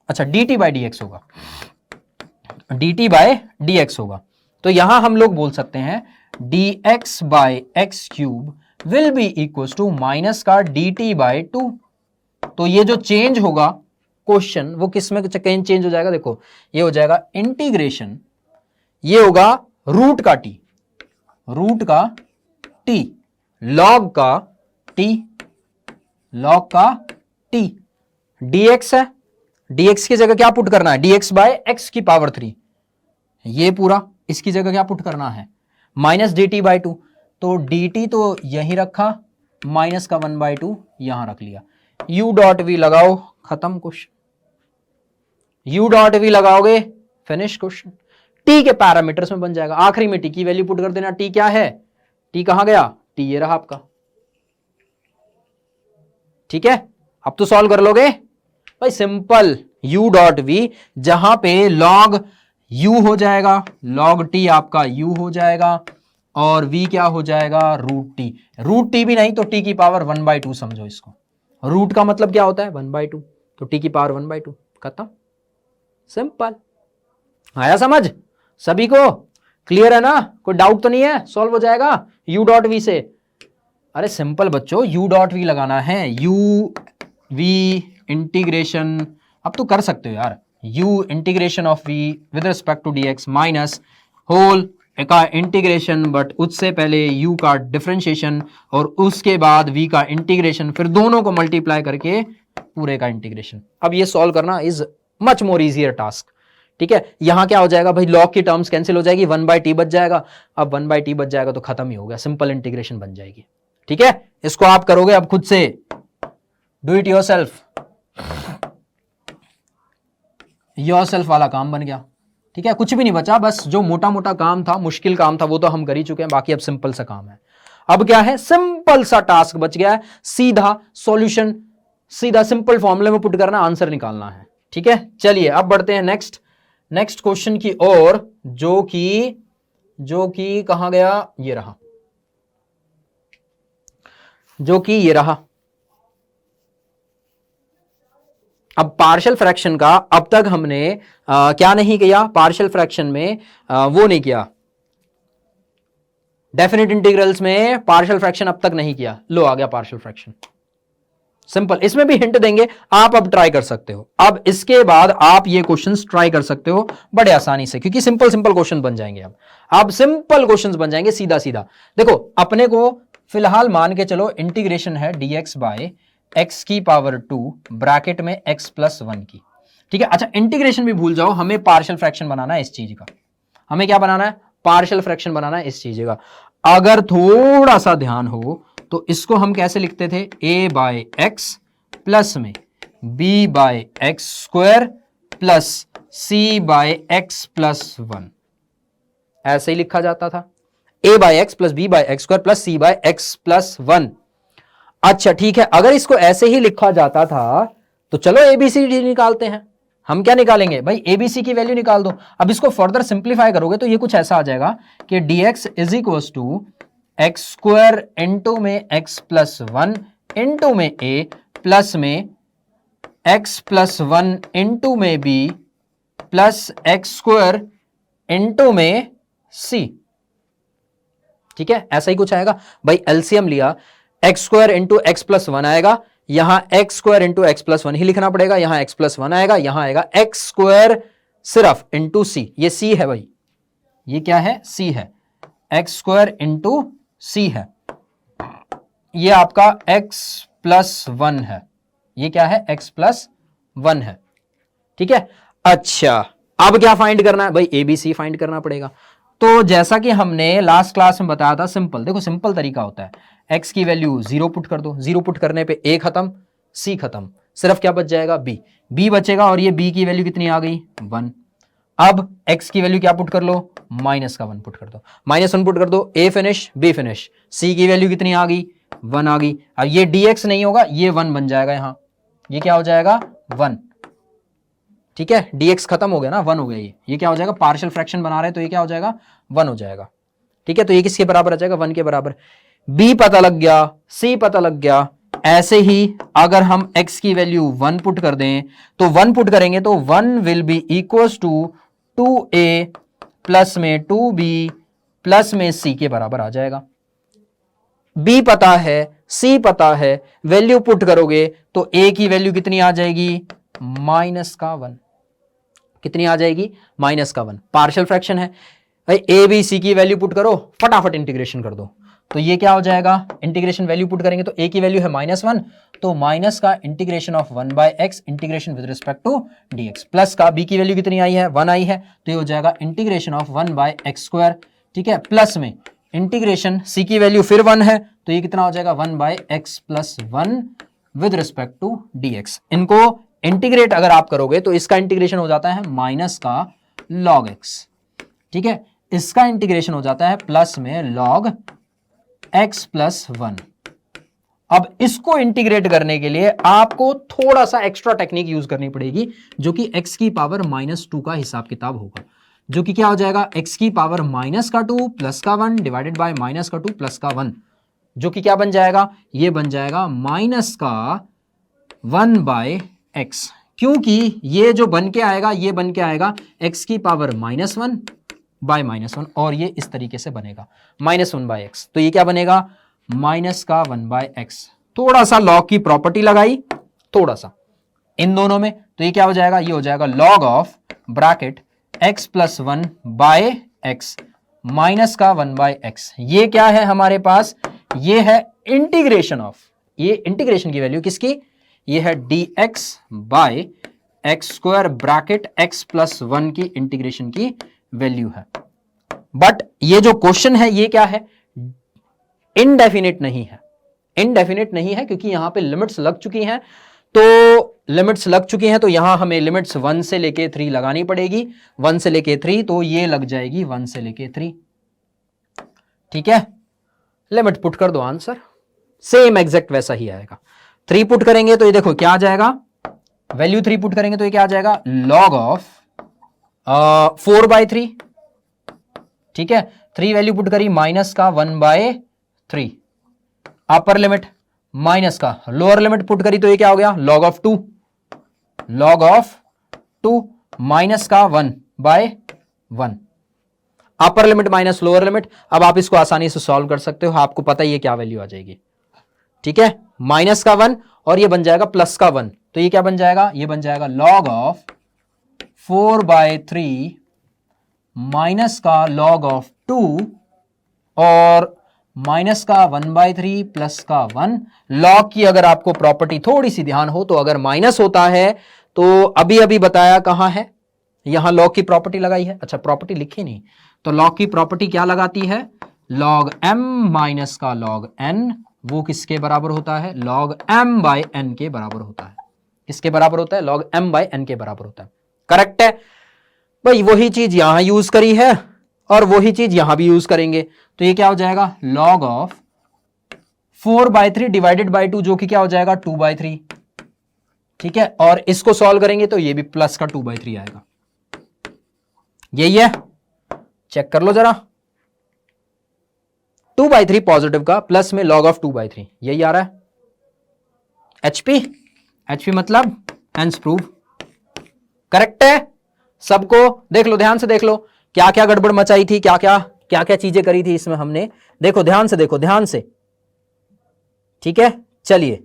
[SPEAKER 1] अच्छा d t by d x होगा, d t by d x होगा। तो यहां हम लोग बोल सकते हैं d x by x cube will be equals to minus का डी टी बाय 2। तो ये जो चेंज होगा क्वेश्चन, वो किस में चेंज हो जाएगा, देखो ये हो जाएगा इंटीग्रेशन, ये होगा रूट का टी, रूट का टी, लॉग का टी, लॉग का टी, dx है, dx की जगह क्या पुट करना है, dx बाय एक्स की पावर 3, ये पूरा इसकी जगह क्या पुट करना है, माइनस डी टी बाई 2। तो dt तो यही रखा, माइनस का 1/2 यहां रख लिया, u डॉट वी लगाओ, खत्म क्वेश्चन, u डॉट वी लगाओगे, फिनिश क्वेश्चन। t के पैरामीटर्स में बन जाएगा, आखिरी में t की वैल्यू पुट कर देना, t क्या है, t कहां गया, t ये रहा आपका, ठीक है। अब तो सॉल्व कर लोगे भाई, सिंपल, u डॉट वी, जहां पे log u हो जाएगा, log t आपका u हो जाएगा, और v क्या हो जाएगा, रूट टी, रूट टी भी नहीं तो t की पावर 1/2 समझो इसको, रूट का मतलब क्या होता है 1/2, तो t की पावर 1/2, खत्म, सिंपल। आया समझ सभी को, क्लियर है ना, कोई डाउट तो नहीं है, सॉल्व हो जाएगा u डॉट वी से। अरे सिंपल बच्चों, u डॉट वी लगाना है, u v इंटीग्रेशन, अब तो कर सकते हो यार, u integration of v with respect to dx minus whole का इंटीग्रेशन, बट उससे पहले u का डिफरेंशिएशन और उसके बाद v का इंटीग्रेशन, फिर दोनों को मल्टीप्लाई करके पूरे का इंटीग्रेशन। अब ये सॉल्व करना is much more easier task, ठीक है। यहां क्या हो जाएगा भाई, लॉग की टर्म्स कैंसिल हो जाएगी, 1/t बच जाएगा, अब 1/t बच जाएगा तो खत्म ही हो गया, सिंपल इंटीग्रेशन बन जाएगी, ठीक है। इसको आप करोगे अब खुद से, डू इट योरसेल्फ, योरसेल्फ वाला काम बन गया, ठीक है। कुछ भी नहीं बचा, बस जो मोटा मोटा काम था, मुश्किल काम था, वो तो हम कर ही चुके हैं, बाकी अब सिंपल सा काम है। अब क्या है, सिंपल सा टास्क बच गया है, सीधा सॉल्यूशन, सीधा सिंपल फॉर्मूले में पुट करना, आंसर निकालना है, ठीक है। चलिए अब बढ़ते हैं नेक्स्ट क्वेश्चन की ओर, जो कि कहां गया, ये रहा, जो कि ये रहा। अब पार्शियल फ्रैक्शन का अब तक हमने क्या नहीं किया, पार्शियल फ्रैक्शन में वो नहीं किया, डेफिनेट इंटीग्रल्स में पार्शियल फ्रैक्शन अब तक नहीं किया। लो आ गया पार्शियल फ्रैक्शन, सिंपल, इसमें भी हिंट देंगे, आप अब ट्राई कर सकते हो, अब इसके बाद आप ये क्वेश्चंस ट्राई कर सकते हो बड़े आसानी से, क्योंकि सिंपल क्वेश्चन बन जाएंगे, अब सिंपल क्वेश्चंस बन जाएंगे, सीधा सीधा। देखो अपने को फिलहाल मान के चलो इंटीग्रेशन है dx बाय एक्स की पावर 2 ब्रैकेट में x प्लस 1 की, ठीक है। अच्छा इंटीग्रेशन भी भूल जाओ, हमें पार्शियल फ्रैक्शन बनाना है इस चीज का, हमें क्या बनाना है, पार्शियल फ्रैक्शन बनाना है इस चीज का। अगर थोड़ा सा ध्यान हो तो इसको हम कैसे लिखते थे, a बाय एक्स प्लस में b by x square plus c by x plus 1, ऐसे ही लिखा जाता था, a by x plus b by x square plus c by x plus 1। अच्छा ठीक है, अगर इसको ऐसे ही लिखा जाता था तो चलो एबीसीडी निकालते हैं। हम क्या निकालेंगे भाई, एबीसी की वैल्यू निकाल दो। अब इसको फर्दर सिंप्लीफाई करोगे तो ये कुछ ऐसा आ जाएगा कि dx is equals to x square into में x प्लस 1 इंटू में a प्लस में x प्लस 1 इंटू में b plus x square into में c। ठीक है, ऐसा ही कुछ आएगा भाई। एलसीएम लिया, x square into x plus one आएगा, यहां x square into x plus one ही लिखना पड़ेगा, यहां एक्स प्लस वन आएगा, यहां आएगा एक्स स्क्वायर सिर्फ इंटू सी, ये सी है भाई, ये क्या है, सी है, एक्स स्क्वायर इंटू सी है, ये आपका एक्स प्लस वन है, ये क्या है, एक्स प्लस वन है। ठीक है, अच्छा अब क्या फाइंड करना है भाई, एबीसी फाइंड करना पड़ेगा। तो जैसा कि हमने लास्ट क्लास में बताया था, सिंपल, देखो सिंपल तरीका होता है, x की वैल्यू 0 पुट कर दो, 0 पुट करने पे a खत्म, c खत्म, सिर्फ क्या बच जाएगा, b बचेगा, और ये b की वैल्यू कितनी आ गई, 1। अब x की वैल्यू क्या पुट कर लो, माइनस का 1 पुट कर दो, -1 पुट कर दो, a finish b finish, c की वैल्यू कितनी आ गई, 1 आ गई। अब ये dx नहीं होगा, ये 1 बन जाएगा, यहां ये क्या हो जाएगा, 1। ठीक है, dx खत्म हो गया ना, 1 हो गया, ये क्या हो जाएगा, पार्शियल फ्रैक्शन बना रहे हैं तो ये क्या हो जाएगा, 1 हो जाएगा। ठीक है, तो ये किसके बराबर आ जाएगा, 1 के बराबर। b पता लग गया, c पता लग गया। ऐसे ही अगर हम x की वैल्यू 1 पुट कर दें, तो 1 पुट करेंगे तो 1 will be equals to 2a plus में 2b प्लस में c के बराबर आ जाएगा। b पता है, c पता है, वैल्यू पुट करोगे तो a की वैल्यू कितनी आ जाएगी, -1। कितनी आ जाएगी, -1। पार्शियल फ्रैक्शन है भाई, a b c की वैल्यू पुट करो, फटाफट इंटीग्रेशन कर दो, तो ये क्या हो जाएगा, इंटीग्रेशन वैल्यू पुट करेंगे तो a की वैल्यू है -1, तो माइनस का integration of 1/x integration with respect to dx, plus का b की वैल्यू कितनी आई है, 1 आई है, तो ये हो जाएगा इंटीग्रेशन ऑफ 1/x स्क्वायर। ठीक है, प्लस में इंटीग्रेशन c की वैल्यू फिर 1 है, तो ये कितना हो जाएगा, 1/x plus 1 with respect to dx। इनको इंटीग्रेट अगर आप करोगे तो इसका इंटीग्रेशन हो जाता है माइनस का log x। ठीक है, इसका इंटीग्रेशन हो जाता है प्लस में log x प्लस 1। अब इसको इंटीग्रेट करने के लिए आपको थोड़ा सा एक्स्ट्रा टेक्निक यूज करनी पड़ेगी, जो कि x की पावर -2 का हिसाब किताब होगा, जो कि क्या हो जाएगा, x की पावर -2 प्लस का 1 डिवाइडेड बाय -2 प्लस का 1, जो कि क्या बन जाएगा, ये बन जाएगा माइनस का 1/x, क्योंकि ये जो बन के आएगा, ये बन के आएगा x की पावर -1 बाय -1, और ये इस तरीके से बनेगा -1/x, तो ये क्या बनेगा, माइनस का 1/x। थोड़ा सा लॉग की प्रॉपर्टी लगाई, थोड़ा सा इन दोनों में, तो ये क्या हो जाएगा, ये हो जाएगा log of bracket x plus 1 by x minus का 1/x। ये क्या है हमारे पास, ये है इंटीग्रेशन ऑफ, ये इंटीग्रेशन की वैल्यू किसकी, ये है dx by x square bracket x plus 1 की इंटीग्रेशन की वैल्यू है। बट ये जो क्वेश्चन है ये क्या है, इनडेफिनिट नहीं है, इनडेफिनिट नहीं है, क्योंकि यहां पे लिमिट्स लग चुकी हैं, तो लिमिट्स लग चुकी हैं, तो यहां हमें लिमिट्स 1 से लेके 3 लगानी पड़ेगी, 1 से लेके 3, तो ये लग जाएगी 1 से लेके 3। ठीक है, लिमिट पुट कर दो, आंसर सेम एग्जैक्ट वैसा ही आएगा। 3 पुट करेंगे तो ये देखो क्या आ जाएगा, वैल्यू 3 पुट करेंगे तो ये क्या आ जाएगा, log ऑफ 4/3। ठीक है, 3 वैल्यू पुट करी, माइनस का 1/3, अपर लिमिट, माइनस का लोअर लिमिट पुट करी तो ये क्या हो गया, log of 2, log of 2 minus का 1/1, अपर लिमिट माइनस लोअर लिमिट। अब आप इसको आसानी से सॉल्व कर सकते हो, आपको पता ही है क्या वैल्यू आ जाएगी। ठीक है, माइनस का 1 और ये बन जाएगा प्लस का 1, तो ये क्या बन जाएगा, ये बन जाएगा log ऑफ 4/3 माइनस का log ऑफ 2 और माइनस का 1/3 प्लस का 1। log की अगर आपको प्रॉपर्टी थोड़ी सी ध्यान हो तो अगर माइनस होता है तो अभी अभी बताया कहां है, यहां log की प्रॉपर्टी लगाई है, अच्छा प्रॉपर्टी लिखी नहीं, तो log की प्रॉपर्टी क्या लगाती है, log m माइनस का log n, वो किसके बराबर होता है, log m बाय n के बराबर होता है। किसके बराबर होता है, log m बाय n के बराबर होता है। करेक्ट है भाई, वही चीज यहां यूज करी है और वही चीज यहां भी यूज करेंगे, तो ये क्या हो जाएगा, log ऑफ 4/3 डिवाइडेड बाय 2, जो कि क्या हो जाएगा 2/3। ठीक है, और इसको सॉल्व करेंगे तो ये भी प्लस का 2/3 आएगा, यही है, चेक कर लो जरा, 2/3 पॉजिटिव का प्लस में log ऑफ 2/3, यही आ रहा है। HP मतलब हेंस प्रूव, करेक्ट है। सबको देख लो, ध्यान से देख लो, क्या क्या गड़बड़ मचाई थी, क्या क्या क्या क्या चीजें करी थी इसमें हमने, देखो ध्यान से, देखो ध्यान से, ठीक है। चलिए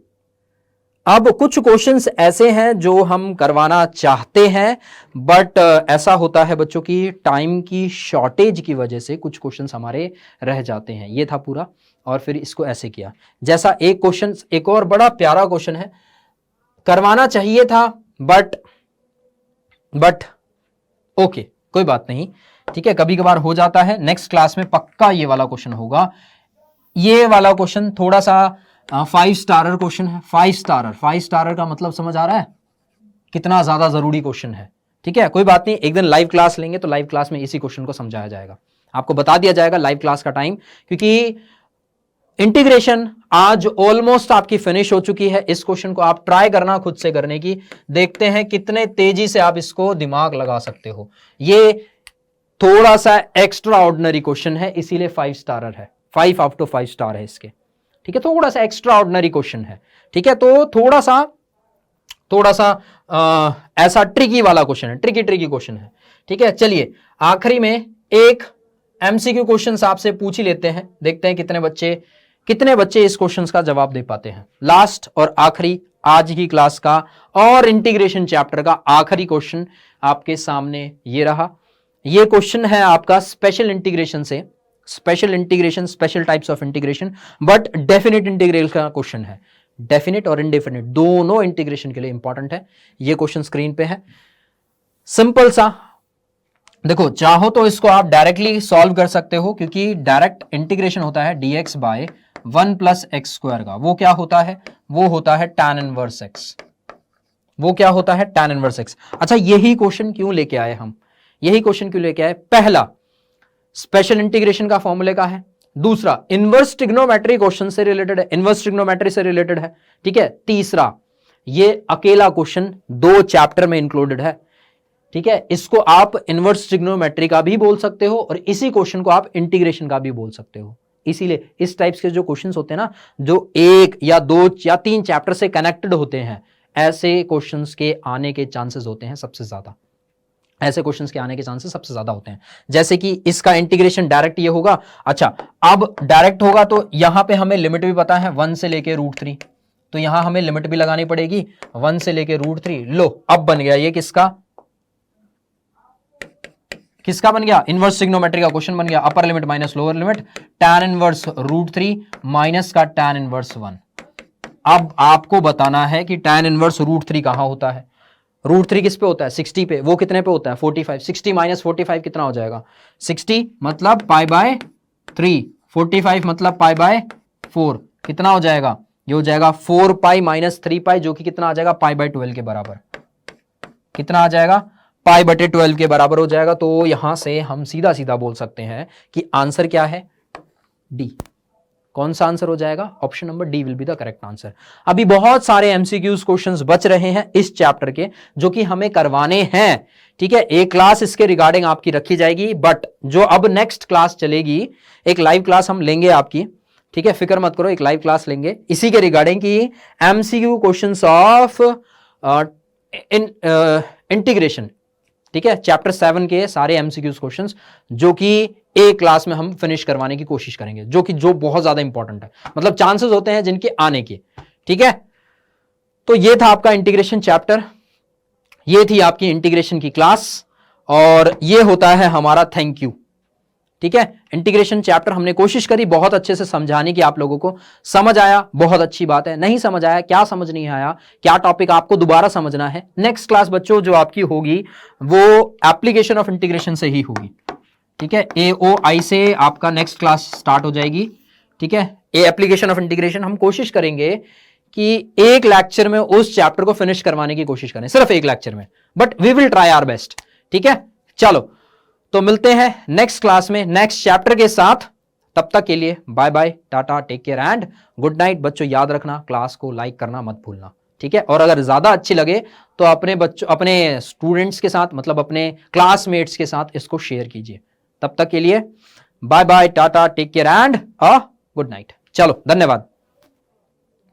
[SPEAKER 1] अब कुछ क्वेश्चंस ऐसे हैं जो हम करवाना चाहते हैं, बट ऐसा होता है बच्चों की टाइम की शॉर्टेज की वजह से कुछ क्वेश्चंस हमारे रह जाते हैं। ये था पूरा, और फिर इसको ऐसे किया। जैसा एक क्वेश्चन, एक और बड़ा प्यारा क्वेश्चन है, करवाना चाहिए था बट ओके कोई बात नहीं, ठीक है, कभी कभार हो जाता है। नेक्स्ट क्लास में पक्का ये वाला क्वेश्चन होगा। ये वाला क्वेश्चन थोड़ा सा 5 स्टारर क्वेश्चन है। 5 स्टारर का मतलब समझ आ रहा है कितना ज्यादा जरूरी क्वेश्चन है, ठीक है। कोई बात नहीं, एक दिन लाइव क्लास लेंगे तो लाइव क्लास में इसी क्वेश्चन को समझाया जाएगा, आपको बता दिया जाएगा लाइव क्लास का टाइम, क्योंकि इंटीग्रेशन आज ऑलमोस्ट आपकी फिनिश हो चुकी है। इस क्वेश्चन को आप ट्राई करना खुद से करने की, देखते हैं कितने तेजी से आप इसको दिमाग लगा सकते हो। ये थोड़ा सा एक्स्ट्रा ऑर्डिनरी क्वेश्चन है, इसीलिए 5 स्टारर है, 5 आउट ऑफ 5 स्टार है इसके, ठीक है। थोड़ा सा एक्स्ट्रा ऑर्डिनरी क्वेश्चन है, ठीक है। तो थोड़ा सा ऐसा ट्रिकी वाला क्वेश्चन है, ट्रिकी क्वेश्चन है, ठीक है। चलिए आखिरी में एक एमसीक्यू क्वेश्चन आपसे पूछ ही लेते हैं, देखते हैं कितने बच्चे इस क्वेश्चन का जवाब दे पाते हैं। लास्ट और आखिरी आज की क्लास का और इंटीग्रेशन चैप्टर का आखिरी क्वेश्चन आपके सामने ये रहा। ये क्वेश्चन है आपका स्पेशल इंटीग्रेशन से, special types of integration, but definite integral का क्वेश्चन है। डेफिनेट और इनडेफिनेट दोनों इंटीग्रेशन के लिए इंपॉर्टेंट है। ये क्वेश्चन स्क्रीन पे है, सिंपल सा। देखो चाहो तो इसको आप डायरेक्टली सॉल्व कर सकते हो, क्योंकि डायरेक्ट इंटीग्रेशन होता है dx by 1 plus x square का। वो क्या होता है, वो होता है tan इनवर्स x। वो क्या होता है, tan इनवर्स x। अच्छा यही क्वेश्चन क्यों लेके आए हम, यही क्वेश्चन क्यों लेके आए? पहला स्पेशल इंटीग्रेशन का फॉर्मूले का है, दूसरा इनवर्स ट्रिग्नोमेट्री क्वेश्चन से रिलेटेड है, इनवर्स ट्रिग्नोमेट्री से रिलेटेड है, ठीक है। तीसरा ये अकेला क्वेश्चन 2 चैप्टर में इंक्लूडेड है, ठीक है। इसको आप इनवर्स ट्रिग्नोमेट्री का भी बोल सकते हो और इसी क्वेश्चन को आप इंटीग्रेशन का भी बोल सकते हो। इसीलिए इस टाइप्स के जो क्वेश्चंस होते हैं ना, जो 1 या 2 या 3 चैप्टर से कनेक्टेड होते हैं, ऐसे क्वेश्चंस के आने के चांसेस होते हैं सबसे ज्यादा, ऐसे क्वेश्चंस के आने के चांसेस सबसे ज्यादा होते हैं। जैसे कि इसका इंटीग्रेशन डायरेक्ट ये होगा। अच्छा अब डायरेक्ट होगा तो यहां पे हमें लिमिट भी पता है 1 से लेके √3, तो यहां हमें लिमिट भी लगानी पड़ेगी 1 से लेके √3। लो अब बन गया ये किसका बन गया, इनवर्स ट्रिग्नोमेट्री का क्वेश्चन बन गया। अपर limit minus lower limit, tan inverse √3 minus का tan इनवर्स 1। अब आपको बताना है कि tan इनवर्स √3 कहां होता है। √3 किस पे होता है, 60 पे। वो कितने पे होता है, 45। 60 माइनस 45 कितना हो जाएगा, 60 मतलब π/3, 45 मतलब π/4, कितना हो जाएगा, ये हो जाएगा 4π माइनस 3π, जो कि कितना आ जाएगा π/12 के बराबर। कितना आ जाएगा, π/12 के बराबर हो जाएगा। तो यहां से हम सीधा सीधा बोल सकते हैं कि आंसर क्या है, डी। कौन सा आंसर हो जाएगा, option number D will be the correct answer. अभी बहुत सारे एमसीक्यूज क्वेश्चंस बच रहे हैं इस चैप्टर के, जो कि हमें करवाने हैं, ठीक है। एक क्लास इसके रिगार्डिंग आपकी रखी जाएगी, बट जो अब नेक्स्ट क्लास चलेगी, एक लाइव क्लास हम लेंगे आपकी, ठीक है, फिक्र मत करो, एक लाइव क्लास लेंगे इसी के रिगार्डिंग की एमसीक्यू क्वेश्चंस ऑफ इंटीग्रेशन, ठीक है। चैप्टर 7 के सारे एमसीक्यूज क्वेश्चंस जो कि एक क्लास में हम फिनिश करवाने की कोशिश करेंगे, जो बहुत ज्यादा इंपॉर्टेंट है, मतलब चांसेस होते हैं जिनके आने के, ठीक है। तो ये था आपका इंटीग्रेशन चैप्टर, ये थी आपकी इंटीग्रेशन की क्लास, और ये होता है हमारा थैंक यू, ठीक है। इंटीग्रेशन चैप्टर हमने कोशिश करी बहुत अच्छे से समझाने की, आप लोगों को समझ आया, बहुत अच्छी बात है। नहीं समझ आया, क्या समझ नहीं आया, क्या टॉपिक आपको दोबारा समझना है, नेक्स्ट क्लास बच्चों जो आपकी होगी वो एप्लीकेशन ऑफ इंटीग्रेशन से ही होगी, ठीक है। AOI से आपका नेक्स्ट क्लास स्टार्ट हो जाएगी, ठीक है। एप्लीकेशन ऑफ इंटीग्रेशन हम कोशिश करेंगे कि एक लेक्चर में उस चैप्टर को फिनिश करवाने की कोशिश करें, सिर्फ एक लेक्चर में, but we will try our best, ठीक है। चलो तो मिलते हैं नेक्स्ट क्लास में नेक्स्ट चैप्टर के साथ, तब तक के लिए bye bye, tata, take care and good night. बच्चों याद रखना, क्लास को लाइक करना मत भूलना, ठीक है। और अगर ज्यादा अच्छी लगे तो अपने स्टूडेंट्स के साथ, मतलब अपने क्लासमेट्स के साथ इसको शेयर कीजिए। तब तक के लिए bye bye, tata, take care and good night. चलो धन्यवाद।